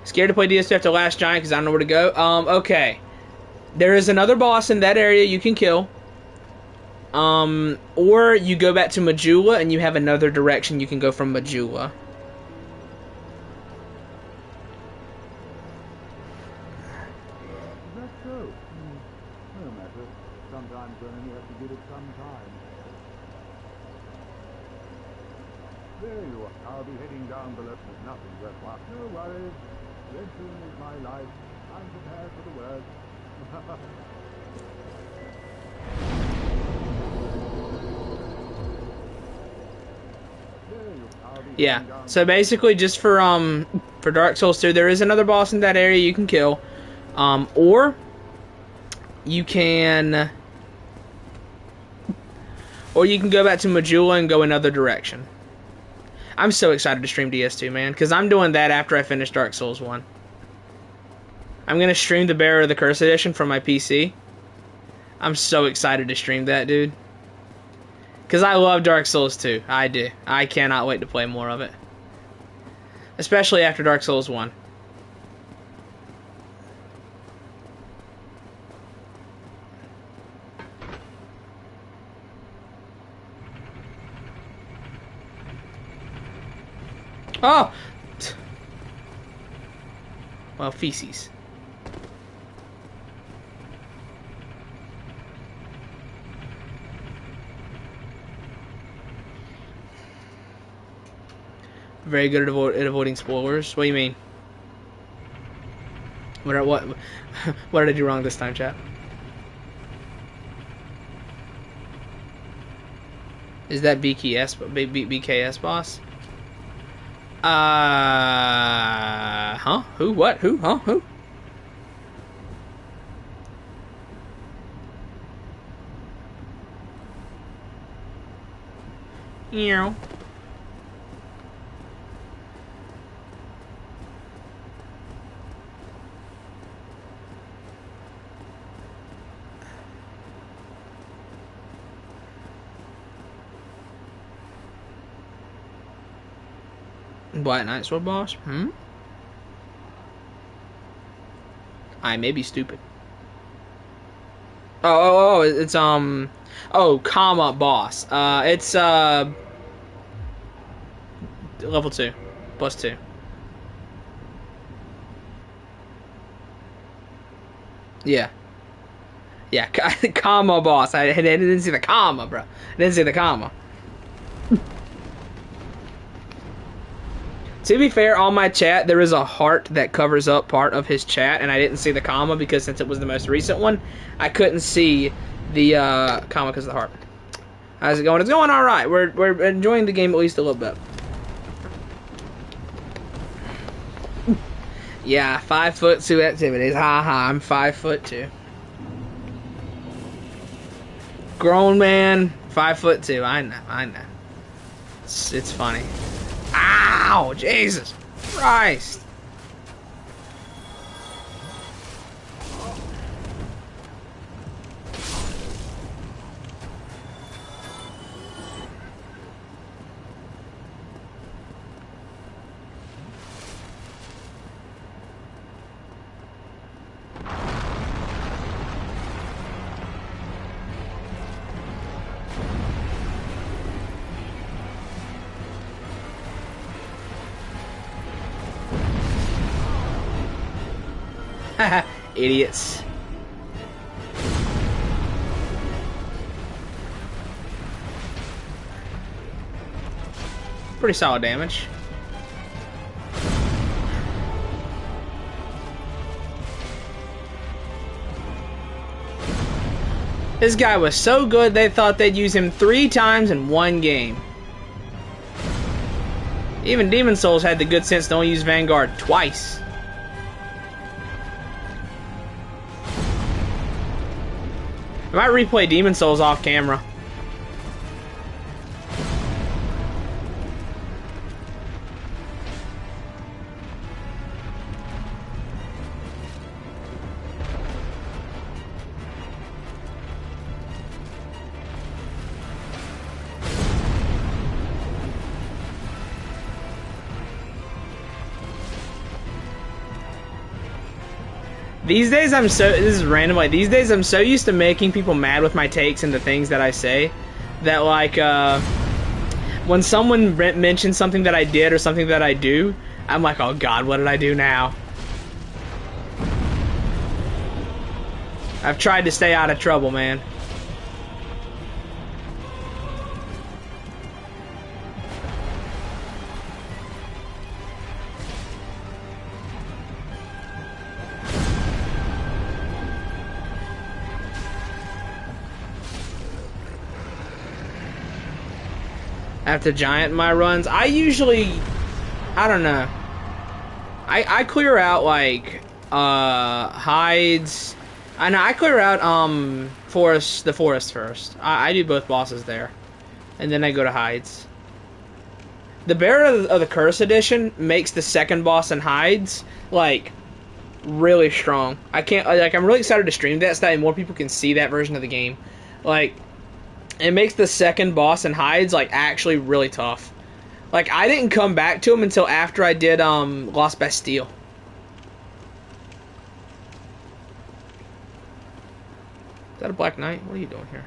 S1: Scared to play DS2 after Last Giant because I don't know where to go. Okay. There is another boss in that area you can kill. Or you go back to Majula and you have another direction you can go from Majula.
S2: Is that so? No matter. Sometimes you only have to give it some time. There you are. I'll be heading down below with nothing worthwhile. No worries. Adventuring is my life. I'm prepared for the worst.
S1: Yeah. So basically, just for Dark Souls 2, there is another boss in that area you can kill, or you can go back to Majula and go another direction. I'm so excited to stream DS2, man, because I'm doing that after I finish Dark Souls 1. I'm gonna stream the Bearer of the Curse edition from my PC. I'm so excited to stream that, dude. Because I love Dark Souls 2. I do. I cannot wait to play more of it. Especially after Dark Souls 1. Oh! Well, feces. Very good at avoiding spoilers. What do you mean? What did I do wrong this time, chat? Is that BKS boss? Huh? Who? What? Who? Huh? Who? Ew. Black Knight Sword boss? I may be stupid. It's comma boss. It's level 2, +2. Yeah. Yeah, comma boss. I didn't see the comma, bro. I didn't see the comma. To be fair, on my chat, there is a heart that covers up part of his chat, and I didn't see the comma because since it was the most recent one, I couldn't see the comma because of the heart. How's it going? It's going all right. We're enjoying the game at least a little bit. Yeah, 5'2" activities. Ha, I'm 5'2". Grown man, 5'2". I know. It's funny. Ow! Jesus Christ! Idiots. Pretty solid damage. This guy was so good they thought they'd use him 3 times in one game. Even Demon Souls had the good sense to only use Vanguard twice. I might replay Demon Souls off camera. These days this is random, like, these days I'm so used to making people mad with my takes and the things that I say, that, like, when someone mentions something that I did or something that I do, I'm like, oh god, what did I do now? I've tried to stay out of trouble, man. After giant in my runs, I usually, I don't know, I clear out like hides. I know I clear out the forest first. I do both bosses there, and then I go to hides. The Bearer of the Curse edition makes the second boss in hides like really strong. I'm really excited to stream that so that more people can see that version of the game. Like, it makes the second boss in hides like actually really tough. Like, I didn't come back to him until after I did Lost Bastille. Is that a Black Knight? What are you doing here?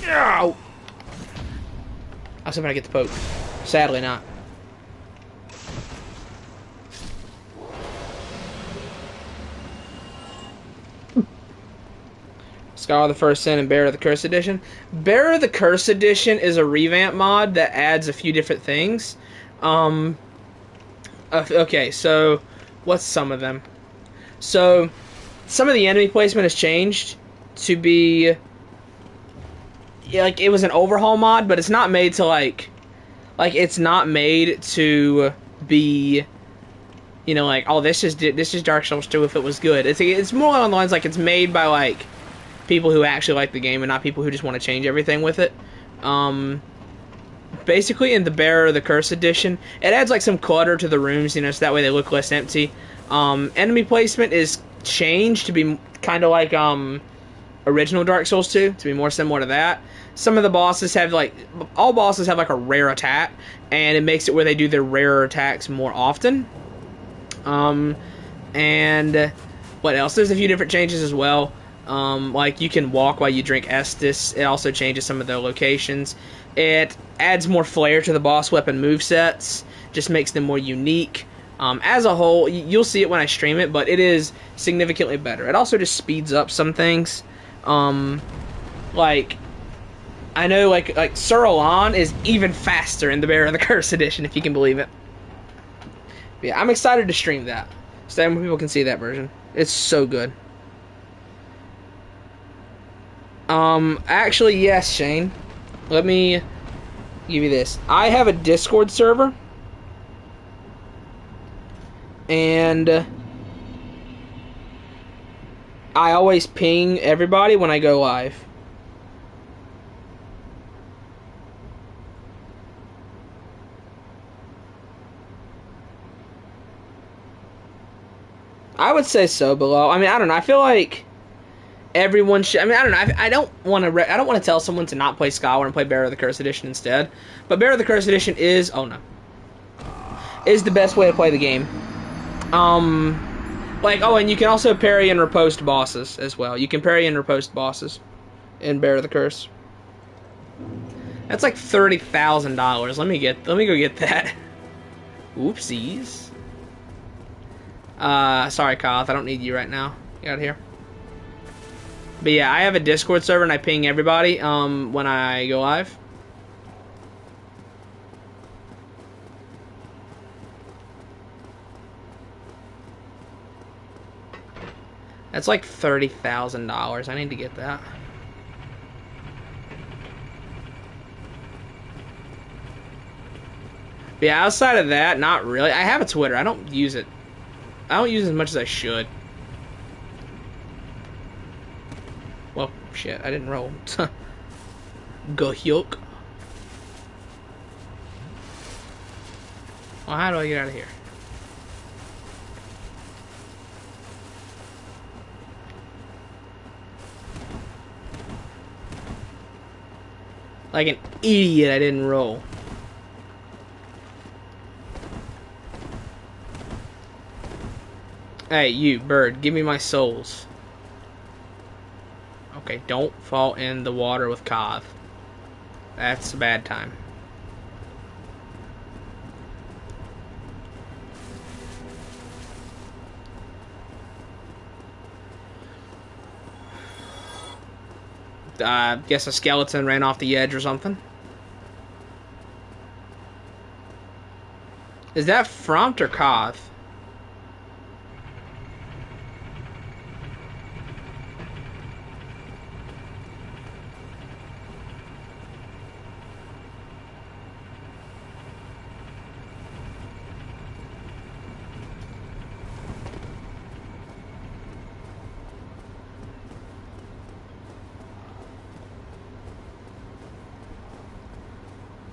S1: Ow! I was hoping I get the poke. Sadly not. Scholar of the First Sin and Bearer of the Curse edition. Bearer of the Curse edition is a revamp mod that adds a few different things. Okay, so what's some of them? So some of the enemy placement has changed to be, yeah, like, it was an overhaul mod, but it's not made to like it's not made to be, you know, like, oh, this is Dark Souls 2 if it was good. It's more along the lines like it's made by like people who actually like the game and not people who just want to change everything with it. Basically, in the Bearer of the Curse edition, it adds like some clutter to the rooms, you know, so that way they look less empty. Enemy placement is changed to be kind of like original Dark Souls 2, to be more similar to that. Some of the bosses have all bosses have like a rare attack, and it makes it where they do their rarer attacks more often. And what else? There's a few different changes as well. Like, you can walk while you drink Estus. It also changes some of the locations. It adds more flair to the boss weapon movesets, just makes them more unique. As a whole, you'll see it when I stream it, but it is significantly better. It also just speeds up some things. Like, I know, like Sir Alon is even faster in the Bearer of the Curse edition, if you can believe it. But yeah, I'm excited to stream that, so that more people can see that version. It's so good. Actually, yes, Shane. Let me give you this. I have a Discord server, and I always ping everybody when I go live. I would say so, below. I mean, I don't know. I feel like everyone should. I mean, I don't know. I don't want to. I don't want to tell someone to not play Skyward and play Bearer of the Curse edition instead. But Bearer of the Curse edition is. Oh no. Is the best way to play the game. Like, oh, and you can also parry and riposte bosses as well. You can parry and riposte bosses in Bearer of the Curse. That's like $30,000. Let me go get that. Oopsies. Sorry, Koth, I don't need you right now. Get out of here. But yeah, I have a Discord server and I ping everybody, when I go live. That's like $30,000. I need to get that. But yeah, outside of that, not really. I have a Twitter. I don't use it. I don't use it as much as I should. Well, shit, I didn't roll. Go-hyuk. Well, how do I get out of here? Like an idiot, I didn't roll. Hey, you, bird, give me my souls. Okay, don't fall in the water with Koth. That's a bad time. Guess a skeleton ran off the edge or something. Is that Frompt or Koth?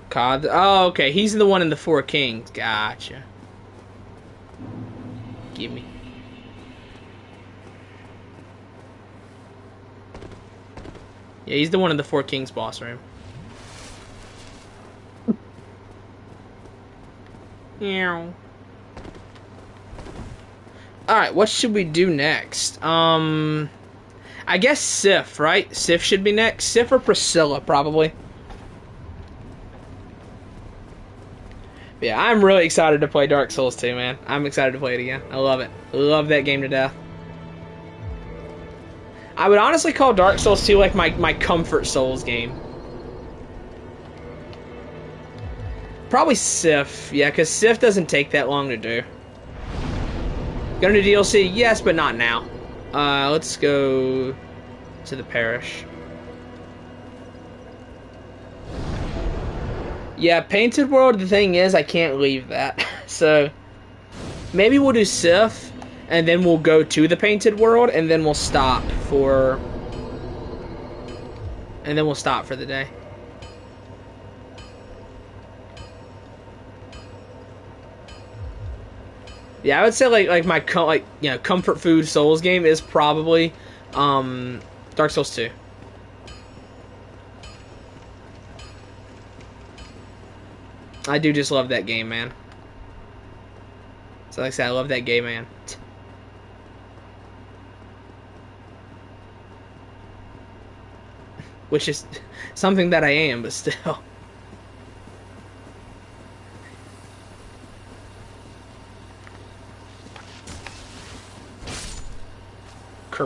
S1: Koth. Oh, okay. He's the one in the Four Kings. Gotcha. Gimme. Yeah, he's the one in the Four Kings boss room. Meow. Alright, what should we do next? I guess Sif, right? Sif should be next. Sif or Priscilla, probably. Yeah, I'm really excited to play Dark Souls 2, man. I'm excited to play it again. I love it. I love that game to death. I would honestly call Dark Souls 2 like my comfort Souls game. Probably Sif. Yeah, because Sif doesn't take that long to do. Gonna do DLC? Yes, but not now. Let's go to the parish. Yeah, Painted World, the thing is, I can't leave that. So, maybe we'll do Sif, and then we'll go to the Painted World, and then we'll stop for... And then we'll stop for the day. Yeah, I would say, like my comfort food Souls game is probably, Dark Souls 2. I do just love that game, man. So like I said, I love that game, man. Which is something that I am, but still.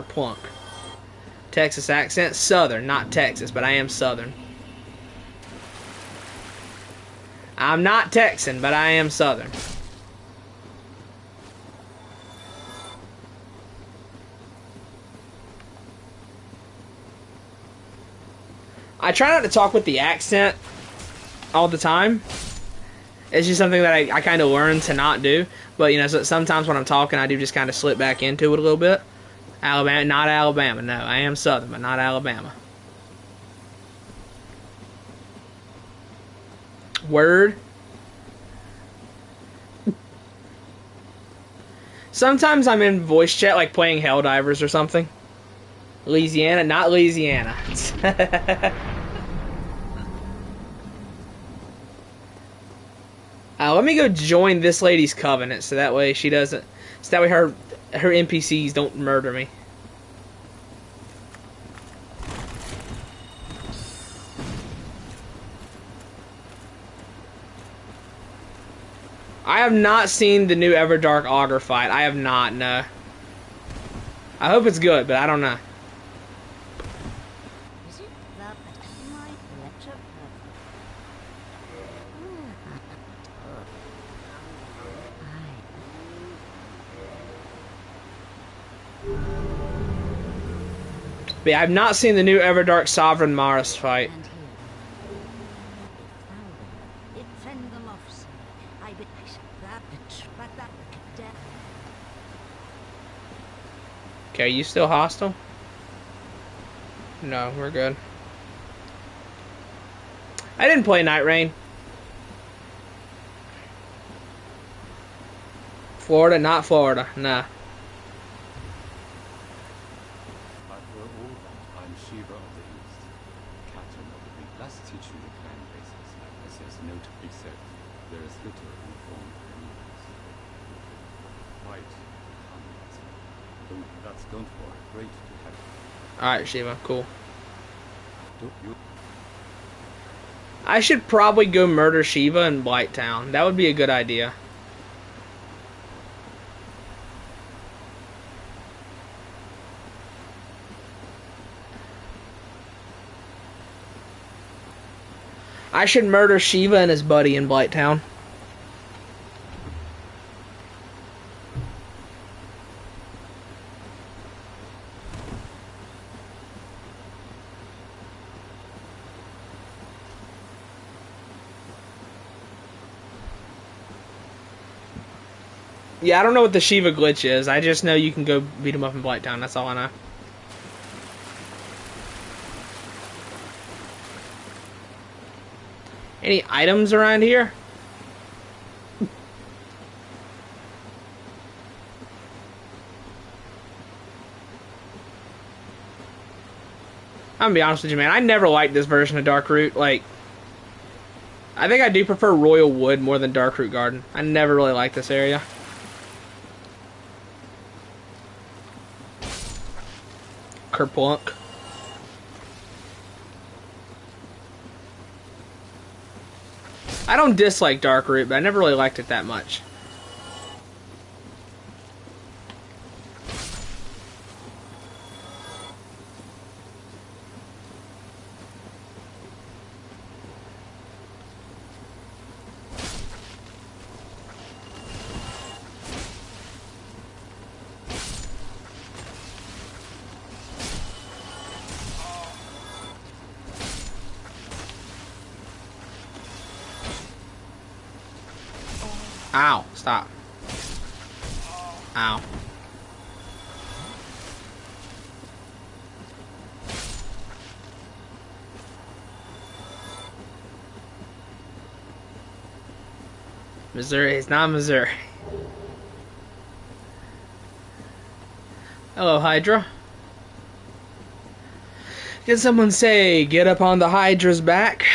S1: Kerplunk. Texas accent. Southern, not Texas, but I am Southern. I'm not Texan, but I am Southern. I try not to talk with the accent all the time. It's just something that I kind of learned to not do. But, you know, so sometimes when I'm talking, I do just kind of slip back into it a little bit. Alabama, not Alabama. No, I am Southern, but not Alabama. Word. Sometimes I'm in voice chat, like playing Helldivers or something. Louisiana, not Louisiana. Let me go join this lady's covenant, so that way she doesn't. So that way her NPCs don't murder me. I have not seen the new Everdark Augur fight. I have not, no. I hope it's good, but I don't know. But yeah, I've not seen the new Everdark Sovereign Mars fight. Okay, are you still hostile? No, we're good. I didn't play Night Rain. Florida, not Florida, nah.
S3: I'm Shiva of the East, captain of the Greek. Let's teach you the clan basics. As there's no to be said, there is little informed communities. White, don't worry. Great to have you.
S1: Alright, Shiva, cool.
S3: Don't you?
S1: I should probably go murder Shiva in Blighttown. That would be a good idea. I should murder Shiva and his buddy in Blighttown. Yeah, I don't know what the Shiva glitch is. I just know you can go beat him up in Blighttown. That's all I know. Any items around here? I'm gonna be honest with you, man. I never liked this version of Darkroot. Like, I think I do prefer Royal Wood more than Darkroot Garden. I never really liked this area. Kerplunk. I don't dislike Darkroot, but I never really liked it that much. Ow, stop. Ow. Missouri, it's not Missouri. Hello, Hydra. Did someone say, get up on the Hydra's back?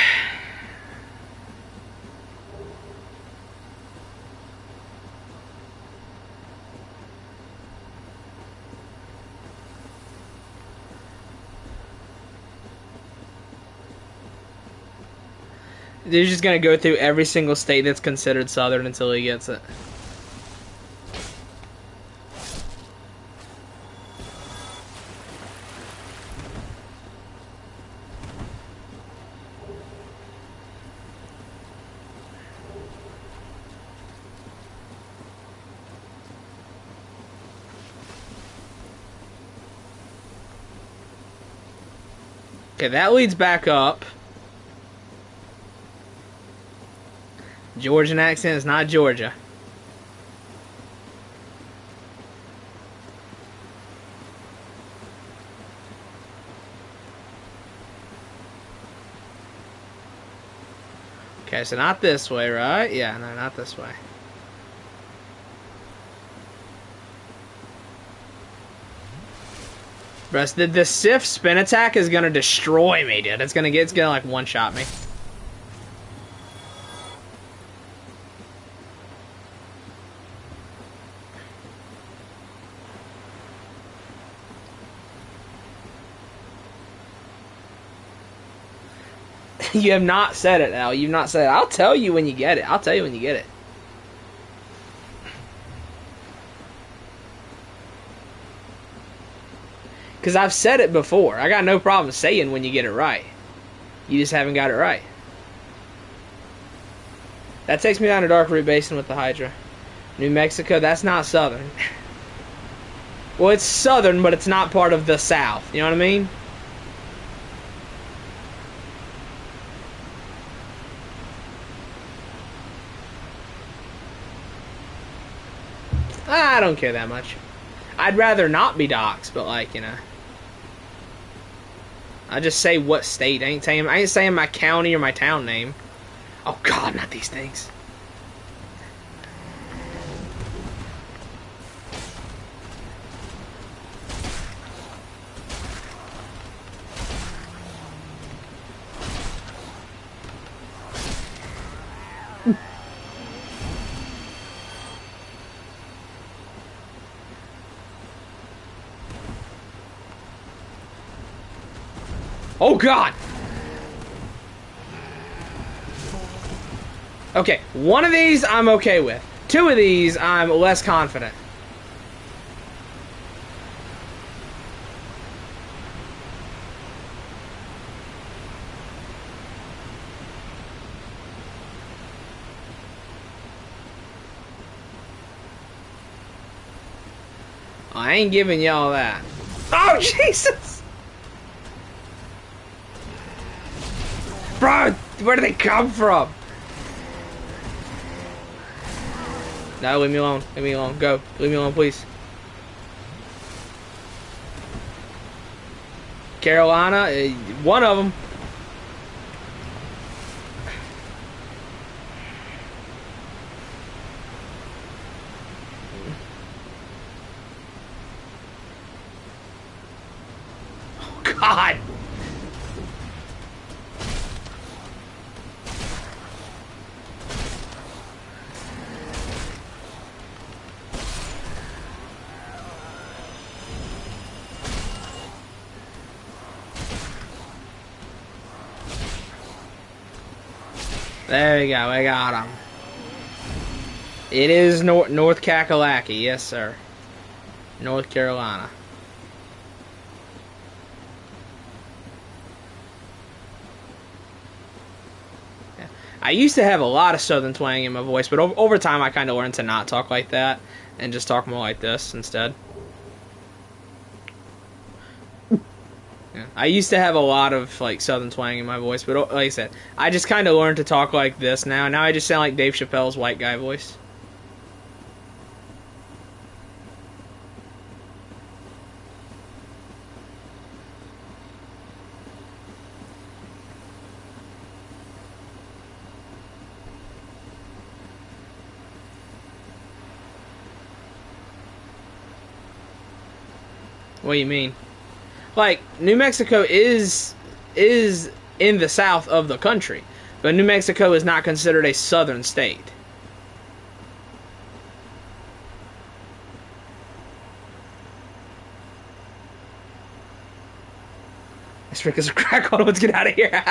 S1: They're just gonna go through every single state that's considered Southern until he gets it. Okay, that leads back up. Georgian accent is not Georgia. Okay, so not this way, right? Yeah, no, not this way. Bro, the Sif spin attack is gonna destroy me, dude. It's gonna like one-shot me. You have not said it, Al. You've not said it. I'll tell you when you get it. I'll tell you when you get it. Because I've said it before. I got no problem saying when you get it right. You just haven't got it right. That takes me down to Dark Root Basin with the Hydra. New Mexico, that's not southern. Well, it's southern, but it's not part of the South. You know what I mean? I don't care that much. I'd rather not be doxxed, but like, you know. I just say what state. I ain't saying my county or my town name. Oh god, not these things. Oh god! Okay, one of these I'm okay with. Two of these I'm less confident. I ain't giving y'all that. Oh, Jesus! Bro, where do they come from? No, leave me alone. Leave me alone. Go. Leave me alone, please. Carolina, one of them. Oh, God. There we go, we got him. It is North Kakalaki, yes sir. North Carolina. Yeah. I used to have a lot of southern twang in my voice, but over time I kind of learned to not talk like that and just talk more like this instead. Yeah. I used to have a lot of like southern twang in my voice, but like I said, I just kind of learned to talk like this now. Now I just sound like Dave Chappelle's white guy voice. What do you mean? Like, New Mexico is in the south of the country, but New Mexico is not considered a southern state. That's because of crack on. Let's get out of here.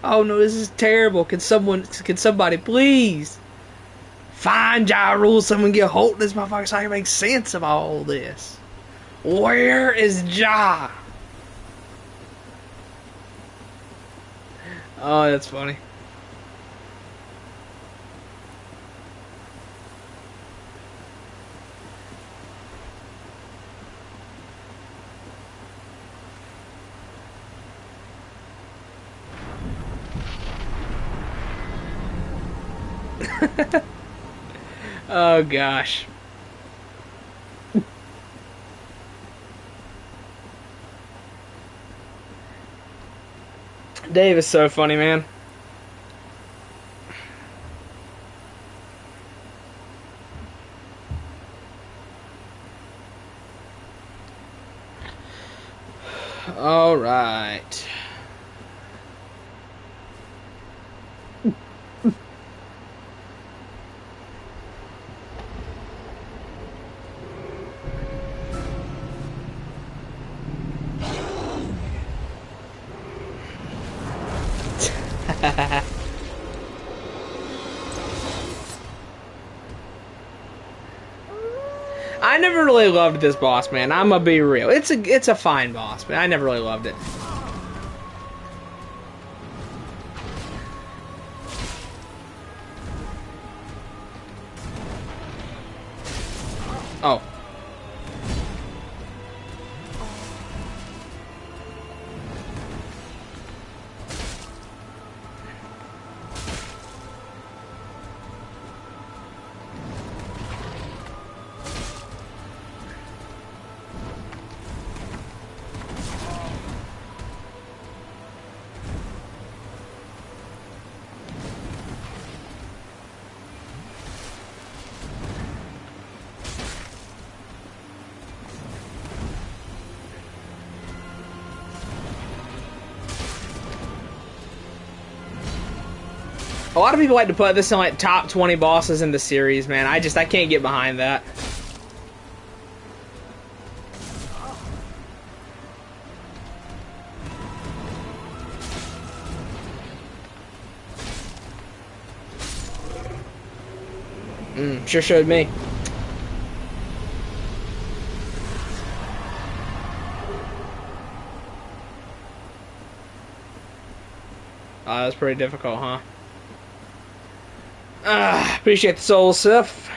S1: Oh no, this is terrible. Can somebody please find Ja Rule, someone get hold of this motherfucker so I can make sense of all this. Where is Ja? Oh, that's funny. Oh gosh. Dave is so funny, man. All right. I never really loved this boss, man. I'm gonna be real. It's a fine boss, but I never really loved it. Oh. A lot of people like to put this in like top 20 bosses in the series, man. I can't get behind that. Sure showed me. That was pretty difficult, huh? Appreciate the soul, Sif.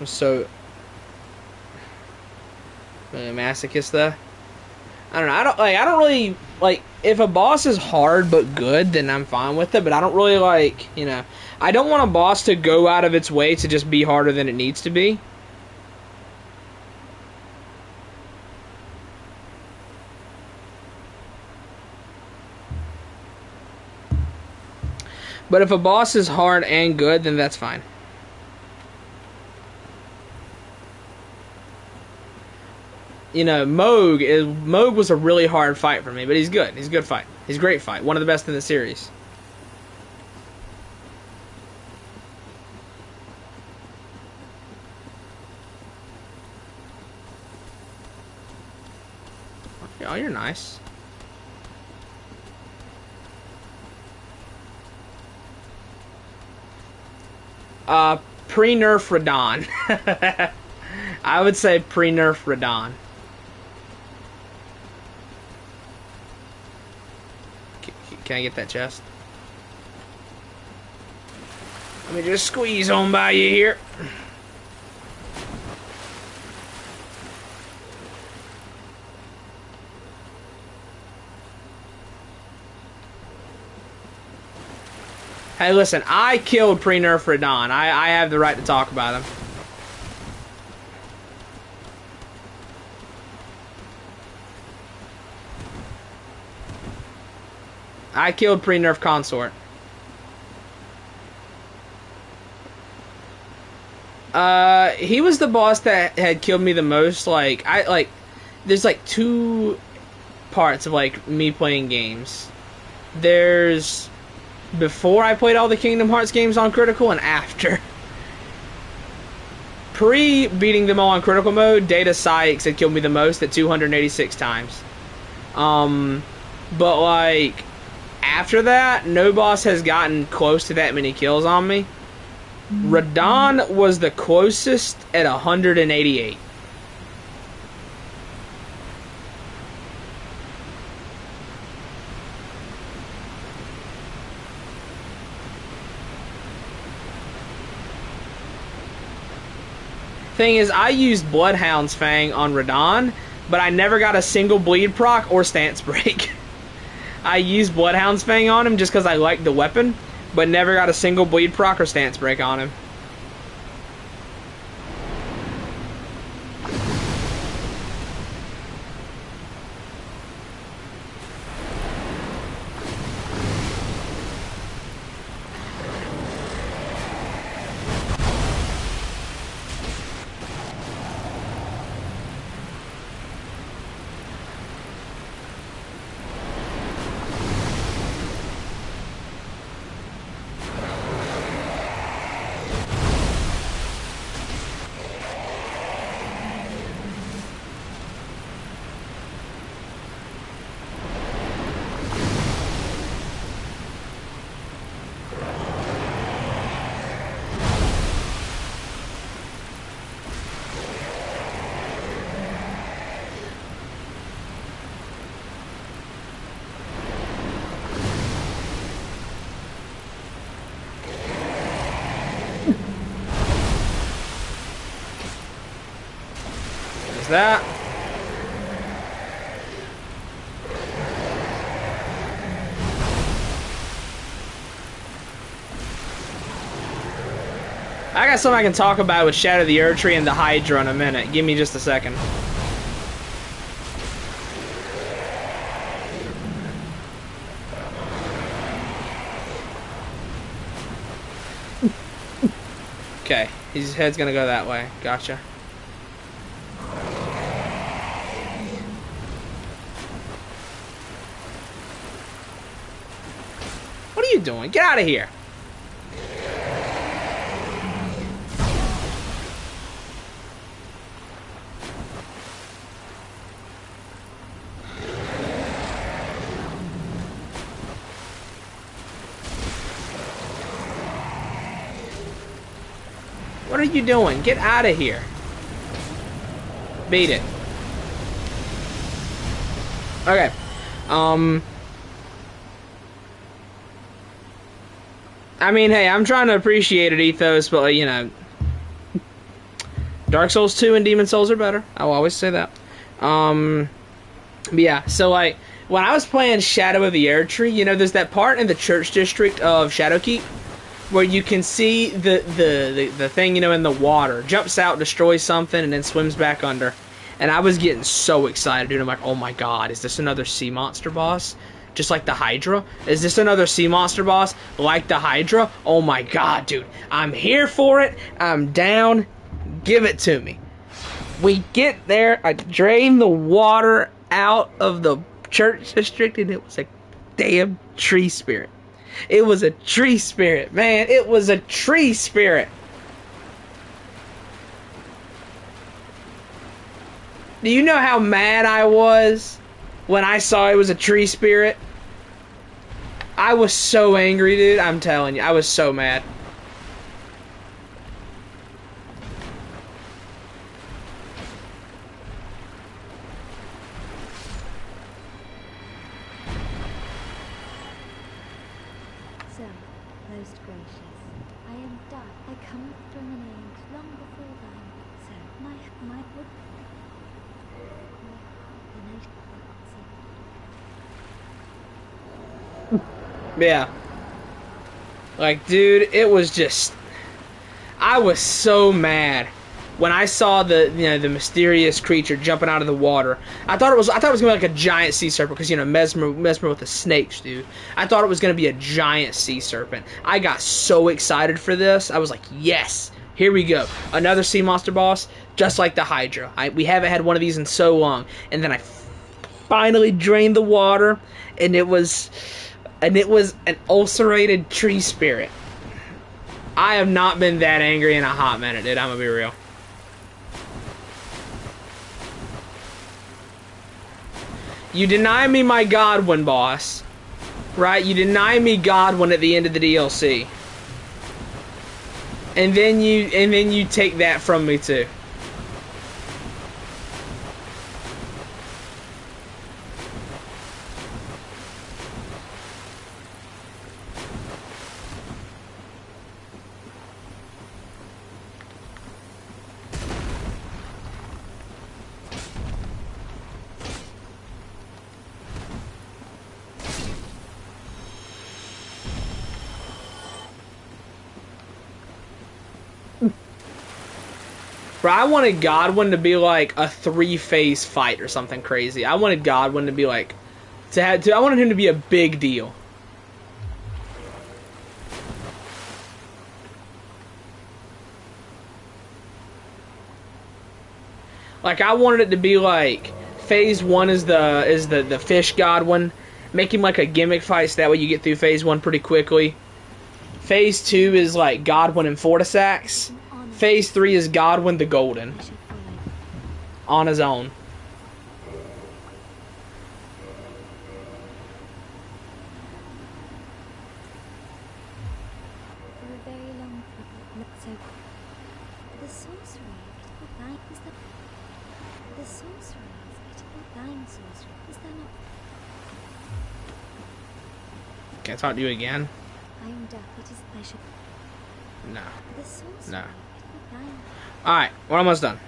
S1: So, masochist though. I don't know. I don't really like if a boss is hard but good, then I'm fine with it. But I don't really like, I don't want a boss to go out of its way to just be harder than it needs to be. But if a boss is hard and good, then that's fine. Moog was a really hard fight for me, but he's good. He's a good fight. He's a great fight. One of the best in the series. Oh, you're nice. Pre-nerf Radahn. I would say pre-nerf Radahn. Can I get that chest? Let me just squeeze on by you here. Hey, listen, I killed pre-nerf Radahn. I have the right to talk about him. I killed pre-nerf Consort. He was the boss that had killed me the most. There's like two parts of like me playing games. There's before I played all the Kingdom Hearts games on Critical and after. Pre-beating them all on Critical Mode, Data Sykes had killed me the most at 286 times. But like after that, no boss has gotten close to that many kills on me. Radahn was the closest at 188. Thing is, I used Bloodhound's Fang on Radahn, but I never got a single bleed proc or stance break. I used Bloodhound's Fang on him just because I liked the weapon, but never got a single bleed proc or stance break on him. That. I got something I can talk about with Shadow the Erdtree and the Hydra in a minute. Give me just a second. Okay, his head's gonna go that way. Gotcha. What are you doing? Get out of here. What are you doing? Get out of here. Beat it. Okay. I mean, hey, I'm trying to appreciate it, Ethos, but, you know, Dark Souls 2 and Demon Souls are better. I'll always say that. But yeah, so, like, when I was playing Shadow of the Erdtree, you know, there's that part in the church district of Shadowkeep where you can see the thing, you know, in the water. Jumps out, destroys something, and then swims back under. And I was getting so excited, dude. I'm like, oh my god, is this another sea monster boss? Just like the Hydra? Is this another sea monster boss like the Hydra? Oh my god, dude. I'm here for it. I'm down. Give it to me. We get there. I drain the water out of the church district, and it was a damn tree spirit. It was a tree spirit, man. It was a tree spirit. Do you know how mad I was when I saw it was a tree spirit? I was so angry, dude. I'm telling you, I was so mad.
S4: So, most gracious, I am done. I come from an age long before thine. So, my would.
S1: Yeah. Like, dude, it was just... I was so mad when I saw the mysterious creature jumping out of the water. I thought it was gonna be like a giant sea serpent because, you know, Mesmer with the snakes, dude. I thought it was gonna be a giant sea serpent. I got so excited for this. I was like, yes, here we go, another sea monster boss, just like the Hydra. We haven't had one of these in so long. And then I finally drained the water, and it was an ulcerated tree spirit. I have not been that angry in a hot minute, dude. I'm gonna be real. You deny me my Godwin boss, right? You deny me Godwin at the end of the DLC, and then you take that from me too. Bro, I wanted Godwin to be like a 3-phase fight or something crazy. I wanted Godwin to be like I wanted him to be a big deal. Like I wanted it to be like phase 1 is the fish Godwin. Make him like a gimmick fight so that way you get through phase 1 pretty quickly. Phase 2 is like Godwin and Fortisax. Phase 3 is Godwin the Golden.
S4: I shall follow.
S1: On his own.
S4: For a very long period, not so. The sorcery, pitiful thine, is that? The sorcery is pitiful thine sorcery, is there not?
S1: Can I talk to you again?
S4: I am deaf, it is, I shall.
S1: No.
S4: The sorcery,
S1: No.
S4: pitiful thine.
S1: Alright, we're almost done.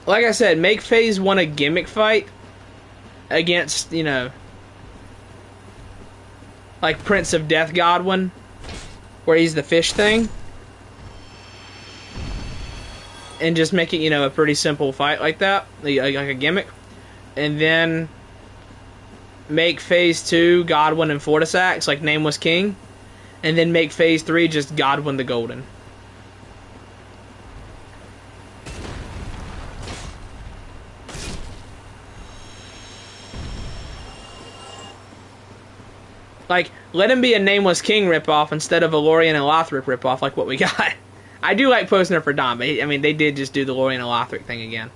S1: Like I said, make phase 1 a gimmick fight against, you know, like Prince of Death Godwin, where he's the fish thing. And just make it, you know, a pretty simple fight like that, like a gimmick. And then make phase 2 Godwin and Fortisax, like Nameless King. And then make phase 3 just Godwin the Golden. Like, let him be a Nameless King ripoff instead of a Lorien and Lothric ripoff like what we got. I do like Posner for Dom, but I mean, they did just do the Lorien and Lothric thing again.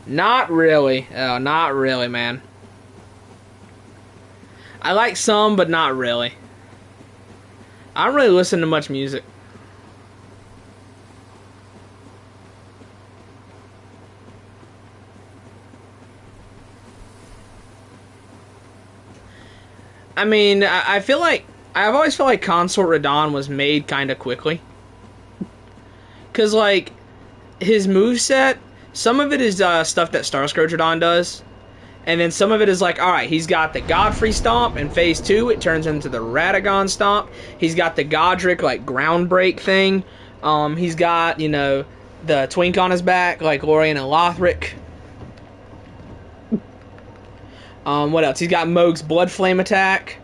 S1: Not really. Oh, not really, man. I like some, but not really. I don't really listen to much music. I mean, I feel like I've always felt like Consort Radahn was made kind of quickly. Cause like his moveset, some of it is stuff that Starscourge Radahn does. And then some of it is like, alright, he's got the Godfrey Stomp in phase 2, it turns into the Radagon Stomp. He's got the Godric, like, ground break thing. He's got, you know, the Twink on his back, like Lorien and Lothric. What else? He's got Mohg's Blood Flame attack.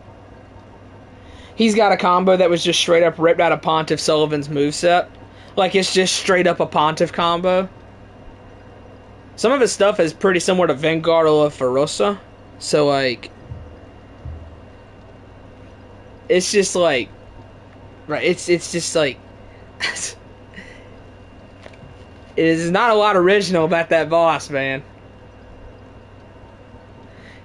S1: He's got a combo that was just straight up ripped out of Pontiff Sullivan's moveset. Like, it's just straight up a Pontiff combo. Some of his stuff is pretty similar to Vingardial Ferosa. So, like, it's just like, right, it's just like, it is not a lot original about that boss, man.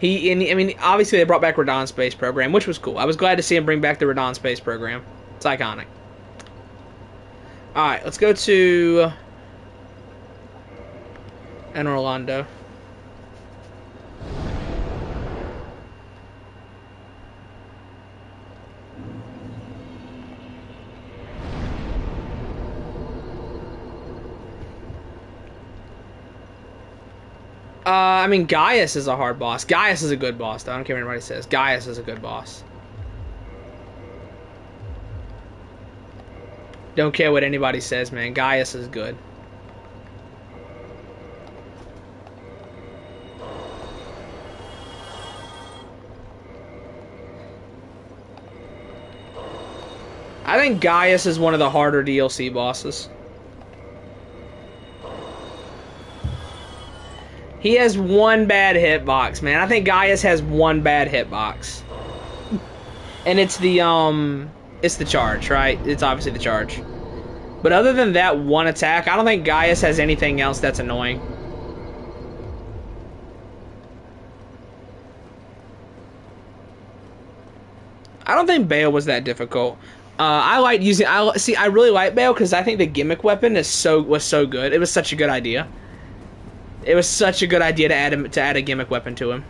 S1: I mean, obviously they brought back Radahn Space Program, which was cool. I was glad to see him bring back the Radahn Space Program. It's iconic. Alright, let's go to Anor Londo. I mean, Gaius is a hard boss. Gaius is a good boss, though. I don't care what anybody says. Gaius is a good boss. Don't care what anybody says, man. Gaius is good. I think Gaius is one of the harder DLC bosses. He has one bad hitbox, man. I think Gaius has one bad hitbox. And it's the charge, right? It's obviously the charge. But other than that one attack, I don't think Gaius has anything else that's annoying. I don't think Bale was that difficult. I like using. I really like Bale because I think the gimmick weapon was so good. It was such a good idea. It was such a good idea to add a gimmick weapon to him.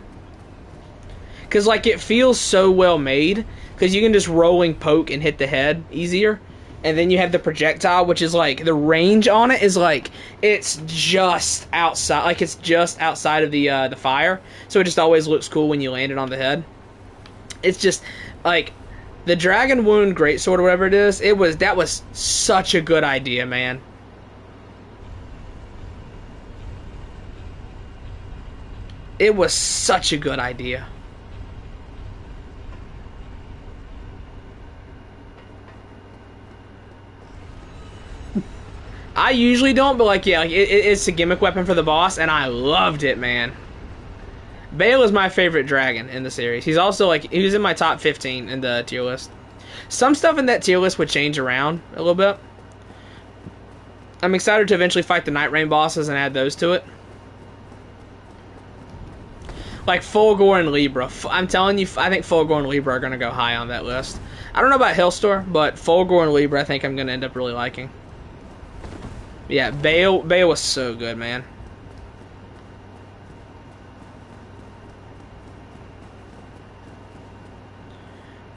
S1: because like it feels so well made because you can just rolling poke and hit the head easier, and then you have the projectile, which is like the range on it is like it's just outside, like it's just outside of the fire, so it just always looks cool when you land it on the head. It's just like the Dragon Wound Greatsword or whatever it is. That was such a good idea, man. It was such a good idea. I usually don't, but like, yeah, like it's a gimmick weapon for the boss, and I loved it, man. Bale is my favorite dragon in the series. He's also like, he was in my top 15 in the tier list. Some stuff in that tier list would change around a little bit. I'm excited to eventually fight the Night Rain bosses and add those to it. Like Fulgor and Libra. I'm telling you, I think Fulgor and Libra are going to go high on that list. I don't know about Hellstor, but Fulgor and Libra I think I'm going to end up really liking. Yeah, Bale was so good, man.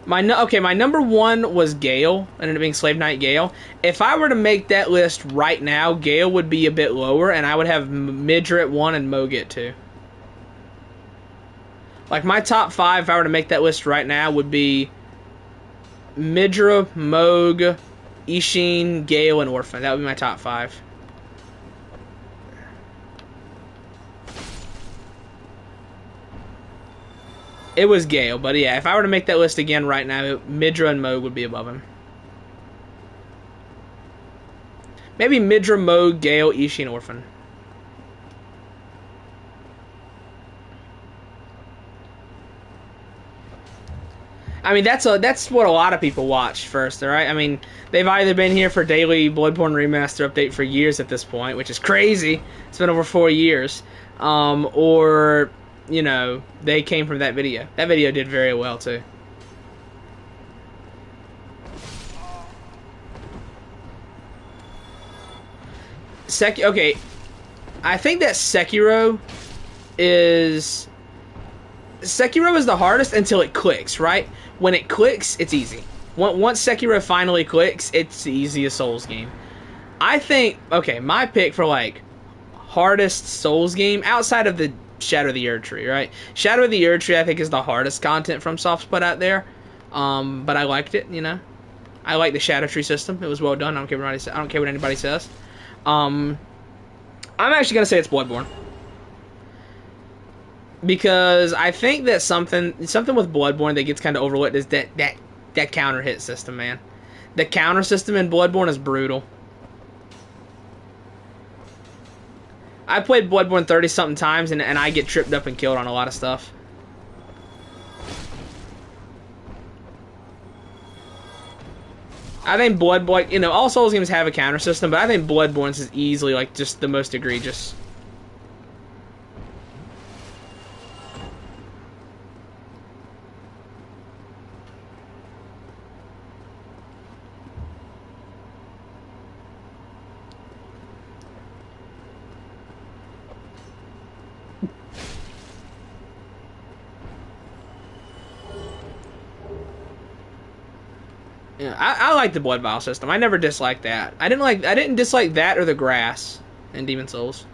S1: My number one was Gale, ended up being Slave Knight Gale. If I were to make that list right now, Gale would be a bit lower, and I would have Midra at 1 and Mohg at 2. Like, my top 5, if I were to make that list right now, would be Midra, Mohg, Ishin, Gale, and Orphan. That would be my top 5. It was Gale, but yeah, if I were to make that list again right now, Midra and Mohg would be above him. Maybe Midra, Mohg, Gale, Ishin, Orphan. I mean, that's what a lot of people watch first, alright? I mean, they've either been here for daily Bloodborne Remaster update for years at this point, which is crazy. It's been over 4 years. Or, you know, they came from that video. That video did very well, too. Okay, I think that Sekiro is the hardest until it clicks, right? When it clicks, it's easy. Once Sekiro finally clicks, it's the easiest Souls game. I think, okay, my pick for, like, hardest Souls game, outside of the Shadow of the Erdtree, right? Shadow of the Erdtree, I think, is the hardest content from Soft put out there. But I liked it, you know? I like the Shadow Tree system. It was well done. I don't care what anybody says. I'm actually going to say it's Bloodborne. Because I think that something with Bloodborne that gets kind of overlooked is that counter hit system, man. The counter system in Bloodborne is brutal. I played Bloodborne 30-something times, and I get tripped up and killed on a lot of stuff. I think Bloodborne, you know, all Souls games have a counter system, but I think Bloodborne's is easily, like, just the most egregious. Yeah, I like the Blood Vial system. I never disliked that. I didn't dislike that or the grass in Demon Souls.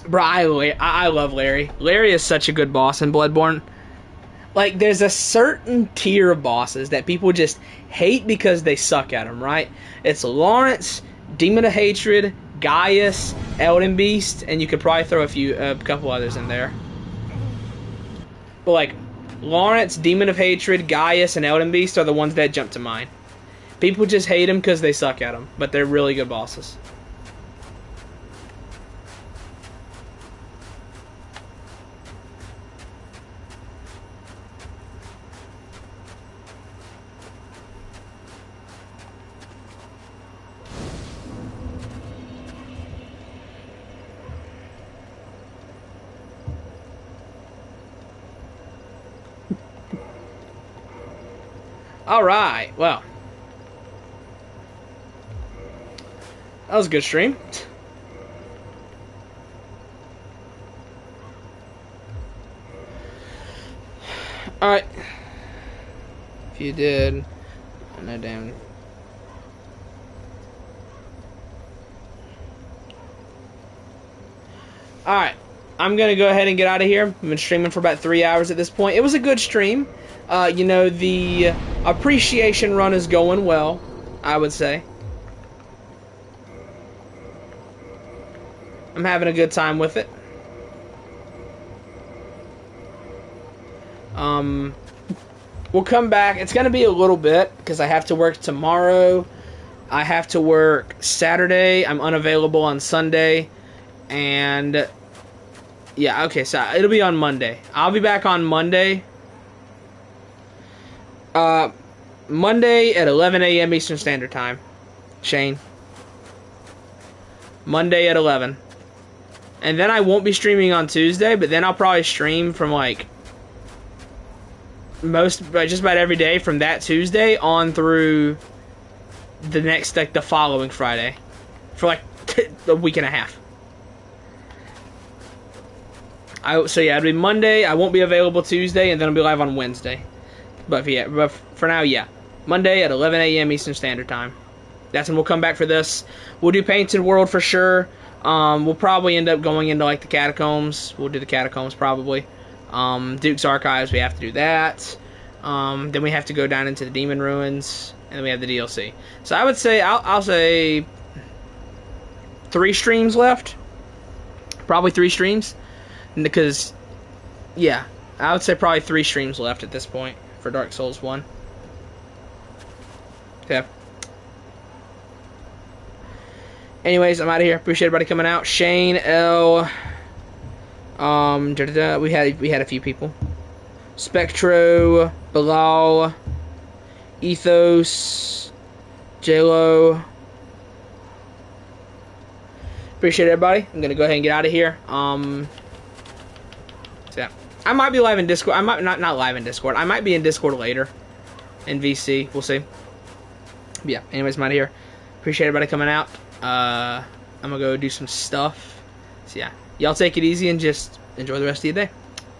S1: Bro, I love Larry. Larry is such a good boss in Bloodborne. Like, there's a certain tier of bosses that people just hate because they suck at them, right? It's Lawrence, Demon of Hatred, Gaius, Elden Beast, and you could probably throw a couple others in there. But like, Lawrence, Demon of Hatred, Gaius, and Elden Beast are the ones that jump to mind. People just hate them because they suck at them, but they're really good bosses. Alright, well. That was a good stream. Alright. If you did, no damn. Alright. I'm going to go ahead and get out of here. I've been streaming for about 3 hours at this point. It was a good stream. You know, the appreciation run is going well, I would say. I'm having a good time with it. We'll come back. It's going to be a little bit because I have to work tomorrow. I have to work Saturday. I'm unavailable on Sunday. And yeah, okay, so it'll be on Monday. I'll be back on Monday. Monday at 11 a.m. Eastern Standard Time. Shane. Monday at 11. And then I won't be streaming on Tuesday, but then I'll probably stream from like just about every day from that Tuesday on through the next, like the following Friday. For like a week and a half. So yeah, it'll be Monday. I won't be available Tuesday, and then I'll be live on Wednesday. But for now, yeah. Monday at 11 a.m. Eastern Standard Time. That's when we'll come back for this. We'll do Painted World for sure. We'll probably end up going into like the Catacombs. We'll do the Catacombs probably. Duke's Archives, we have to do that. Then we have to go down into the Demon Ruins, and then we have the DLC. So I would say I'll say 3 streams left. Probably 3 streams. Because, yeah, I would say probably 3 streams left at this point for Dark Souls 1. Yeah. Anyways, I'm out of here. Appreciate everybody coming out. Shane, L. We had a few people. Spectro, Bilal, Ethos, JLo. Appreciate everybody. I'm gonna go ahead and get out of here. So yeah. I might be live in Discord. I might not live in Discord. I might be in Discord later. In VC. We'll see. But yeah, anyways, I'm out of here. Appreciate everybody coming out. I'm gonna go do some stuff. So yeah. Y'all take it easy and just enjoy the rest of your day.